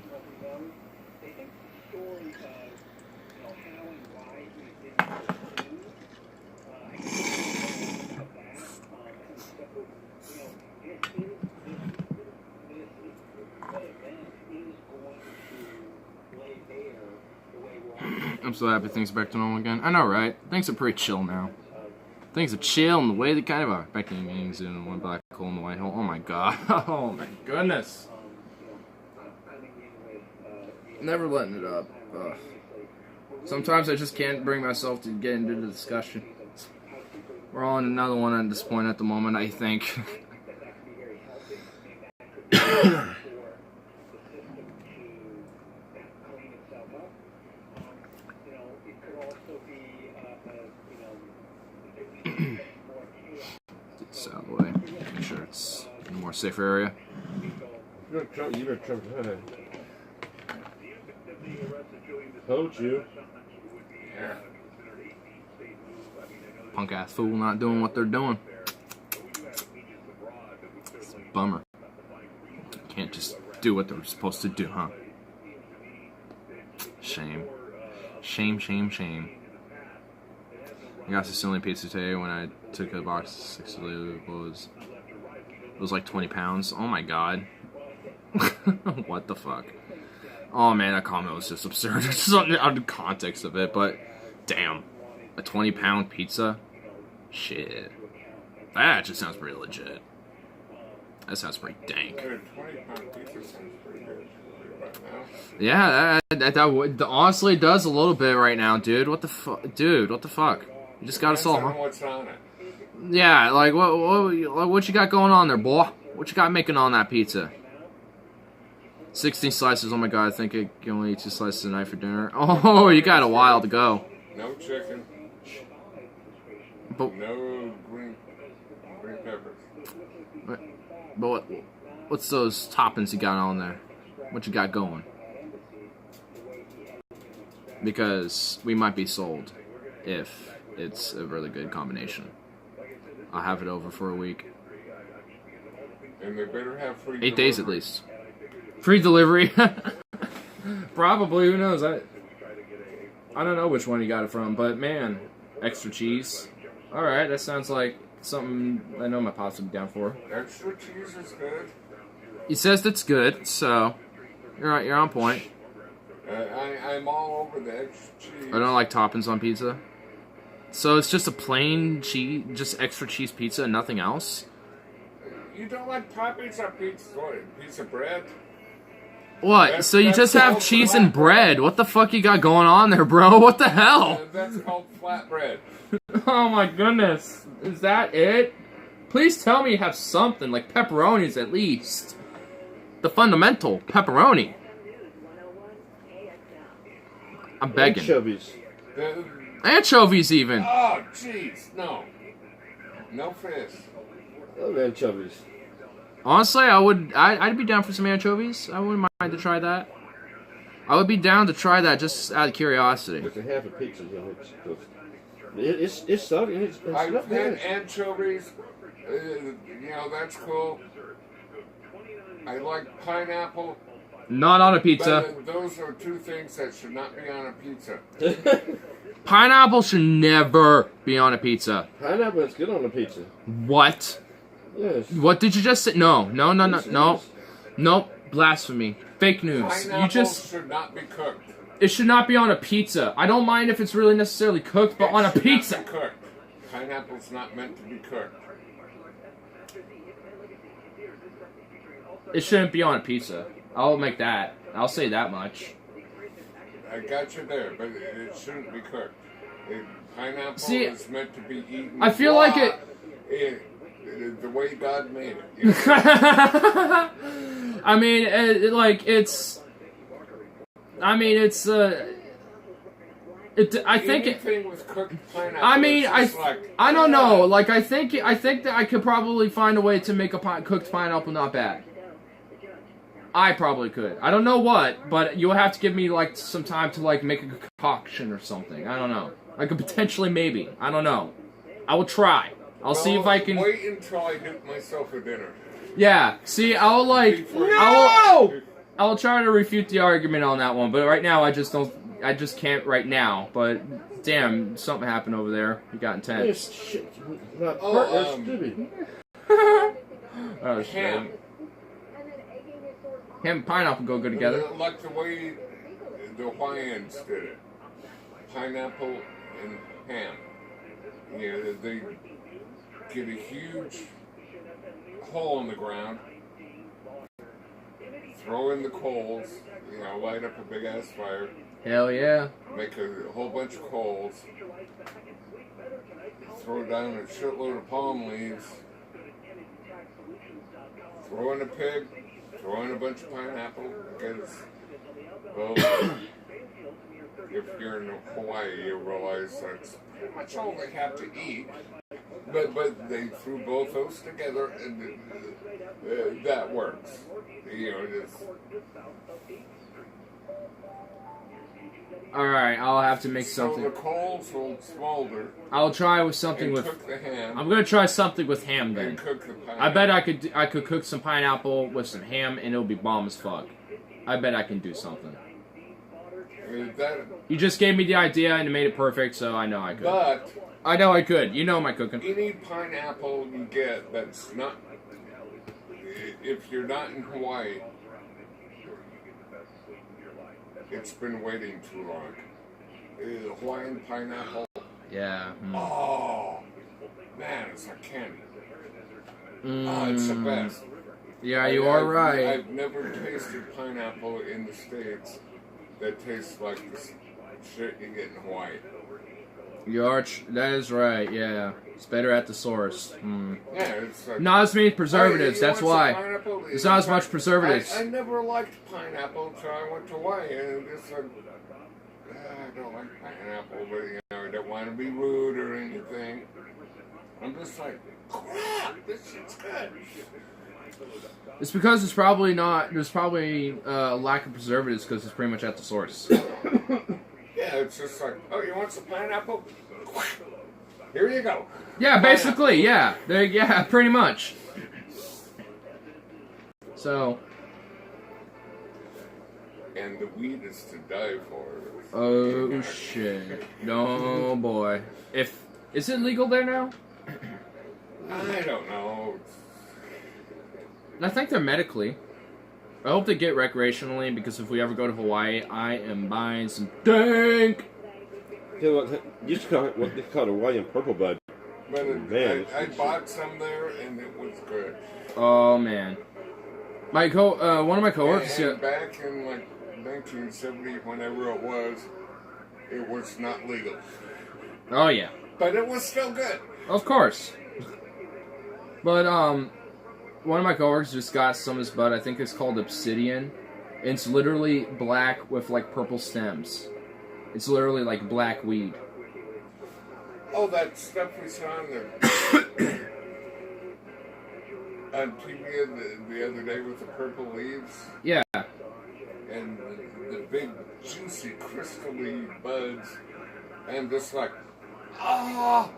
I'm so happy things are back to normal again. I know, right? Things are pretty chill now. Things are chill in the way they kind of are. Back in meetings in one black hole in the white hole. Oh my God. Oh my goodness. Never letting it up. Ugh. Sometimes I just can't bring myself to get into the discussion. We're on another one at this point at the moment, I think. It's out of the way. Make sure it's in a more safer area. You better jump ahead. Told you. Yeah. Punk ass fool not doing what they're doing. It's a bummer. Can't just do what they're supposed to do, huh? Shame. Shame, shame, shame. I got Sicilian pizza today when I took a box. It was like 20 pounds. Oh my God. What the fuck? Oh man, that comment was just absurd. Just out of the context of it, but damn. A 20-pound pizza? Shit. That just sounds pretty legit. That sounds pretty dank. 20-pound pizza sounds pretty good right now. Yeah, that honestly does a little bit right now, dude. What the fuck? Dude, what the fuck? You just got us all, huh? What's on it? Yeah, like, what you got going on there, boy? What you got making on that pizza? 16 slices, oh my God, I think I can only eat 2 slices tonight for dinner. Oh, you got a while to go. No chicken. But, no green peppers. But what's those toppings you got on there? What you got going? Because we might be sold if it's a really good combination. I'll have it over for a week. And they better have free 8 days at delivery. least. Free delivery. Probably, who knows? I don't know which one you got it from, but man, extra cheese. Alright, that sounds like something I know my pops would be down for. Extra cheese is good. He says that's good, so you're on point. I'm all over the extra cheese. I don't like toppings on pizza. So it's just a plain cheese, just extra cheese pizza and nothing else? You don't like toppings on pizza? What, piece of bread? What? So you That's just have called cheese and flatbread. bread? What the fuck you got going on there, bro? What the hell? That's called flatbread. Oh my goodness. Is that it? Please tell me you have something, like pepperonis at least. The fundamental, pepperoni. I'm begging. Anchovies. Anchovies even. Oh, jeez, no. No fish. I love anchovies. Honestly, I'd be down for some anchovies. I wouldn't mind to try that. I would be down to try that just out of curiosity. There's a half a pizza in it. It's something. It's I've not had bad. anchovies. That's cool. I like pineapple. Not on a pizza. But those are two things that should not be on a pizza. Pineapple should never be on a pizza. Pineapple is good on a pizza. What? Yes. What did you just say? No. Nope. Blasphemy. Fake news. Pineapple should not be cooked. It should not be on a pizza. I don't mind if it's really necessarily cooked, but on a It should pizza. not be cooked. Pineapple's not meant to be cooked. It shouldn't be on a pizza. I'll make that. I'll say that much. I got you there, but it shouldn't be cooked. Pineapple See, is meant to be eaten. I feel like the way God made it. You know? I mean, I think anything with cooked pineapple. I mean, it's just like, I don't know. Like, I think that I could probably find a way to make a cooked pineapple not bad. I probably could. I don't know what, but you'll have to give me, like, some time to, like, make a concoction or something. I don't know. I could potentially, maybe. I don't know. I will try. I'll see if I can... Wait until I nuke myself for dinner. Yeah. See, I'll, like... No! I'll try to refute the argument on that one, but right now I just can't right now. But, damn, something happened over there. It got intense. It's shit. Not that's stupid. Oh, shit. Ham. Ham and pineapple go good together. Like the way the Hawaiians did it. Pineapple and ham. Yeah, they get a huge hole in the ground, throw in the coals, light up a big ass fire, Hell yeah. make a whole bunch of coals, throw down a shitload of palm leaves, throw in a pig, throw in a bunch of pineapple, because, well, if you're in Hawaii, you realize that's pretty much all they have to eat. But they threw both those together, and that works. Alright, I'll have to make something. So the coals will smolder. I'll try with something and with... cook the ham. I'm gonna try something with ham then. And cook the pineapple. I bet I could cook some pineapple with some ham and it'll be bomb as fuck. I bet I can do something. You just gave me the idea and it made it perfect, so I know I could. But I know I could. You know my cooking. any pineapple you get that's not, if you're not in Hawaii, it's been waiting too long. Hawaiian pineapple. Yeah. Oh, man, it's like candy. Oh, it's the best. Yeah, you are right. I've never tasted pineapple in the States that tastes like the shit you get in Hawaii. That is right, yeah. It's better at the source. Yeah, it's like... Not as many preservatives, that's why. Pineapple? There's not as much preservatives. I never liked pineapple until I went to Hawaii, and it's like, I don't like pineapple, but I don't want to be rude or anything. I'm just like, crap, this shit's good. It's because there's probably a lack of preservatives because it's pretty much at the source. Yeah, it's just like, oh, you want some pineapple? Here you go. Yeah, basically, yeah. Yeah, pretty much. So. And the weed is to die for. Oh shit! No boy. Is it legal there now? I don't know. I think they're medically. I hope they get recreationally because if we ever go to Hawaii, I am buying some dank. You know what? You just call it what they call Hawaiian purple bud. But Man, I bought some there and it was good. Oh man, one of my coworkers. And back in like 1970, whenever it was not legal. Oh yeah. But it was still good. Of course. But one of my coworkers just got some of this bud. I think it's called Obsidian. It's literally black with like purple stems. It's literally like black weed. Oh, that stuff we saw on on TV the other day with the purple leaves. Yeah. And the big, juicy, crystally buds. And just like, oh!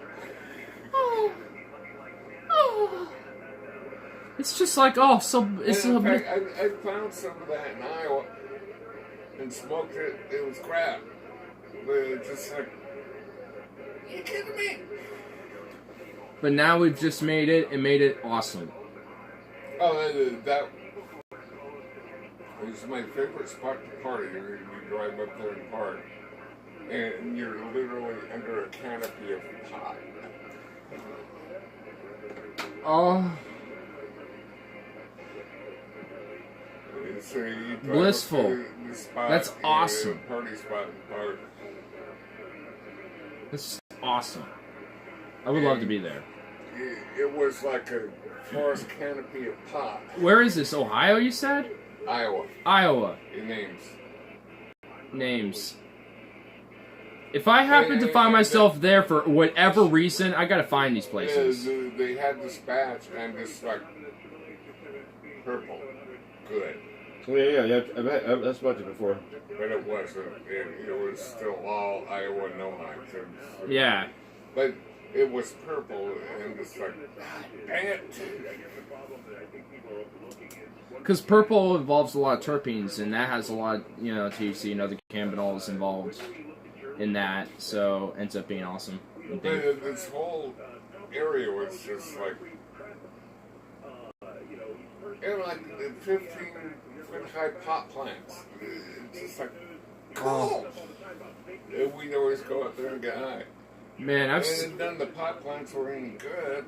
It's just like, oh, so it's and in fact, I found some of that in Iowa and smoked it. It was crap. But it's just like, you kidding me? But now we've just made it and made it awesome. Oh, that is my favorite spot to party. You drive up there and park, and you're literally under a canopy of pot. Oh. So you drive Blissful. up to the spot, That's awesome. Party spot and park. This is awesome. I would love to be there. It was like a forest canopy of pot. Where is this? Ohio, you said? Iowa. Iowa. It Names. If I happen to find myself there for whatever reason, I gotta find these places. They had this batch and just like purple. Good. Oh, yeah. I've watched it before. But it wasn't. It was still all Iowa no-hides. Yeah. But it was purple and it's like, dang it. Because purple involves a lot of terpenes, and that has a lot of, THC and other cannabinoids involved in that, so ends up being awesome. This whole area was just like, and like 15-foot high pot plants. It's just like, cool. And we'd always go up there and get high. Man, And none of the pot plants were any good.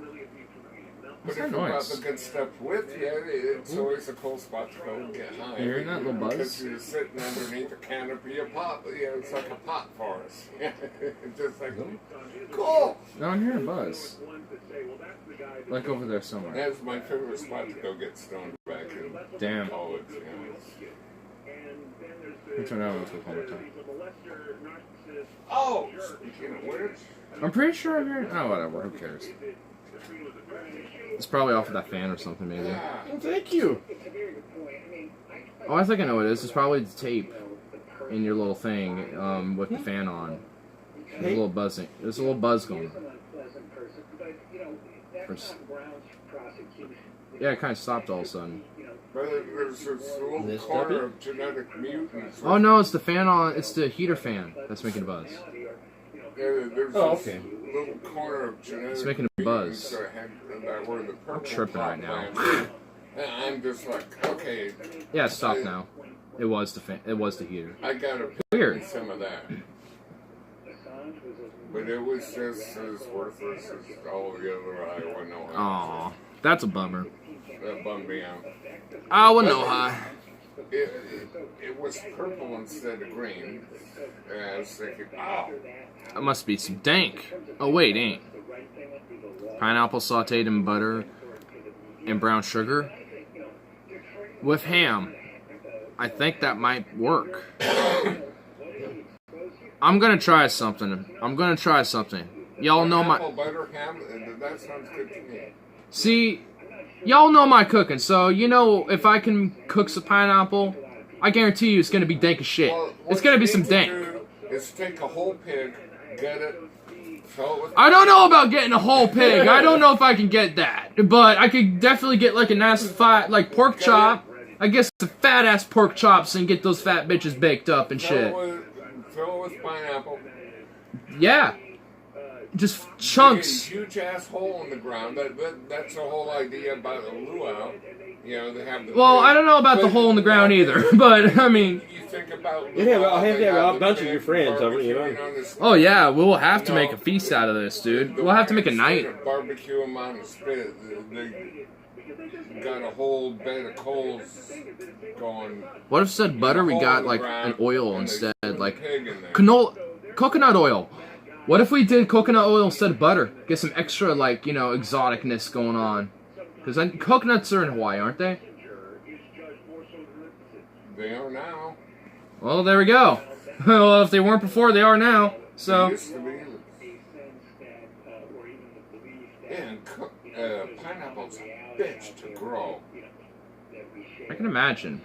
But if you brought noise? the good stuff with you, it's always a cool spot to go and get high. You hearing that little buzz? Because you're sitting underneath a canopy of pot. It's like a pot forest. It's just like, cool. No, I'm hearing a buzz. Like over there somewhere. That's my favorite spot to go get stoned back in Damn. college. Turn that on to one more time. Oh, speaking of which, I'm pretty sure I'm hearing. Oh, whatever. Who cares? It's probably off of that fan or something, maybe. Oh, thank you. Oh, I think I know what it is. It's probably the tape in your little thing with the fan on. There's a little buzzing. There's a little buzz going on. Yeah, it kind of stopped all of a sudden. there's this little corner of genetic mutants. Oh no, it's the fan on. It's the heater fan that's making a buzz. There's okay. little corner of genetic It's making a buzz. I'm tripping right now. And I'm just like, okay. Yeah, it stopped now. It was the fan. It was the heater. I gotta Weird. pick some of that. But it was just as worthless as all the other Iowa no-hides. Aw, that's a bummer. That bummed me out. Iowa no-hide. It was purple instead of green. And I was thinking, oh. That must be some dank. Oh wait, ain't. Pineapple sauteed in butter and brown sugar with ham. I think that might work. I'm gonna try something. Y'all know my. Butter, ham, that sounds good to me. See, y'all know my cooking, so if I can cook some pineapple, I guarantee you it's gonna be dank as shit. Well, It's gonna be you some need to dank. do is take a whole pig, get it, I don't know about getting a whole pig. I don't know if I can get that. But I could definitely get like a nice fat, like pork chop. I guess the fat ass pork chops and get those fat bitches baked up and shit. Fill it with pineapple. Yeah. Just chunks. Huge ass hole in the ground. That's the whole idea about a luau. You know, they have the Well, I don't know about the hole in the ground either, but I mean. You think about I'll have to have a bunch of your friends over, you know. Oh yeah, we'll have to make a feast out of this, dude. We'll have to make a night. Barbecue them on the spit. They got a whole bed of coals going. What if instead of butter we got like an oil instead, like coconut oil? What if we did coconut oil instead of butter? Get some extra, like, you know, exoticness going on. Because coconuts are in Hawaii, aren't they? They are now. Well, there we go. Well, if they weren't before, they are now. So. They used to be. And pineapple's a bitch to grow. I can imagine.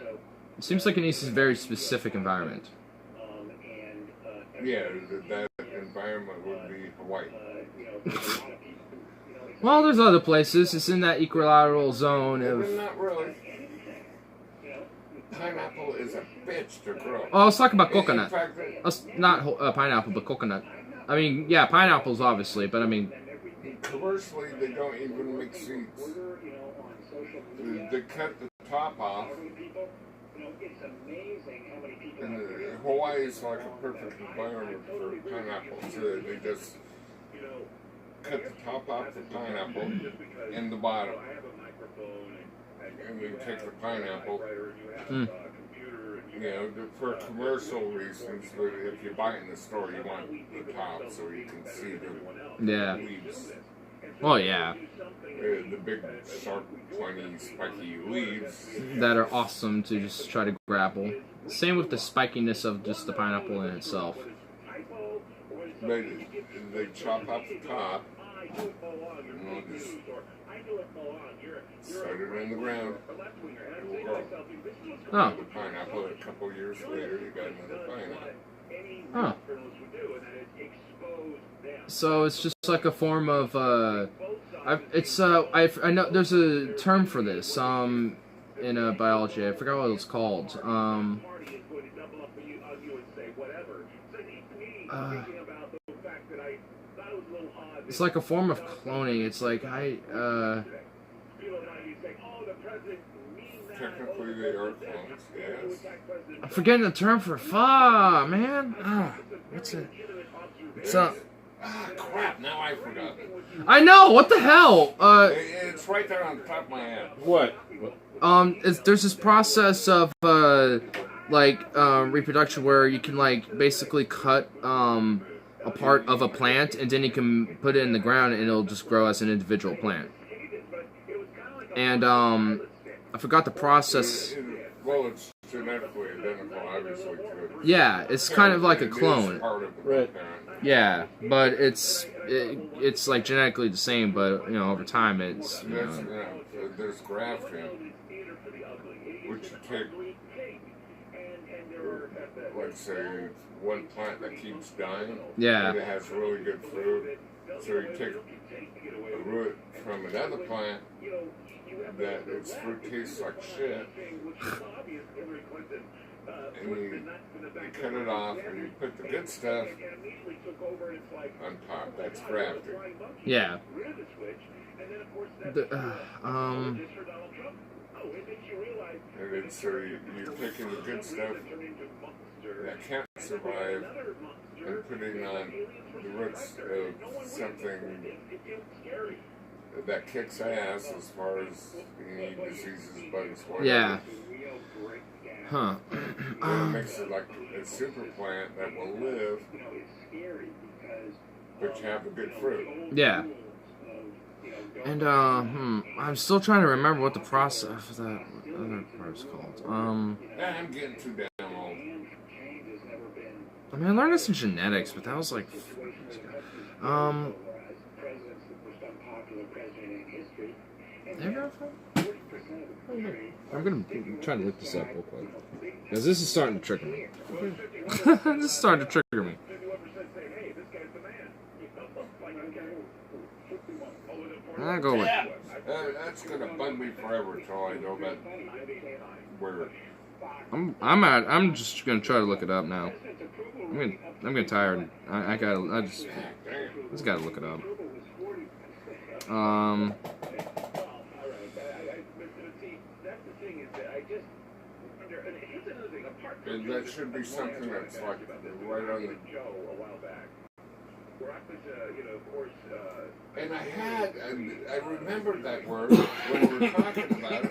It seems like it needs a very specific environment. Yeah, that environment would be Hawaii. Well, there's other places. It's in that equilateral zone of. Not really. Pineapple is a bitch to grow. Oh, let's talk about coconut. In fact, Not pineapple, but coconut. I mean, yeah, pineapples obviously, but I mean. Commercially, they don't even make seeds. They cut the top off. And Hawaii is like a perfect environment for pineapples. They just cut the top off the pineapple and the bottom. And you take the pineapple, you know, for commercial reasons, but if you buy it in the store, you want the top so you can see the leaves. Oh, yeah. The big, sharp, pointy, spiky leaves. That are awesome to just try to grapple. Same with the spikiness of just the pineapple in itself. They chop off the top, and they'll just set it in the ground. It will grow. Oh. The pineapple, a couple years later, you got another pineapple. Oh. So it's just like a form of, I know there's a term for this, in biology. I forgot what it's called. It's like a form of cloning. It's like, Technically, they are clones, yes. I'm forgetting the term for man. What's it? It's Crap, now I forgot it. I know, what the hell? It's right there on the top of my head. What? There's this process of, reproduction where you can, like, basically cut, a part of a plant, and then you can put it in the ground, and it'll just grow as an individual plant. And, I forgot the process. Well, it's genetically identical, obviously, to it. Yeah, it's kind of like a clone. Right. Yeah, but it's like genetically the same, but, you know, over time it's, you know. There's grafting, which you take, let's say, one plant that keeps dying. Yeah. And it has really good fruit. So you take a root from another plant that its fruit tastes like shit, and you cut it off and you put the good stuff on top. That's grafting. Yeah. And then so you're taking the good stuff that can't survive and putting on the roots of something that kicks ass as far as any diseases, bugs, whatever. Yeah. Huh. It makes it like a super plant that will live, but you have a good fruit. Yeah. And, I'm still trying to remember what the process of that other part is called. I'm getting too damn old. I mean, I learned this in genetics, but that was like... I'm gonna try to look this up real quick. Because this is starting to trigger me. This is starting to trigger me. I'll go with. That's gonna bug me forever until I know that where. I'm just gonna try to look it up now. I'm getting tired. I just gotta look it up. And that should be something that's like right on the. And I remembered that word when we were talking about it.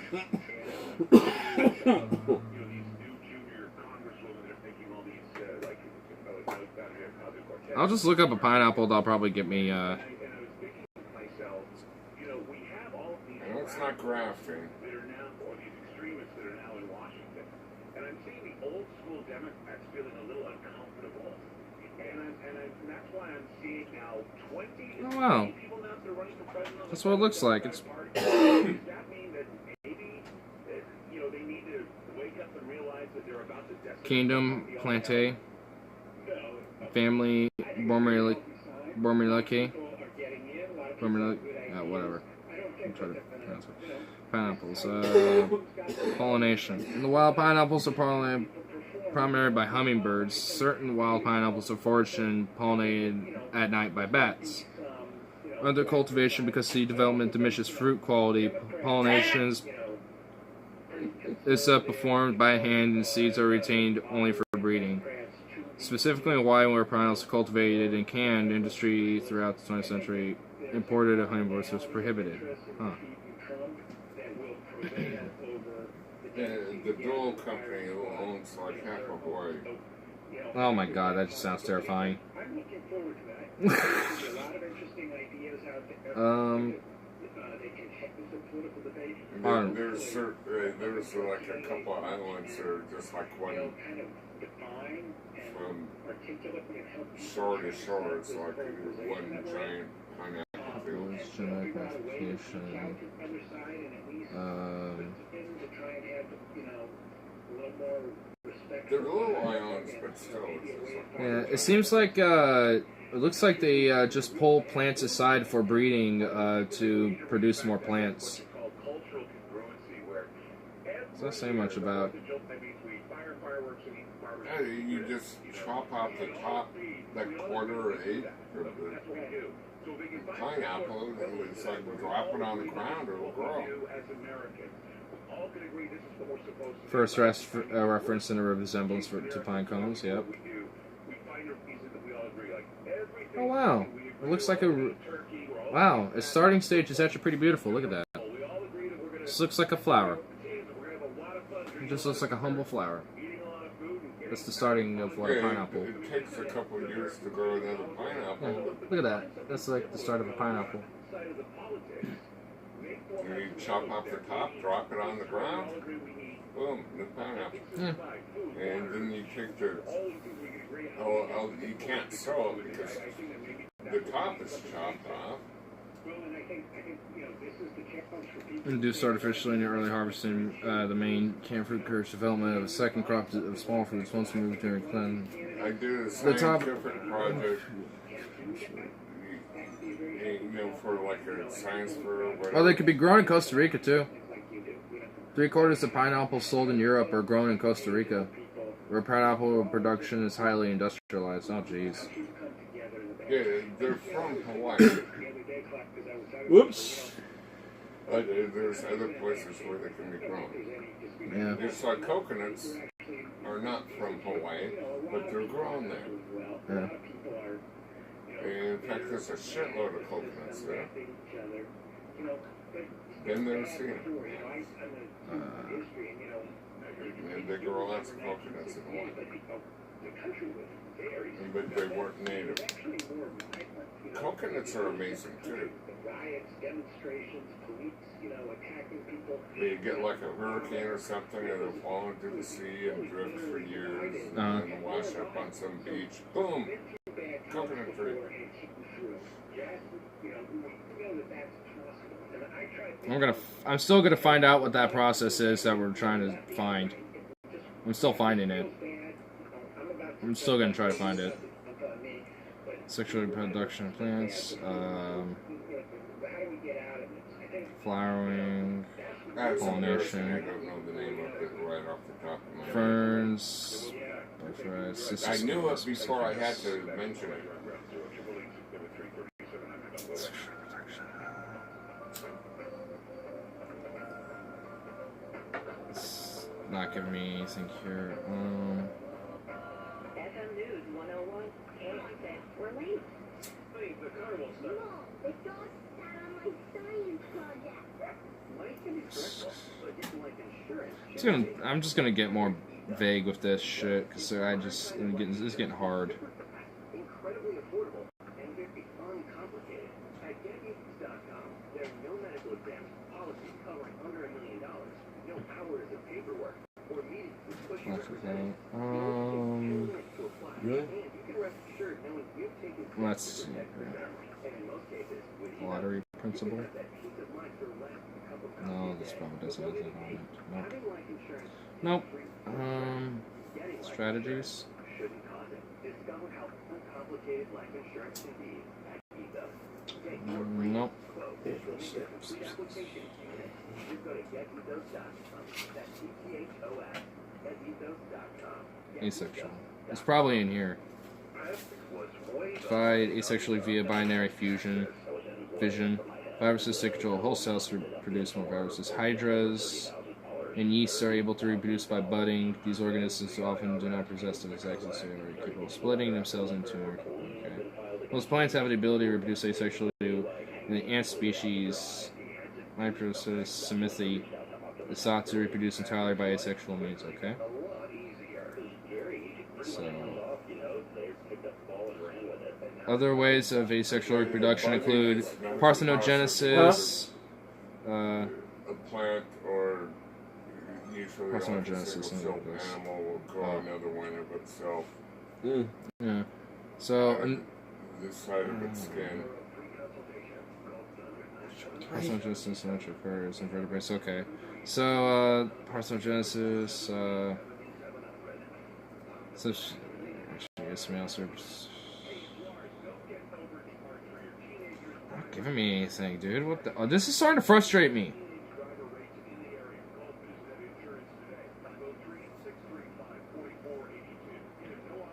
I'll just look up a pineapple. That'll probably get me. I know it's not grafting. And I'm seeing the old school Democrats feeling a little uncomfortable. And that's why I'm seeing now 20 Oh wow, people now that are running for president. that's what it looks like. It's Does that mean that maybe they need to wake up and realize that they're about to decimate Kingdom Planté Family Bormilaki. Whatever. I'm trying to pronounce it. Pineapples. Pollination. In the wild, pineapples are pollinated by hummingbirds. Certain wild pineapples are foraged and pollinated at night by bats. Under cultivation, because seed development diminishes fruit quality, pollination is performed by hand and seeds are retained only for breeding. Specifically in Hawaii, where pineapples are cultivated in canned industry throughout the 20th century, imported hummingbirds was prohibited. Huh. The Dole company owns like half of Hawaii. Oh my god, that just sounds terrifying. I'm looking forward to that. There's a lot of interesting ideas out there. They can heck with the political debate. There's like a couple of islands that are just like one Kind of define and from articulately and help shore to shore. It's like one giant pineapple field. Genetic modification. They're little islands, but still. It's just like Yeah, it seems like it looks like they just pull plants aside for breeding to produce more plants. Does that say much about? Yeah, you just chop out the top, that quarter or eighth of the pineapple, and it's like drop it on the ground, it'll grow. First reference in a resemblance to pine cones, yep. Oh wow, it looks like a... Wow, its starting stage is actually pretty beautiful, look at that. This looks like a flower. It just looks like a humble flower. That's the starting of what a pineapple. It takes a couple of years to grow another pineapple. Yeah, look at that. That's like the start of a pineapple. You chop off the top, drop it on the ground, boom, new pineapple. Yeah. And then you take the... you can't sew it because the top is chopped off. Induced artificially in the early harvesting, the main canned fruit encouraged development of a second crop of small fruits once moved during cleansing. I did a The top- scientific project, for like a science fair or whatever. Oh, they could be grown in Costa Rica too. 3/4 of pineapples sold in Europe are grown in Costa Rica, where pineapple production is highly industrialized. Oh, jeez. Yeah, they're from Hawaii. Whoops. But there's other places where they can be grown. Yeah. Just like coconuts are not from Hawaii, but they're grown there. Yeah. And in fact, there's a shitload of coconuts there. Been there, seen it. And they grow lots of coconuts in Hawaii. But they weren't native. Coconuts are amazing too. You get like a hurricane or something, and it'll fall into the sea and drift for years, and then wash up on some beach. Boom! Coconut tree. I'm still gonna find out what that process is that we're trying to find. I'm still finding it. I'm still gonna try to find it. Sexual reproduction of plants. flowering, That's embarrassing. I pollination, don't know the name of it right off the top of my head. ferns, I knew it before I had to mention it. It's not giving me anything here. FM News 101. Caroline said we're late. Hey, the carnival stuff. Mom, the dog sat on my science project. Money can be stressful, but getting like insurance. I'm just gonna get more vague with this shit because it's getting hard. Incredibly affordable and very uncomplicated. At GetUses.com, there are no medical exams, policies covering under $1 million, no hours of paperwork, or meetings with pushy representatives. Really? And you can rest assured knowing you've taken Let's see. and in most cases, with Lottery principle. that peace of mind for less than a cup of coffee. No, this probably doesn't have anything on it. Nope. Having life insurance Nope. getting life Strategies. shouldn't cause it. Discover how uncomplicated life insurance can be at Ethos. Get your free Nope. quote. Complete the complete application. Just go to getethos.com. That's ETHOS. Getethos.com. Asexual. It's probably in here. Divide asexually via binary fission. Viruses stick control whole cells to produce more viruses. Hydras and yeasts are able to reproduce by budding. These organisms often do not possess the exact or capable of splitting themselves into. Okay. Most plants have the ability to reproduce asexually. In the ant species, Microsis simithi is thought to reproduce entirely by asexual means. Okay. So, other ways of asexual reproduction include parthenogenesis. A plant or usually Parthenogenesis, a single animal will grow another one of itself. Yeah. So, This side of its skin. parthenogenesis naturally occurs in vertebrates. Okay. So, parthenogenesis. So, actually, yes, male serves. Not giving me anything, dude. What the? Oh, this is starting to frustrate me.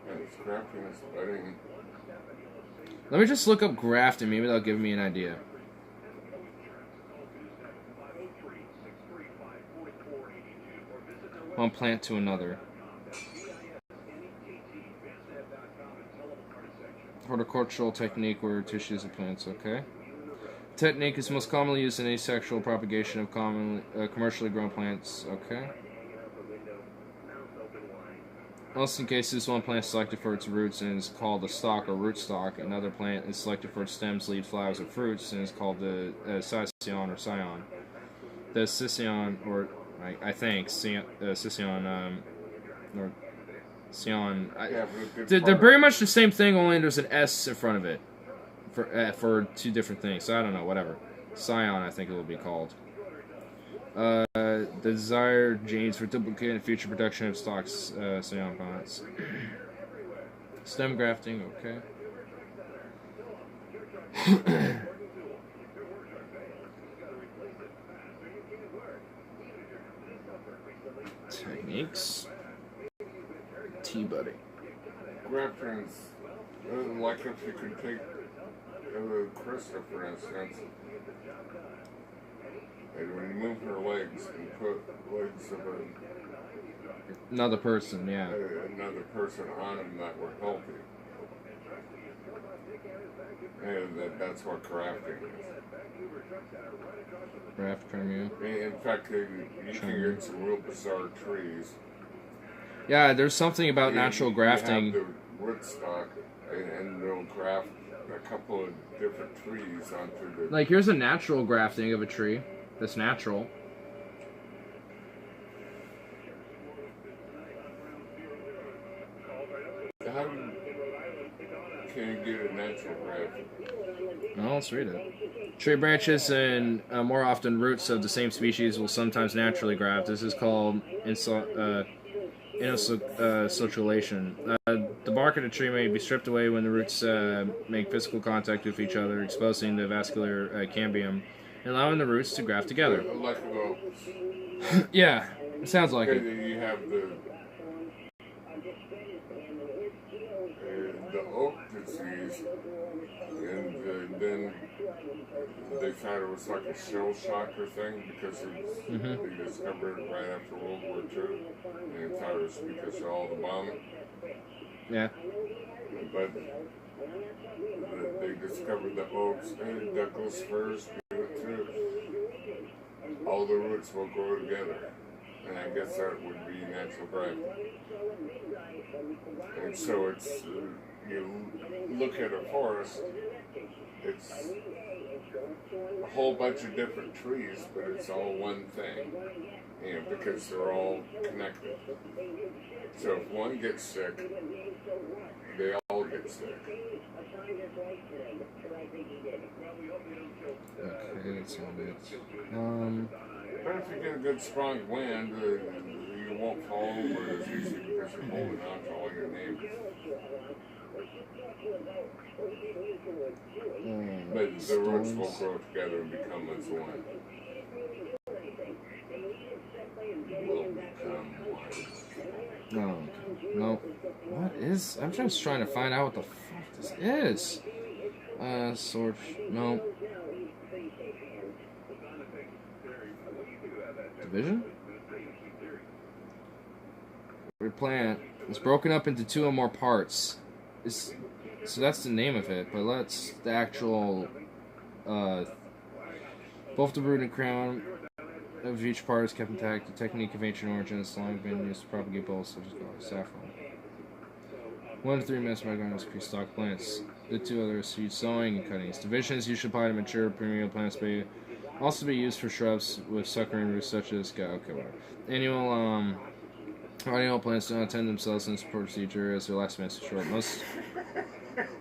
And it's crafting, it's budding. Let me just look up grafting. Maybe that'll give me an idea. One plant to another. Horticultural technique where tissues of plants. Okay. Technique is most commonly used in asexual propagation of commercially grown plants. Okay. Most in cases, one plant is selected for its roots and is called a stalk or rootstock. Another plant is selected for its stems, leaves, flowers, or fruits and is called the scion or scion. The scion, or I think scion, or scion. They're very much the same thing, only there's an S in front of it for two different things. So I don't know, whatever. Scion, I think it will be called. The desired genes for duplicating the future production of stocks, scion plants. Stem grafting, okay. Techniques. Tea-buddy. Grafting's like if you could take Krista, for instance, and remove her legs and put legs of Another person, yeah. Another person on them that were healthy. And that's what grafting is. Graft trim you. In fact, you can get some real bizarre trees. Yeah, there's something about natural grafting. You have the rootstock, and they'll graft a couple of different trees onto the... Like, here's a natural grafting of a tree. That's natural. How can you get a natural graft? Well, let's read it. Tree branches and more often roots of the same species will sometimes naturally graft. This is called inosocylation. The bark of the tree may be stripped away when the roots make physical contact with each other, exposing the vascular cambium allowing the roots to graft together. Like a little. Yeah, it sounds like Okay, it. then you have the oak disease, and then they thought it was like a shell shocker thing because they discovered it right after World War II, and they thought it was because of all the bombing. Yeah. But they discovered the oaks and Douglas firs do it too. All the roots will grow together. And I guess that would be natural grafting. And so it's, you look at a forest, it's a whole bunch of different trees, but it's all one thing, you know, because they're all connected. So if one gets sick, they all get sick. Okay, that's all it. But if you get a good strong wind, you won't fall over as easy because you're holding on to all your neighbors. But the roots will grow together and become as one. Will become one. No. What is? I'm just trying to find out what the fuck this is. Sword. No. Division? Replant. It's broken up into 2 or more parts. So that's the name of it, but let's the actual both the root and crown of each part is kept intact. The technique of ancient origin has long been used to propagate bulbs such as saffron. 1 to 3 minutes by garden increase stock plants. The 2 others seed sowing and cuttings. Division is usually applied to mature perennial plants, but also be used for shrubs with suckering roots such as annual plants do not attend themselves in this procedure as their lifespan is short.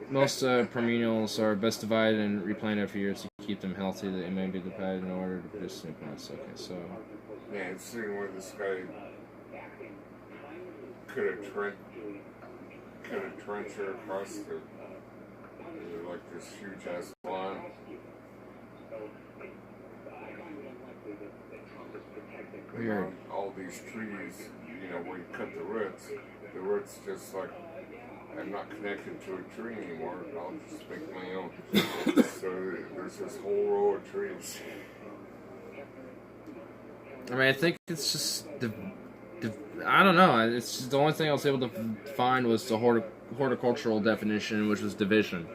Most perennials are best divided and replanted every year to keep them healthy. They may be divided in order to produce new plants. Okay, so Yeah, it's seeing where this guy could have trenched her across the like this huge ass lawn. weird. All these trees, you know, where you cut the roots just like, I'm not connected to a tree anymore, I'll just make my own. So there's this whole row of trees. I mean, I think it's just I don't know. It's just the only thing I was able to find was the horticultural definition, which was division.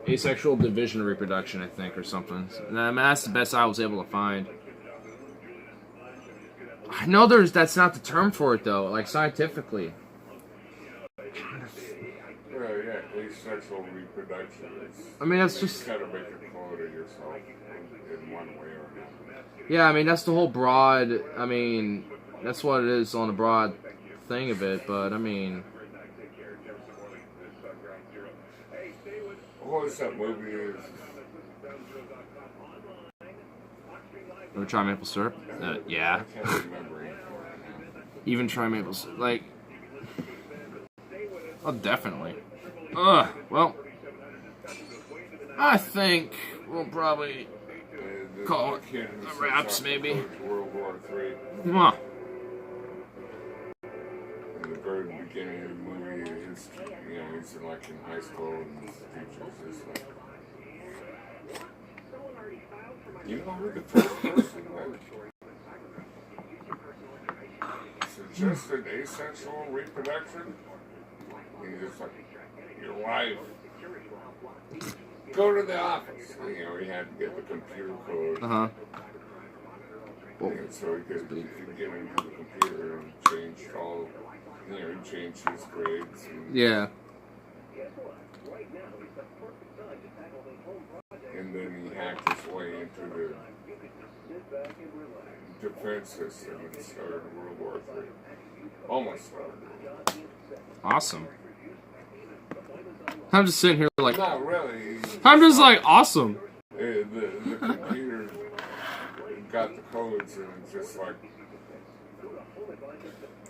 Asexual division of reproduction, I think, or something. And I mean, that's the best I was able to find. I know that's not the term for it, though, like scientifically. Yeah, asexual reproduction is... I mean, that's just... You gotta make a quote of yourself in one way or another. Yeah, I mean, that's the whole broad... I mean, that's what it is on the broad thing of it, but, I mean... What was that movie? Ever try maple syrup? Yeah. I can't remember it. Even try maple syrup. Like... Oh, definitely. Well... I think we'll probably... call it the wraps, maybe. World War III. Huh. In the very beginning of the movie, he's like in high school and his teacher's just like, you know who the first person that suggested asexual reproduction? He's just like, your wife. Go to the office. You know, he had to get the computer code. Uh-huh. And so he could get into the computer and change all, he changed his grades. Yeah. And then he hacked his way into the defense system and started World War III. Almost started. Awesome. I'm just sitting here like... Not really. I'm just like, awesome. The computer got the codes and it's just like...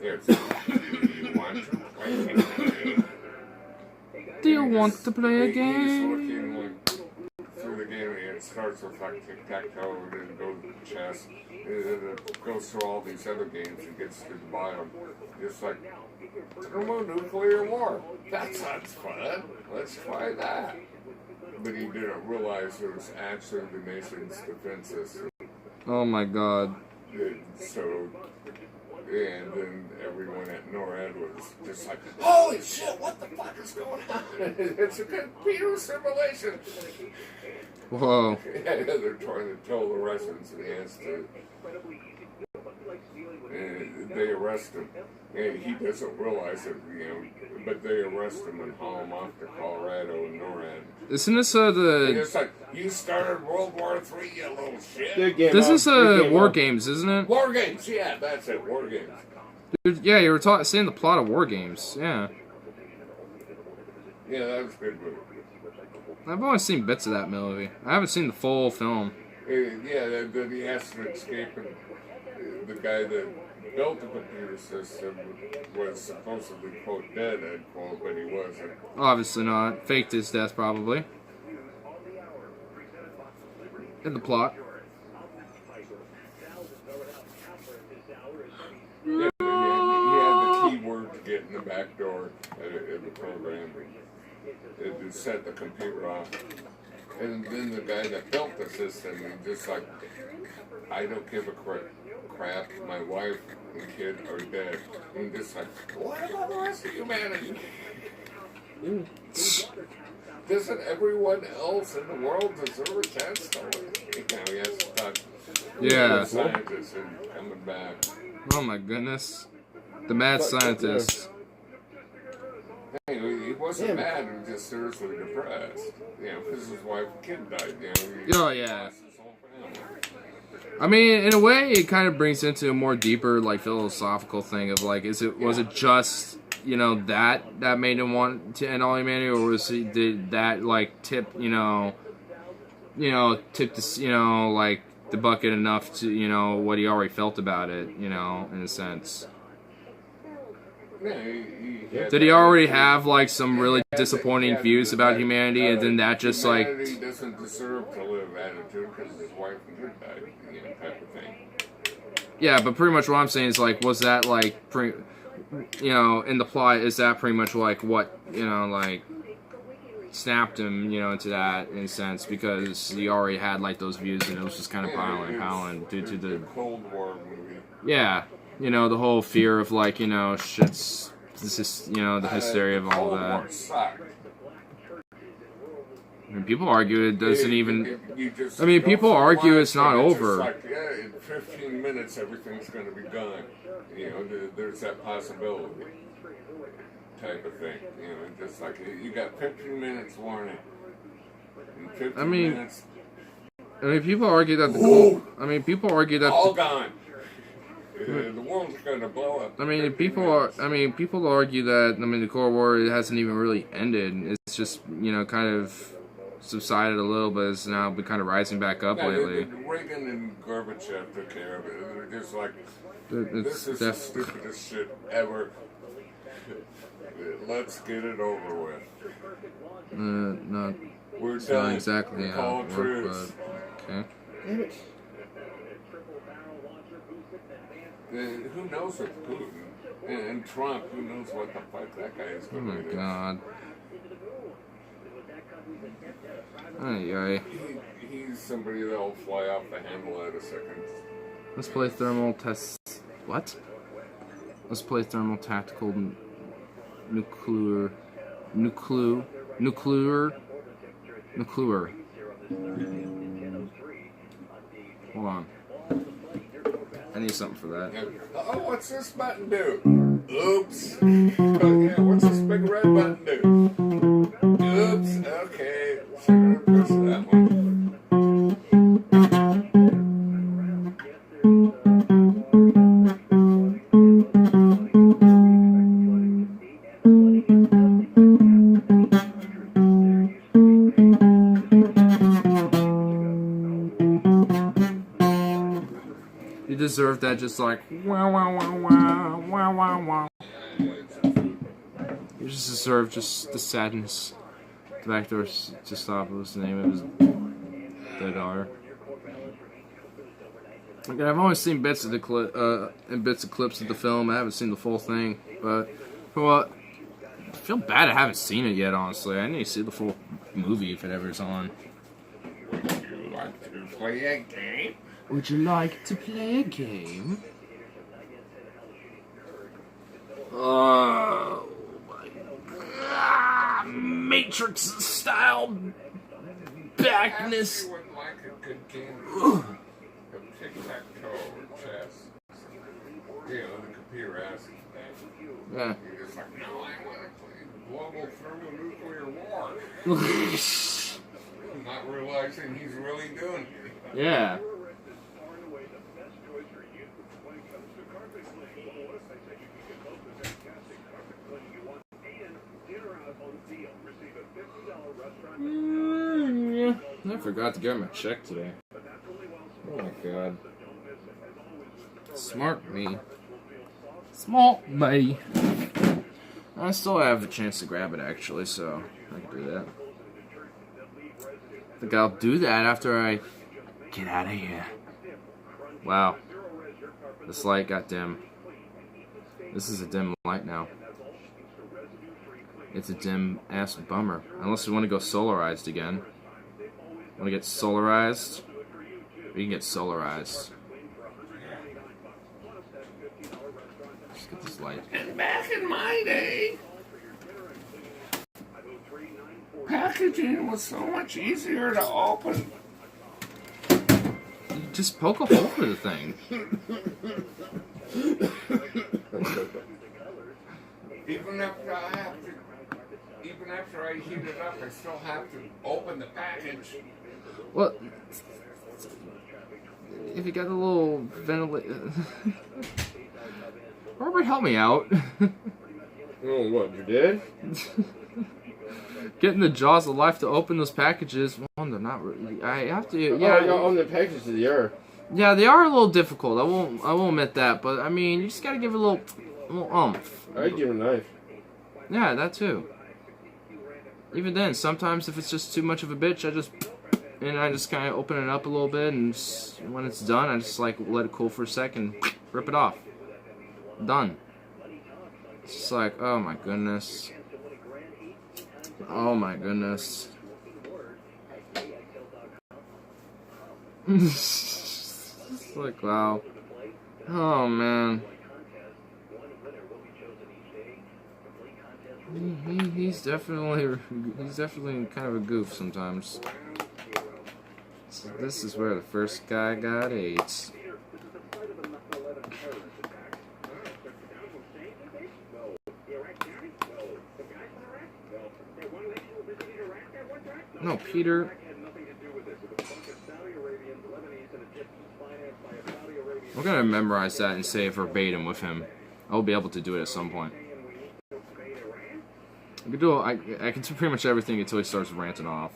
You want to play a game? Do you want to play a He's game? looking like through the game, it starts with like tic-tac-toe, and then goes to chess, and then it goes through all these other games and gets to the bottom. It's like, thermonuclear war. That sounds fun. Let's try that. But he didn't realize it was actually the nation's defense system. Oh my god. And so, and then everyone at NORAD was just like, holy shit, what the fuck is going on? It's a computer simulation. Whoa. Yeah, they're trying to tell the Russians that he has to. And they arrest him. And he doesn't realize it, you know, but they arrest him and haul him off to Colorado and NORAD. Isn't this And the... it's like, you started World War III, you little shit. Good game. This is Good game War off. Games, isn't it? War Games, yeah, that's it, War Games. Dude, yeah, you were saying the plot of War Games. Yeah. Yeah, that was a good movie. I've only seen bits of that movie. I haven't seen the full film. Yeah, then he has to escape, and the guy that built the computer system was supposedly, quote, dead, end quote, but he wasn't. Obviously not. Faked his death, probably. In the plot. Yeah, he had the keyword to get in the back door in the program and to set the computer off. And then the guy that built the system, he just like, I don't give a crap, my wife and kid are dead. And just like, what about the rest of humanity? Doesn't everyone else in the world deserve a chance to live? You know, he has to talk to Yeah. the scientists and coming back. Oh my goodness. The mad scientist. Hey, he wasn't mad, he was just seriously depressed. You know, because his wife and kid died, you know. He Oh, yeah. lost his whole family. I mean, in a way, it kind of brings into a more deeper, like, philosophical thing of, like, was it just, you know, that made him want to end all humanity, or did that, like, tip the, you know, like, the bucket enough to, you know, what he already felt about it, you know, in a sense. Yeah, Did he already have, like, some really disappointing views about humanity, and then that just, like... Humanity doesn't deserve to live attitude because his wife and kid died, you know, type of thing. Yeah, but pretty much what I'm saying is, like, was that, like, you know, in the plot, is that pretty much, like, what, you know, like, snapped him, you know, into that, in a sense, because he already had, like, those views, and it was just kind of piling due to the... Cold War movie. Yeah, you know, the whole fear of, like, you know, this is, you know, the hysteria of all Cold War that. sucked. I mean, people argue it doesn't even... You just I mean, go people for argue life it's not and over. Just like, yeah, in 15 minutes everything's going to be gone. You know, there's that possibility type of thing. You know, just like you got 15 minutes warning. In 15 minutes, I mean, people argue that people argue that... all gone. The world's going to blow up. people argue that, the Cold War, it hasn't even really ended. It's just, you know, kind of subsided a little bit. It's now been kind of rising back up lately. Reagan and Gorbachev took care of it. They're just like, It's this is the stupidest shit ever. Let's get it over with. Not We're done. exactly We're how calling it truce. worked, but okay. Damn it. Who knows with Putin and Trump? Who knows what the fuck that guy is Oh going my to do? god. Ayyye. He's somebody that'll fly off the handle at a second. Let's play thermal test. What? Let's play thermal tactical nuclear. Hold on. I need something for that. Oh, what's this button do? Oops. Oh, yeah, what's this big red button do? Oops. Okay. So I'm gonna push that one. You deserve that, just like wow wow wow wow wow wow wow. You just deserve just the sadness. The back door to stop. What was the name of his? they are. Again, I've only seen bits of the clips of the film. I haven't seen the full thing, but for what? I feel bad I haven't seen it yet. Honestly, I need to see the full movie if it ever's on. Would you like to play a game? Would you like to play a game? Oh my Matrix style backness. You would like a good game of tic-tac-toe or chess. You know, the computer asks you that. Yeah. You're just like, no, I want to play global thermonuclear war. Not realizing he's really doing it. Yeah. Yeah. I forgot to get my check today. Oh my god. Smart me. Smart me. I still have the chance to grab it actually, so I can do that. I think I'll do that after I get out of here. Wow. This light got dim. This is a dim light now. It's a dim ass bummer. Unless we want to go solarized again. Want to get solarized? We can get solarized. Let's get this light. And back in my day, packaging was so much easier to open. You just poke a hole through the thing. Even after I heat it up, I still have to open the package. Well, if you got a little ventilator... Robert, help me out. Oh, what, you did? Getting the jaws of life to open those packages, well, they're not really... I have to... Yeah, Oh, on the packages of the air. Yeah, they are a little difficult. I won't admit that, but I mean, you just gotta give it a little oomph. I'd give a knife. Yeah, that too. Even then, sometimes if it's just too much of a bitch, I just kind of open it up a little bit, and when it's done, I just like let it cool for a second, rip it off. Done. It's just like, oh my goodness. Oh my goodness. It's like, wow. Oh man. He's definitely kind of a goof sometimes. So this is where the first guy got AIDS. No, Peter. We're gonna memorize that and say it verbatim with him. I'll be able to do it at some point. I can do. I can do pretty much everything until he starts ranting off.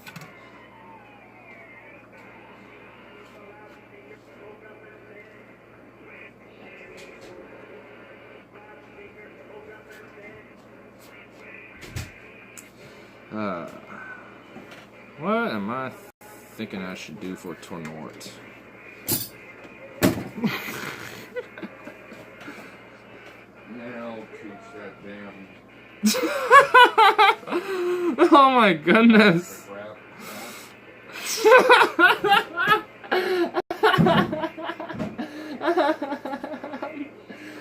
What am I thinking I should do for Tornort? Now teach that damn. Oh my goodness.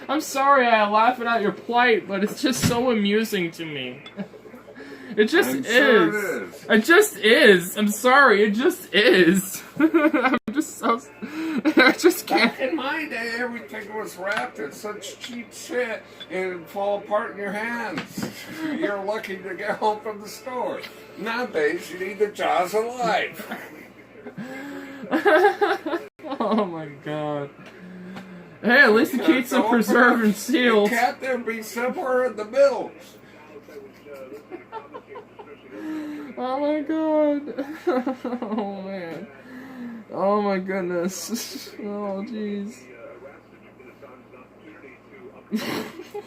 I'm sorry I'm laughing at your plight, but it's just so amusing to me. It just is. Sure it is. It just is. I'm sorry, it just is. I'm just so... I just can't... Back in my day, everything was wrapped in such cheap shit and it'd fall apart in your hands. You're lucky to get home from the store. Nowadays, you need the jaws of life. Oh my god. Hey, at least it keeps them preserved and sealed. Can't there be somewhere in the middle? Oh my god. Oh man. Oh my goodness. Oh jeez.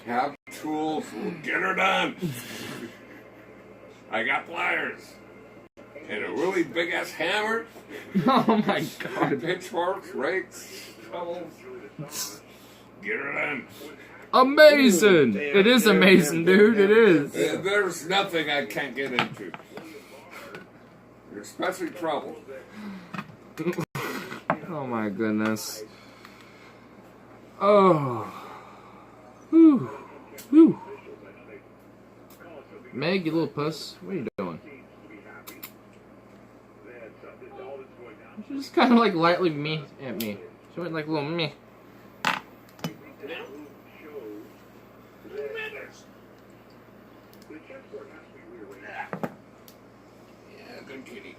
Have tools, we'll get her done. I got pliers. and a really big ass hammer, Oh my god. pitchforks, rakes, shovels. Get her done. Amazing! It is amazing, dude. It is. There's nothing I can't get into. Especially trouble. Oh my goodness. Oh. Whew. Whew. Meg, you little puss. What are you doing? She just kind of like lightly me at me. She went like a little me. Yeah, good kitty.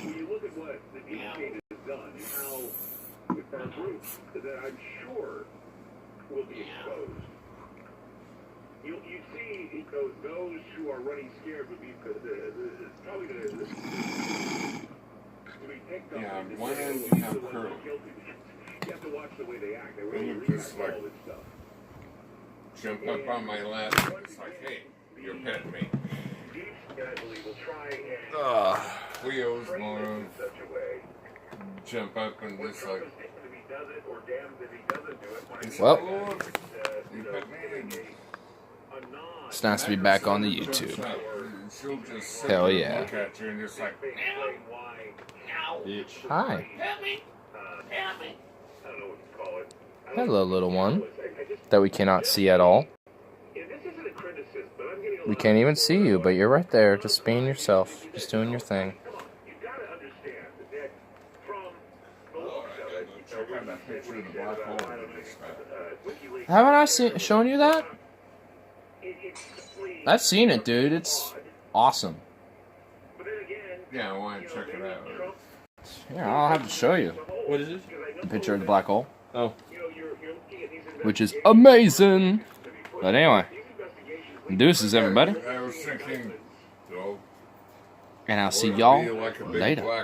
When you look at what the DK has done, how our group that I'm sure will be exposed. You see those who are running scared would be probably going to be picked up. Yeah, one end you have curl. You have to watch the way they act. They And really you react just to like all this stuff. jump up on my lap. It's like, hey, you're petting me. And I believe will try and Cleo's frame more this in such a way jump up and where just Trump like, is damned if he does it or damned if he doesn't do it. When it's Well. like, oh, you pet me. a nod, It's nice to be back on the Jumps YouTube. up, and she'll just sit Hell there and yeah. look at you and just like, they explain why. Hi. Help me. I don't know what to call it. Hello, little one. That we cannot see at all. And this isn't a criticism, but I'm getting a We lot can't of- even see you, but you're right there, just being yourself, just doing your thing. Come on, you gotta understand that from the looks of it, check out that picture of the black hole in this guy. WikiLeaks, Haven't I shown you that? it's simply I've seen it, dude. It's awesome. But then again, Yeah, I want to check it out. Trump, Yeah, I'll have to show you What is it? the picture of the black hole, Oh. you're looking at these which is amazing. But anyway, investigations. deuces, everybody, I was thinking, though, and I'll see would it y'all be like a big later. black